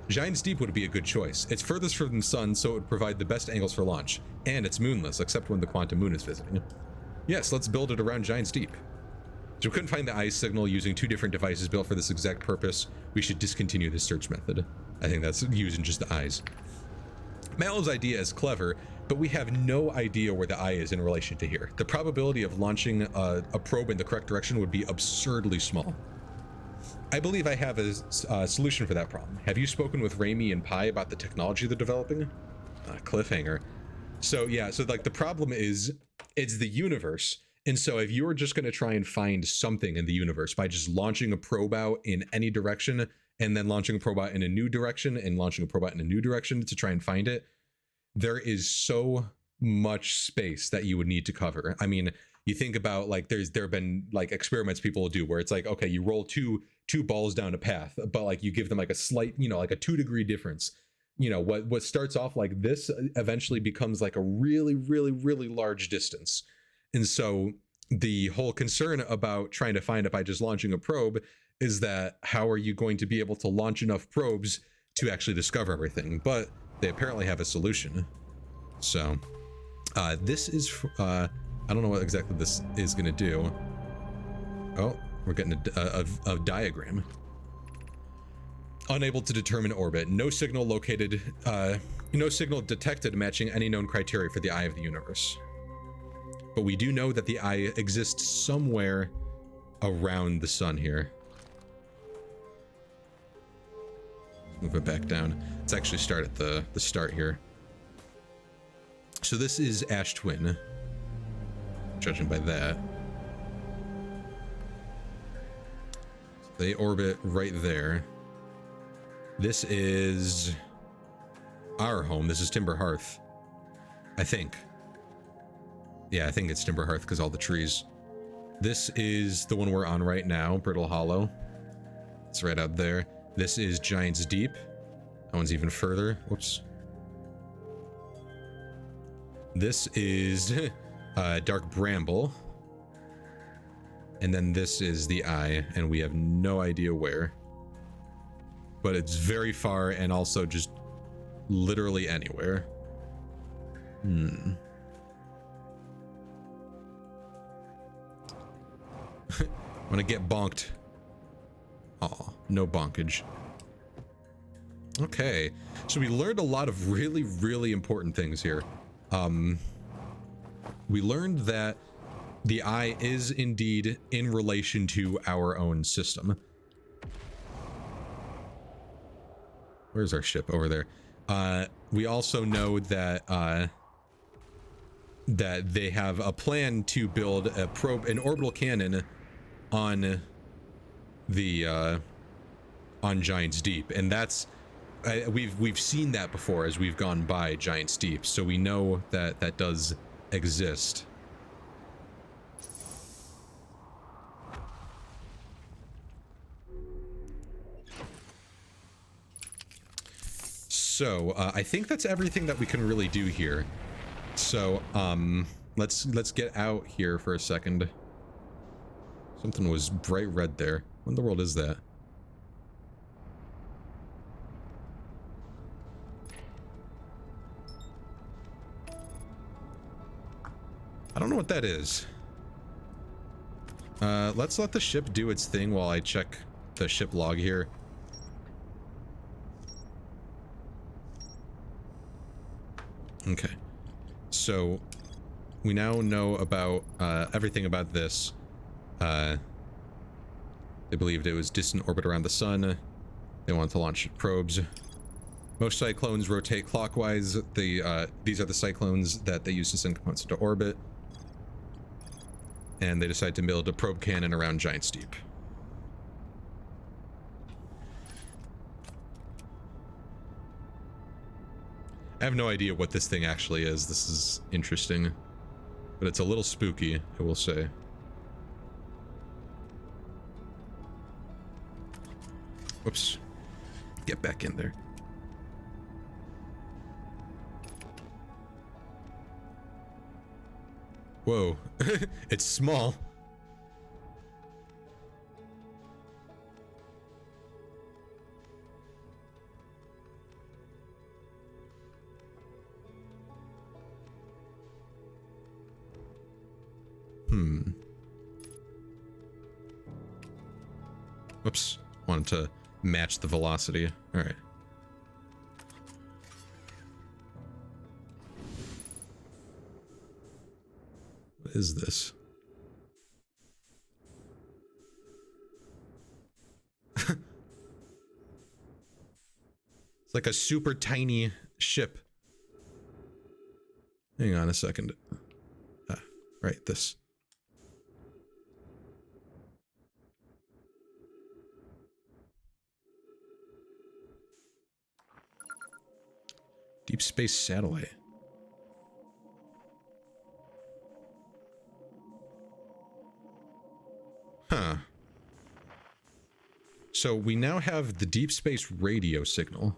Giant's Deep would be a good choice. It's furthest from the sun, so it would provide the best angles for launch. And it's moonless, except when the quantum moon is visiting. Yes, let's build it around Giant's Deep. So we couldn't find the Eye's signal using two different devices built for this exact purpose. We should discontinue this search method. I think that's using just the eyes. Mallow's idea is clever, but we have no idea where the Eye is in relation to here. The probability of launching a probe in the correct direction would be absurdly small. I believe I have a solution for that problem. Have you spoken with Raimi and Pi about the technology they're developing? Cliffhanger. So yeah, so like the problem is, it's the universe. And so if you're just going to try and find something in the universe by just launching a probe out in any direction, and then launching a probot in a new direction and launching a probot in a new direction to try and find it, there is so much space that you would need to cover. I mean, you think about like there have been like experiments people will do where it's like, okay, you roll two balls down a path, but like you give them like a slight, like a 2-degree difference. What starts off like this eventually becomes like a really, really, really large distance. And so the whole concern about trying to find it by just launching a probe is that how are you going to be able to launch enough probes to actually discover everything? But they apparently have a solution. So this is I don't know what exactly this is going to do. Oh, we're getting a diagram. Unable to determine orbit. No signal located. No signal detected matching any known criteria for the eye of the universe. But we do know that the eye exists somewhere around the sun here. Move it back down. Let's actually start at the start here. So this is Ash Twin, judging by that. They orbit right there. This is our home. This is Timber Hearth, I think. Yeah, I think it's Timber Hearth because all the trees. This is the one we're on right now, Brittle Hollow. It's right out there. This is Giant's Deep. That one's even further. Whoops. This is Dark Bramble. And then this is the Eye, and we have no idea where. But it's very far and also just literally anywhere. I'm gonna get bonked. Aw, no bonkage. Okay, so we learned a lot of really, really important things here. We learned that the eye is indeed in relation to our own system. Where's our ship? Over there. We also know that that they have a plan to build an orbital cannon on the on Giant's Deep, and that's we've seen that before as we've gone by Giant's Deep, so we know that that does exist. So I think that's everything that we can really do here. So let's get out here for a second. Something was bright red there. What in the world is that? I don't know what that is. Let's let the ship do its thing while I check the ship log here. Okay, so we now know about everything about this. They believed it was distant orbit around the sun. They wanted to launch probes. Most cyclones rotate clockwise. These are the cyclones that they use to send components into orbit. And they decide to build a probe cannon around Giant's Deep. I have no idea what this thing actually is. This is interesting, but it's a little spooky, I will say. Whoops. Get back in there. Whoa. It's small. Whoops. Wanted to match the velocity. All right. What is this? It's like a super tiny ship. Hang on a second. Right, this. Deep space satellite. Huh. So we now have the deep space radio signal.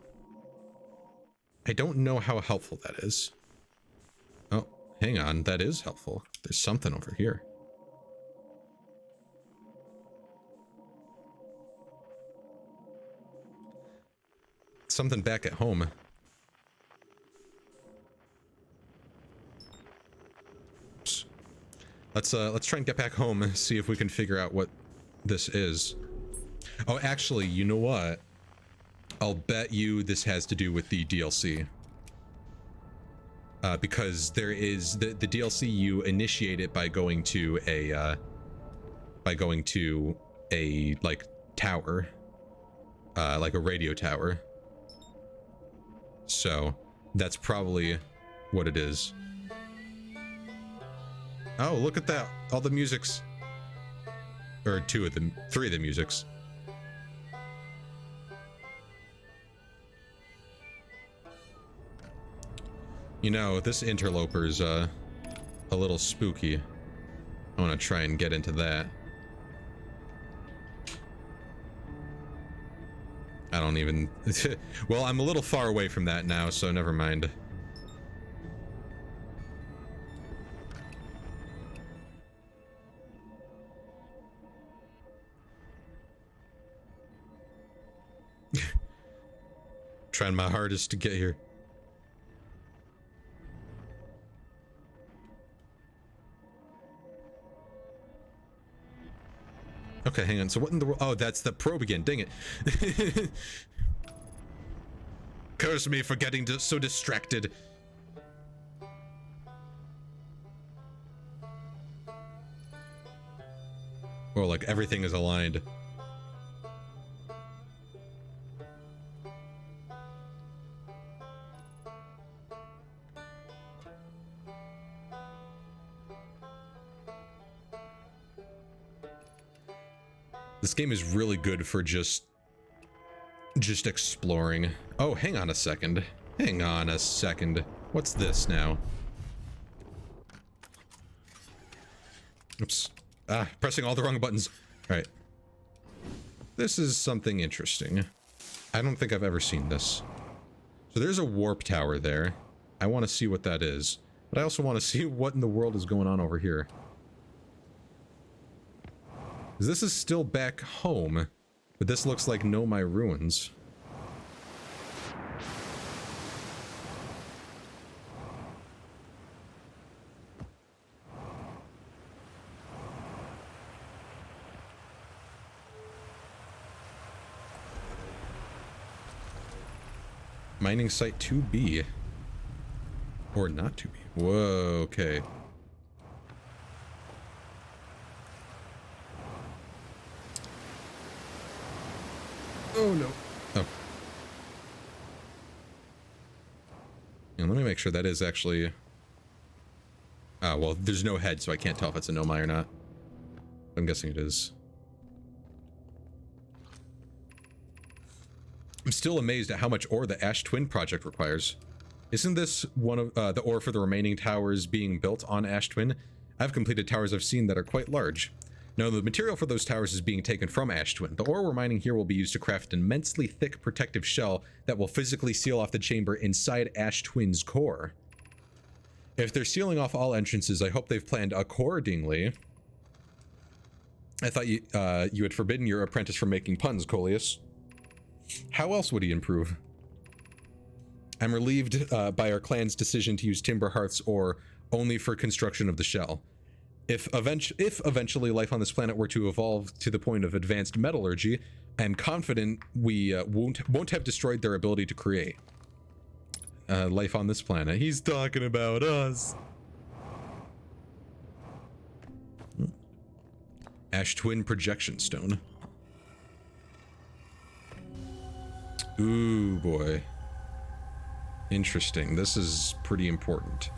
I don't know how helpful that is. Oh, hang on. That is helpful. There's something over here. Something back at home. Oops. Let's try and get back home and see if we can figure out what this is. Oh, actually, you know what? I'll bet you this has to do with the DLC. Because there is the DLC, you initiate it by going to a like tower, like a radio tower. So that's probably what it is. Oh, look at that! All the musics, or three of the musics. You know, this interloper's a little spooky. I want to try and get into that. I don't even... Well, I'm a little far away from that now, so never mind. Trying my hardest to get here. Okay, hang on. So what in the world? Oh, that's the probe again. Dang it. Curse me for getting so distracted. Or like everything is aligned. This game is really good for just exploring. Oh, hang on a second. Hang on a second. What's this now? Oops. Ah, pressing all the wrong buttons. All right. This is something interesting. I don't think I've ever seen this. So there's a warp tower there. I want to see what that is. But I also want to see what in the world is going on over here. This is still back home, but this looks like Know My Ruins. Mining site 2B. Or not 2B. Whoa, okay. Oh no. Oh. And let me make sure that is actually... Ah, well, there's no head, so I can't tell if it's a Nomai or not. I'm guessing it is. I'm still amazed at how much ore the Ash Twin project requires. Isn't this one of the ore for the remaining towers being built on Ash Twin? I've completed towers I've seen that are quite large. No, the material for those towers is being taken from Ash Twin. The ore we're mining here will be used to craft an immensely thick protective shell that will physically seal off the chamber inside Ash Twin's core. If they're sealing off all entrances, I hope they've planned accordingly. I thought you had forbidden your apprentice from making puns, Coleus. How else would he improve? I'm relieved by our clan's decision to use timber hearths ore only for construction of the shell. If eventually life on this planet were to evolve to the point of advanced metallurgy, I am confident we won't have destroyed their ability to create life on this planet. He's talking about us. Ash Twin projection stone. Ooh boy. Interesting. This is pretty important.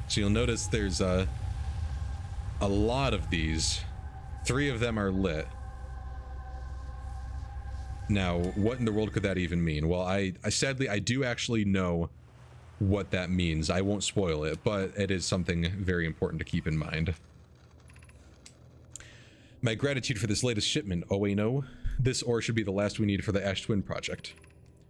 So you'll notice there's a lot of these. 3 of them are lit. Now, what in the world could that even mean? Well, I sadly, I do actually know what that means. I won't spoil it, but it is something very important to keep in mind. My gratitude for this latest shipment, Oeno. This ore should be the last we need for the Ash Twin project.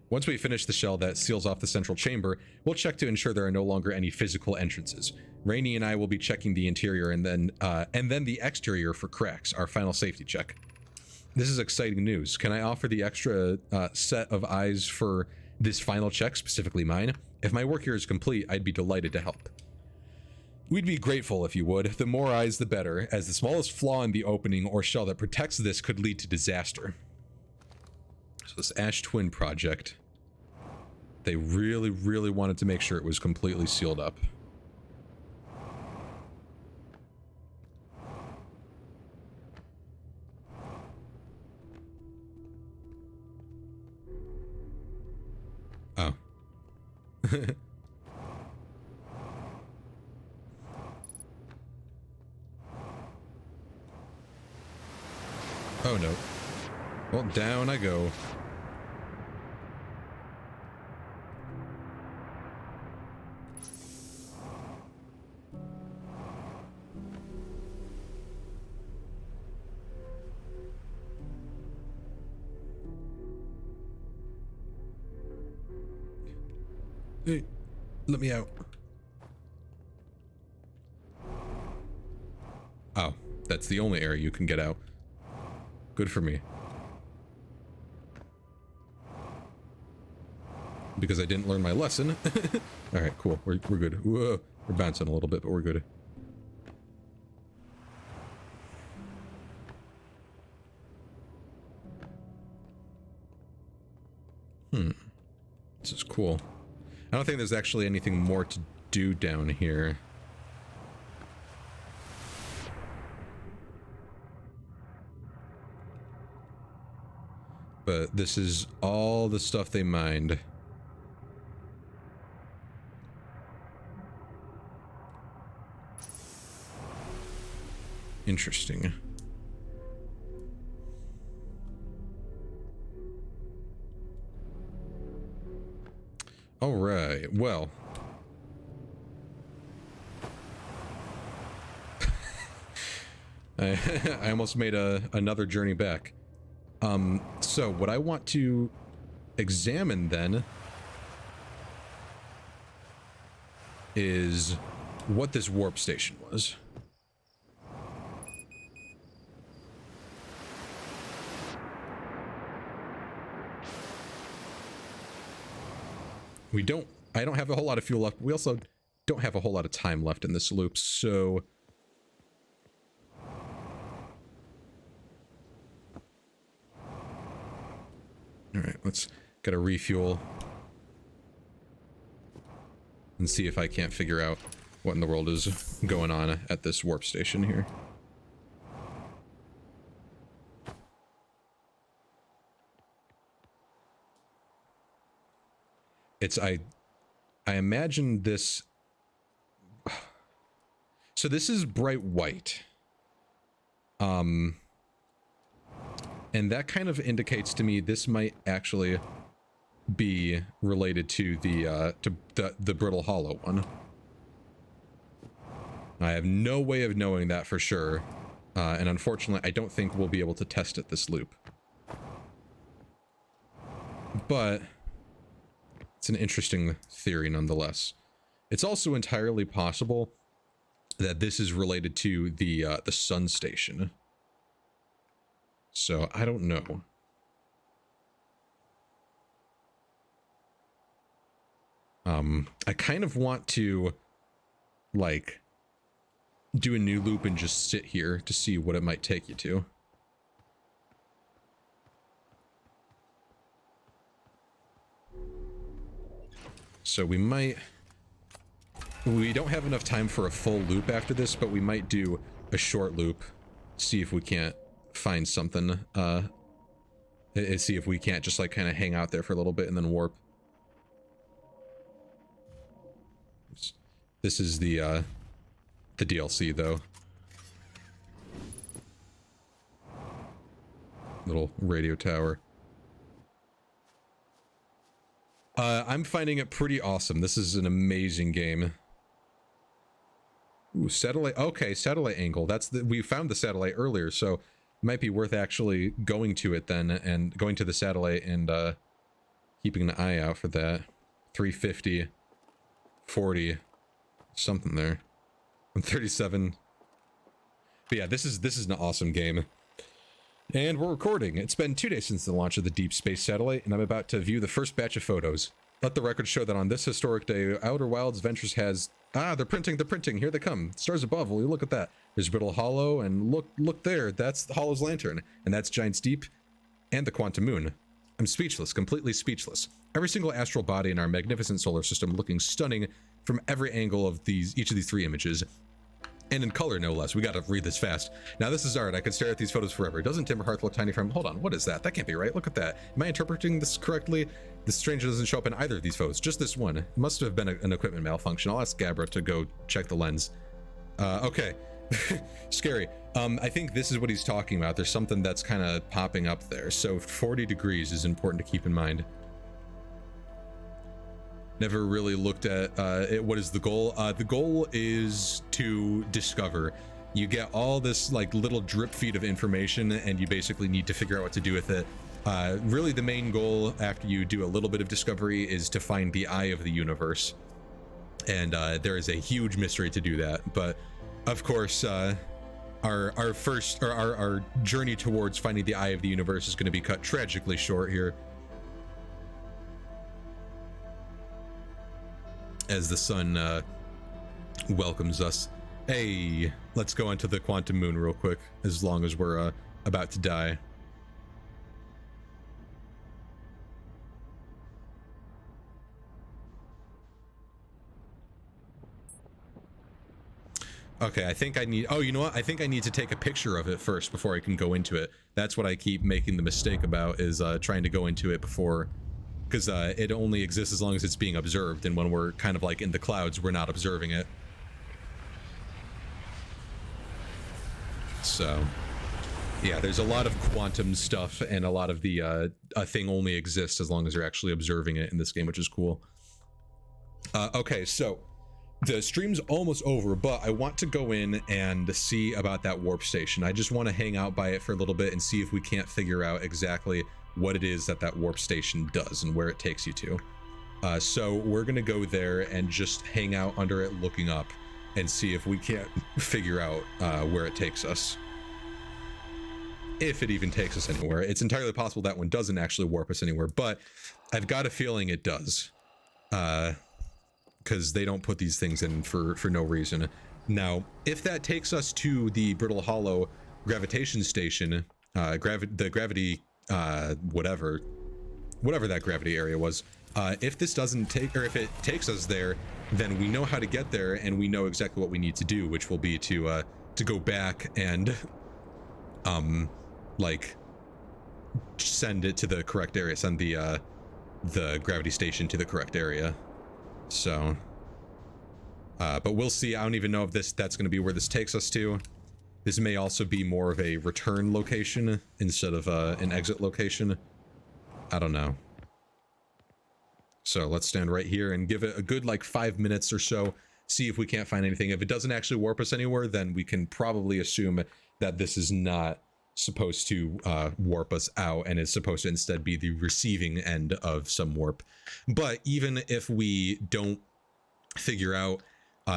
Once we finish the shell that seals off the central chamber, we'll check to ensure there are no longer any physical entrances. Rainey and I will be checking the interior and then the exterior for cracks, our final safety check. This is exciting news. Can I offer the extra set of eyes for this final check, specifically mine? If my work here is complete, I'd be delighted to help. We'd be grateful if you would. The more eyes, the better, as the smallest flaw in the opening or shell that protects this could lead to disaster. So this Ash Twin project, they really, really wanted to make sure it was completely sealed up. Oh. Oh no. Well, down I go. Hey, let me out. Oh, that's the only area you can get out. Good for me. Because I didn't learn my lesson. Alright, cool. We're good. Whoa, we're bouncing a little bit, but we're good. This is cool. I don't think there's actually anything more to do down here. But this is all the stuff they mined. Interesting. All right, well. I almost made another journey back. So what I want to examine then is what this warp station was. I don't have a whole lot of fuel left. We also don't have a whole lot of time left in this loop, so all right, let's get a refuel and see if I can't figure out what in the world is going on at this warp station here. I imagine this. So this is bright white. And that kind of indicates to me this might actually be related to the brittle hollow one. I have no way of knowing that for sure, and unfortunately I don't think we'll be able to test it this loop. But it's an interesting theory nonetheless. It's also entirely possible that this is related to the sun station. So I don't know. I kind of want to like do a new loop and just sit here to see what it might take you to. So we don't have enough time for a full loop after this, but we might do a short loop, see if we can't find something, see if we can't just like kind of hang out there for a little bit and then warp. This is the DLC though. Little radio tower. I'm finding it pretty awesome. This is an amazing game. Ooh, satellite. Okay, satellite angle. We found the satellite earlier, so it might be worth actually going to it then, and going to the satellite and keeping an eye out for that. 350, 40, something there. 37. But yeah, this is an awesome game. And we're recording. It's been 2 days since the launch of the Deep Space Satellite, and I'm about to view the first batch of photos. Let the record show that on this historic day, Outer Wilds Ventures has... Ah, they're printing, here they come. Stars above, will you look at that? There's Brittle Hollow, and look there, that's the Hollow's Lantern, and that's Giant's Deep, and the Quantum Moon. I'm speechless, completely speechless. Every single astral body in our magnificent solar system looking stunning from every angle of each of these 3 images. And in color, no less. We gotta read this fast. Now, this is art. I could stare at these photos forever. Doesn't Timberhearth look tiny from... Hold on, what is that? That can't be right. Look at that. Am I interpreting this correctly? The stranger doesn't show up in either of these photos. Just this one. It must have been an equipment malfunction. I'll ask Gabra to go check the lens. Okay. Scary. I think this is what he's talking about. There's something that's kind of popping up there. So 40 degrees is important to keep in mind. Never really looked at what is the goal. The goal is to discover. You get all this like little drip feed of information, and you basically need to figure out what to do with it. Really, the main goal after you do a little bit of discovery is to find the eye of the universe, and there is a huge mystery to do that. But of course, our journey towards finding the eye of the universe is going to be cut tragically short here, as the sun welcomes us. Hey, let's go onto the Quantum Moon real quick, as long as we're about to die. Okay, I think I need... Oh, you know what? I think I need to take a picture of it first before I can go into it. That's what I keep making the mistake about, is trying to go into it before... Because it only exists as long as it's being observed, and when we're kind of like in the clouds, we're not observing it. So, yeah, there's a lot of quantum stuff, and a lot of the a thing only exists as long as you're actually observing it in this game, which is cool. Okay, so the stream's almost over, but I want to go in and see about that warp station. I just want to hang out by it for a little bit and see if we can't figure out exactly what it is that warp station does and where it takes you to. So we're gonna go there and just hang out under it looking up and see if we can't figure out where it takes us. If it even takes us anywhere. It's entirely possible that one doesn't actually warp us anywhere, but I've got a feeling it does. Because they don't put these things in for no reason. Now, if that takes us to the Brittle Hollow gravitation station, the gravity whatever that gravity area was, if this doesn't take, or if it takes us there, then we know how to get there, and we know exactly what we need to do, which will be to go back and like send it to the correct area, send the gravity station to the correct area. So but we'll see. I don't even know if that's going to be where this takes us to. This may also be more of a return location instead of an exit location. I don't know. So let's stand right here and give it a good like 5 minutes or so, see if we can't find anything. If it doesn't actually warp us anywhere, then we can probably assume that this is not supposed to warp us out, and is supposed to instead be the receiving end of some warp. But even if we don't figure out,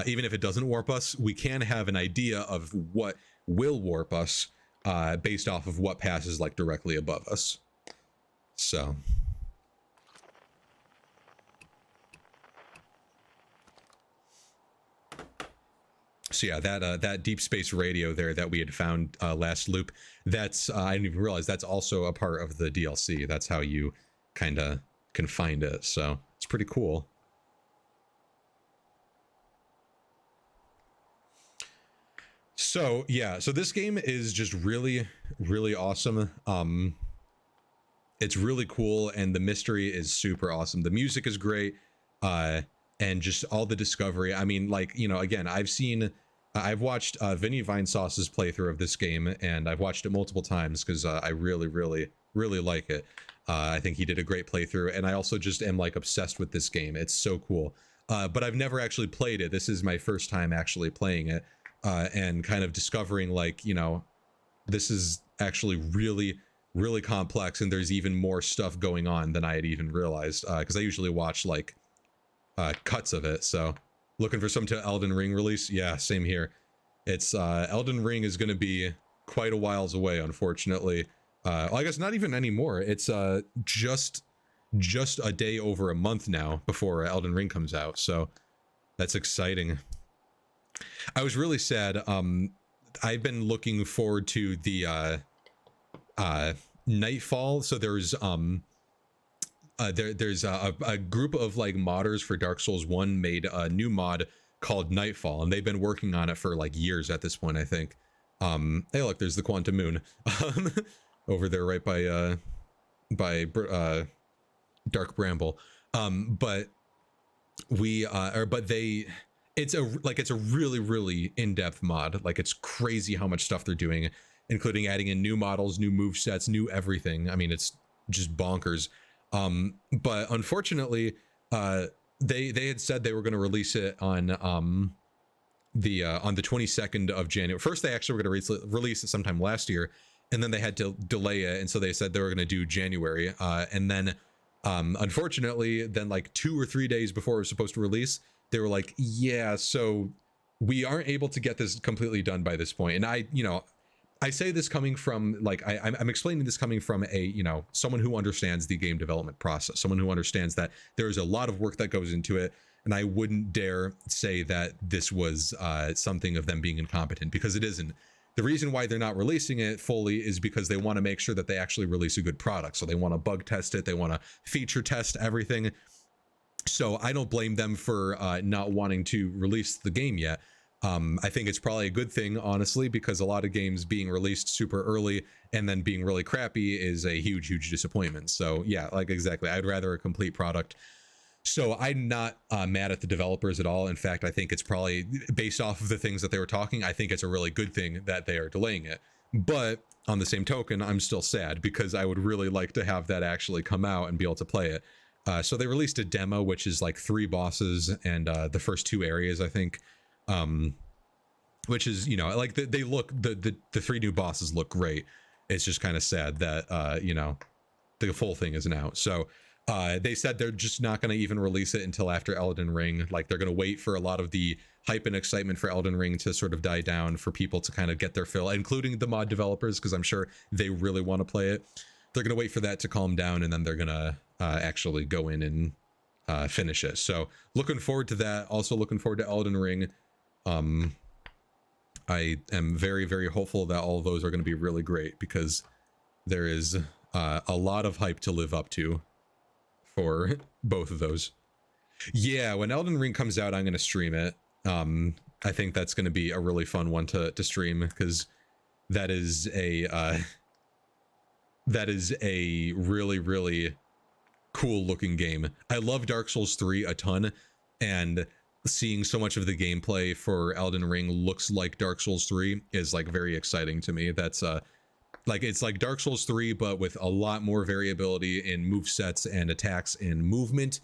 even if it doesn't warp us, we can have an idea of what will warp us based off of what passes like directly above us. So yeah, that deep space radio there that we had found last loop, that's I didn't even realize that's also a part of the DLC. That's how you kind of can find it, so it's pretty cool. So yeah, so this game is just really, really awesome. It's really cool, and the mystery is super awesome. The music is great, and just all the discovery. I mean, like, you know, again, I've watched Vinny Vinesauce's playthrough of this game, and I've watched it multiple times because I really, really really like it. I think he did a great playthrough, and I also just am like obsessed with this game. It's so cool. But I've never actually played it. This is my first time actually playing it, and kind of discovering, like, you know, this is actually really, really complex, and there's even more stuff going on than I had even realized, because I usually watch like cuts of it. So looking for some to Elden Ring release. Yeah, same here. It's Elden Ring is going to be quite a whiles away, unfortunately. Well, I guess not even anymore. It's just a day over a month now before Elden Ring comes out, so that's exciting. I was really sad. I've been looking forward to the Nightfall. So there's a group of like modders for Dark Souls 1 made a new mod called Nightfall, and they've been working on it for like years at this point, I think. Hey, look, there's the Quantum Moon over there, right by Dark Bramble. But we but they, it's a really, really in-depth mod. Like, it's crazy how much stuff they're doing, including adding in new models, new move sets, new everything. I mean, it's just bonkers. But unfortunately, they had said they were going to release it on the 22nd of January. First, they actually were going to release it sometime last year, and then they had to delay it, and so they said they were going to do January. And then, unfortunately, then like 2 or 3 days before it was supposed to release, they were like, yeah, so we aren't able to get this completely done by this point. And I say this coming from, like, I'm explaining this coming from a, someone who understands the game development process, someone who understands that there's a lot of work that goes into it. And I wouldn't dare say that this was something of them being incompetent, because it isn't. The reason why they're not releasing it fully is because they want to make sure that they actually release a good product. So they want to bug test it. They want to feature test everything. So I don't blame them for not wanting to release the game yet. I think it's probably a good thing, honestly, because a lot of games being released super early and then being really crappy is a huge, huge disappointment. So yeah, like, exactly. I'd rather a complete product. So I'm not mad at the developers at all. In fact, I think it's probably, based off of the things that they were talking, I think it's a really good thing that they are delaying it. But on the same token, I'm still sad, because I would really like to have that actually come out and be able to play it. So they released a demo, which is like 3 bosses and the first 2 areas, I think. Which is, like, they look, the 3 new bosses look great. It's just kind of sad that, the full thing isn't out. So they said they're just not going to even release it until after Elden Ring. Like, they're going to wait for a lot of the hype and excitement for Elden Ring to sort of die down, for people to kind of get their fill, including the mod developers, because I'm sure they really want to play it. They're going to wait for that to calm down, and then they're going to actually go in and finish it. So looking forward to that. Also looking forward to Elden Ring. I am very, very hopeful that all of those are going to be really great, because there is a lot of hype to live up to for both of those. Yeah, when Elden Ring comes out, I'm going to stream it. I think that's going to be a really fun one to stream, because that is a really, really cool looking game. I love Dark Souls 3 a ton, and seeing so much of the gameplay for Elden Ring looks like Dark Souls 3 is like very exciting to me. That's like, it's like Dark Souls 3, but with a lot more variability in move sets and attacks and movement.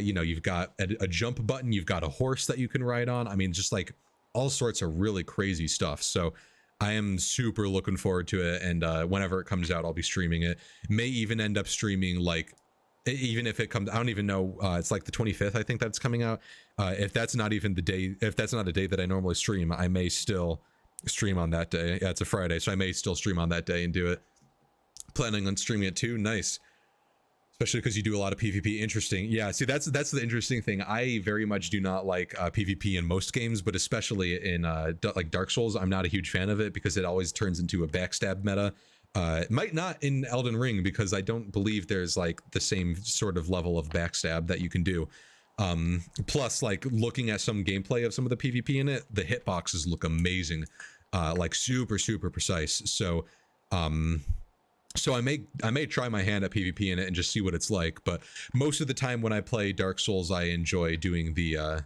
You've got a jump button, you've got a horse that you can ride on. I mean, just like all sorts of really crazy stuff. So I am super looking forward to it, and whenever it comes out, I'll be streaming it. May even end up streaming, like, even if it comes, I don't even know, it's like the 25th, I think that's coming out. If that's not even the day, if that's not a day that I normally stream, I may still stream on that day. Yeah, it's a Friday, so I may still stream on that day and do it. Planning on streaming it too. Nice. Especially because you do a lot of PvP. Interesting. Yeah, see, that's the interesting thing. I very much do not like PvP in most games, but especially in like Dark Souls, I'm not a huge fan of it, because it always turns into a backstab meta. It might not in Elden Ring, because I don't believe there's like the same sort of level of backstab that you can do. Plus, like, looking at some gameplay of some of the PvP in it, the hitboxes look amazing, like super, super precise. So I may try my hand at PvP in it and just see what it's like. But most of the time when I play Dark Souls, I enjoy doing the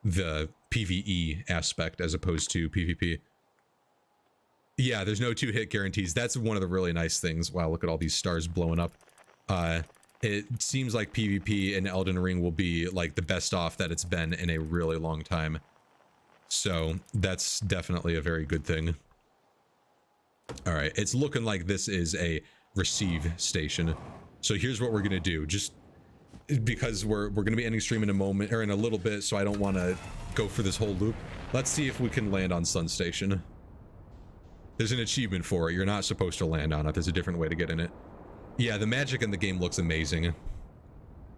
PvE aspect as opposed to PvP. Yeah, there's no 2-hit guarantees. That's one of the really nice things. Wow, look at all these stars blowing up. It seems like PvP in Elden Ring will be like the best off that it's been in a really long time. So that's definitely a very good thing. All right, it's looking like this is a receive station. So here's what we're gonna do. Just because we're gonna be ending stream in a moment or in a little bit, so I don't want to go for this whole loop. Let's see if we can land on Sun Station. There's an achievement for it. You're not supposed to land on it. There's a different way to get in it. Yeah, the magic in the game looks amazing.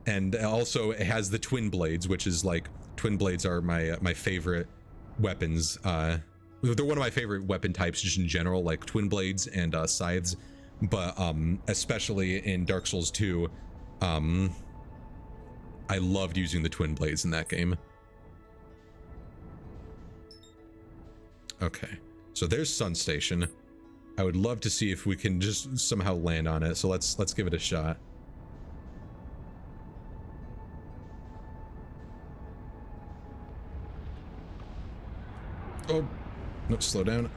And also it has the twin blades, which is like, twin blades are my favorite weapons. They're one of my favorite weapon types just in general, like twin blades and scythes. But especially in Dark Souls 2, I loved using the twin blades in that game. Okay, so there's Sun Station. I would love to see if we can just somehow land on it. So let's give it a shot. Oh, no, slow down.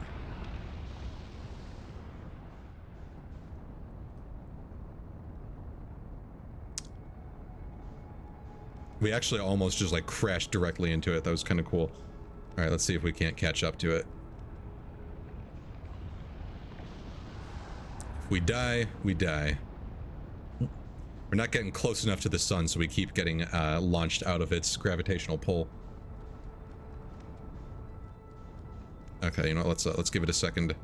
We actually almost just like crashed directly into it. That was kind of cool. All right, let's see if we can't catch up to it. If we die, we die. We're not getting close enough to the sun, so we keep getting launched out of its gravitational pull. Okay, you know what, let's give it a second.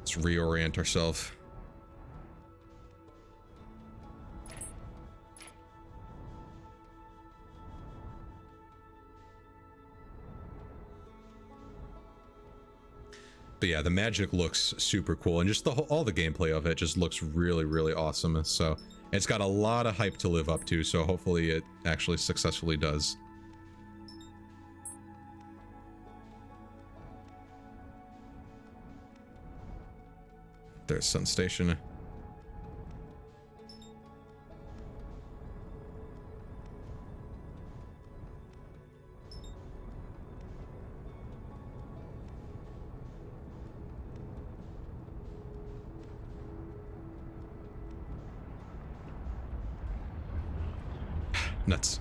Let's reorient ourselves. But yeah, the magic looks super cool, and just all the gameplay of it just looks really, really awesome. So it's got a lot of hype to live up to, so hopefully it actually successfully does. There's Sun Station. Nuts.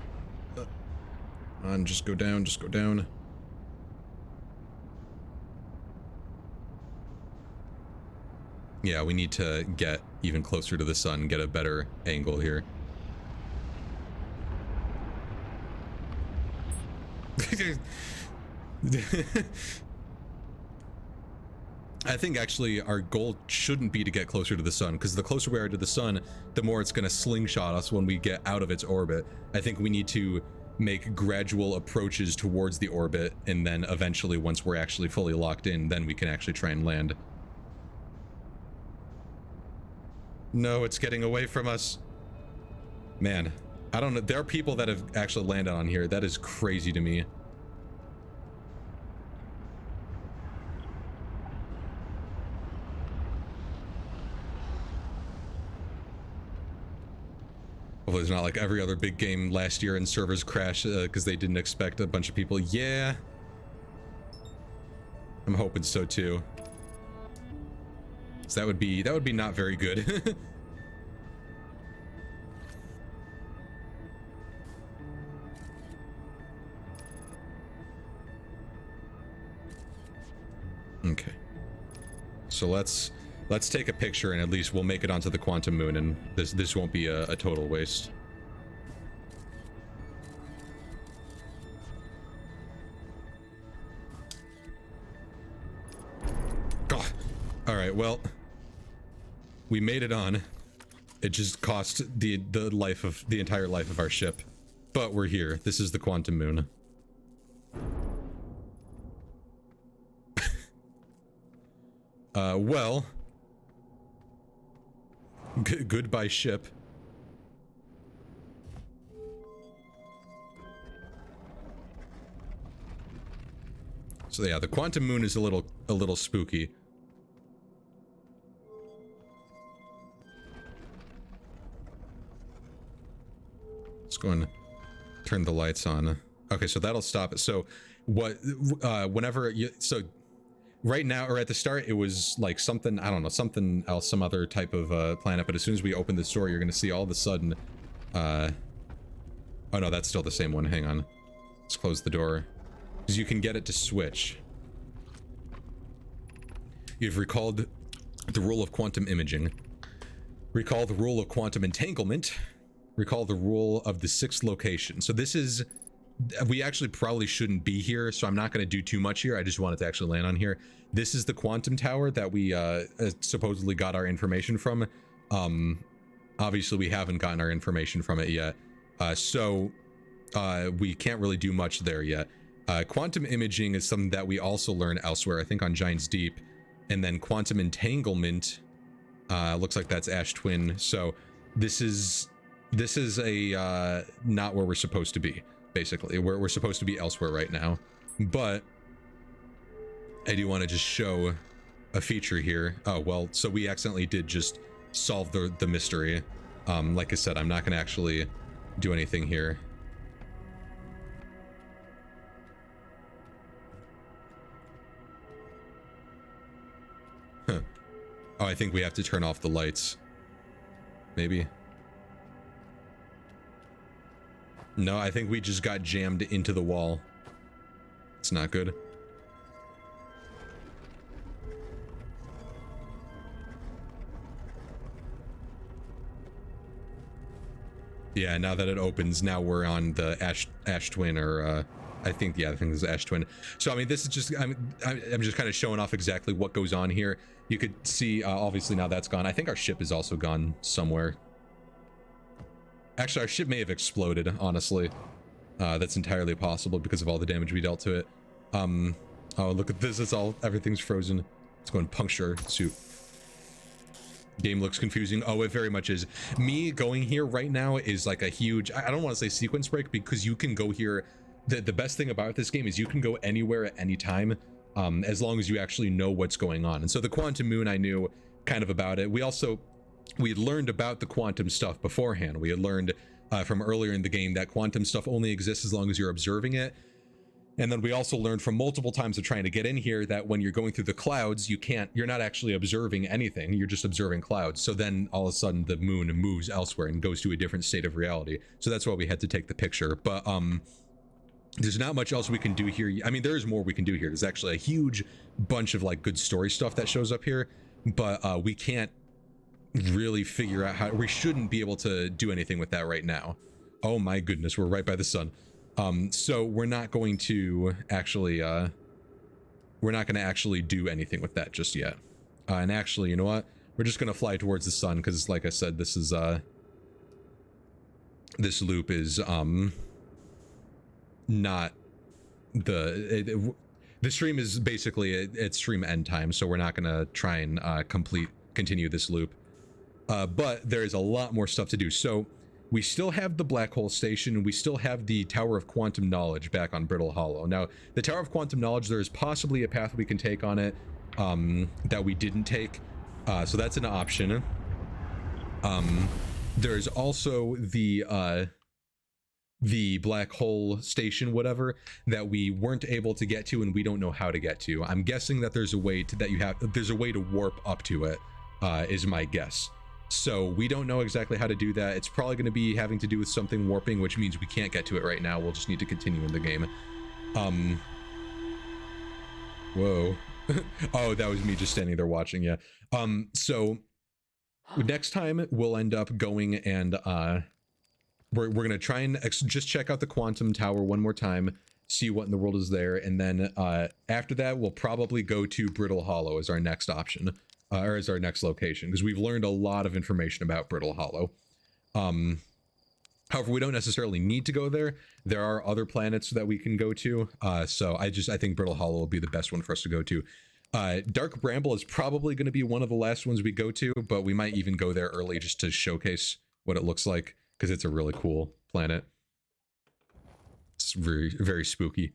On, just go down, just go down. Yeah, we need to get even closer to the sun, get a better angle here. I think actually our goal shouldn't be to get closer to the sun, because the closer we are to the sun, the more it's going to slingshot us when we get out of its orbit. I think we need to make gradual approaches towards the orbit, and then eventually, once we're actually fully locked in, then we can actually try and land. No, it's getting away from us. Man, I don't know. There are people that have actually landed on here. That is crazy to me. Hopefully it's not like every other big game last year and servers crash because they didn't expect a bunch of people. Yeah. I'm hoping so too. So that would be not very good. Okay. So let's take a picture, and at least we'll make it onto the quantum moon, and this won't be a total waste. Oh. All right, well, we made it on. It just cost the entire life of our ship, but we're here. This is the quantum moon. Well, goodbye ship. So yeah, the quantum moon is a little spooky. Let's go and turn the lights on. Okay, so that'll stop it. So what, whenever you, so right now, or at the start, it was like something, I don't know, something else, some other type of planet. But as soon as we open this door, you're going to see all of a sudden, oh no, that's still the same one. Hang on. Let's close the door. Because you can get it to switch. You've recalled the rule of quantum imaging. Recall the rule of quantum entanglement. Recall the rule of the sixth location. So this is, we actually probably shouldn't be here, so I'm not going to do too much here. I just wanted to actually land on here. This is the quantum tower that we supposedly got our information from. Obviously we haven't gotten our information from it yet, so we can't really do much there yet. Quantum imaging is something that we also learn elsewhere, I think on Giant's Deep. And then quantum entanglement, looks like that's Ash Twin. So this is a not where we're supposed to be, basically. We're supposed to be elsewhere right now. But I do want to just show a feature here. Oh, well, so we accidentally did just solve the mystery. Like I said, I'm not going to actually do anything here. Huh. Oh, I think we have to turn off the lights. Maybe. No, I think we just got jammed into the wall. It's not good. Yeah, now that it opens, now we're on the Ash Twin, or I think it's Ash Twin. So I mean, this is just I'm just kind of showing off exactly what goes on here. You could see obviously now that's gone. I think our ship is also gone somewhere. Actually, our ship may have exploded, honestly. That's entirely possible because of all the damage we dealt to it. Oh, look at this. Everything's frozen. Let's go and puncture suit. Game looks confusing. Oh, it very much is. Me going here right now is like a huge, I don't want to say sequence break, because you can go here. The best thing about this game is you can go anywhere at any time, as long as you actually know what's going on. And so the quantum moon, I knew kind of about it. We had learned about the quantum stuff beforehand. We had learned from earlier in the game that quantum stuff only exists as long as you're observing it. And then we also learned from multiple times of trying to get in here that when you're going through the clouds, you're not actually observing anything. You're just observing clouds. So then all of a sudden the moon moves elsewhere and goes to a different state of reality. So that's why we had to take the picture. But there's not much else we can do here. I mean, there is more we can do here. There's actually a huge bunch of like good story stuff that shows up here, but we can't really figure out how. We shouldn't be able to do anything with that right now. Oh my goodness, we're right by the sun. So we're not going to actually do anything with that just yet. And actually, you know what? We're just gonna fly towards the sun, because like I said, this is this loop is not the stream is basically it's stream end time, so we're not gonna try and continue this loop. But there is a lot more stuff to do. So we still have the black hole station, and we still have the Tower of Quantum Knowledge back on Brittle Hollow. Now, the Tower of Quantum Knowledge, there is possibly a path we can take on it that we didn't take. So that's an option. There's also the black hole station, whatever, that we weren't able to get to, and we don't know how to get to. I'm guessing that there's a way to warp up to it, is my guess. So we don't know exactly how to do that. It's probably going to be having to do with something warping, which means we can't get to it right now. We'll just need to continue in the game. Whoa. Oh, that was me just standing there watching. Yeah. So next time we'll end up going and we're going to try and just check out the quantum tower one more time, see what in the world is there. And then after that, we'll probably go to Brittle Hollow as our next option. Or as our next location, because we've learned a lot of information about Brittle Hollow. However, we don't necessarily need to go there. There are other planets that we can go to. So I think Brittle Hollow will be the best one for us to go to. Dark Bramble is probably going to be one of the last ones we go to, but we might even go there early just to showcase what it looks like, because it's a really cool planet. It's very, very spooky.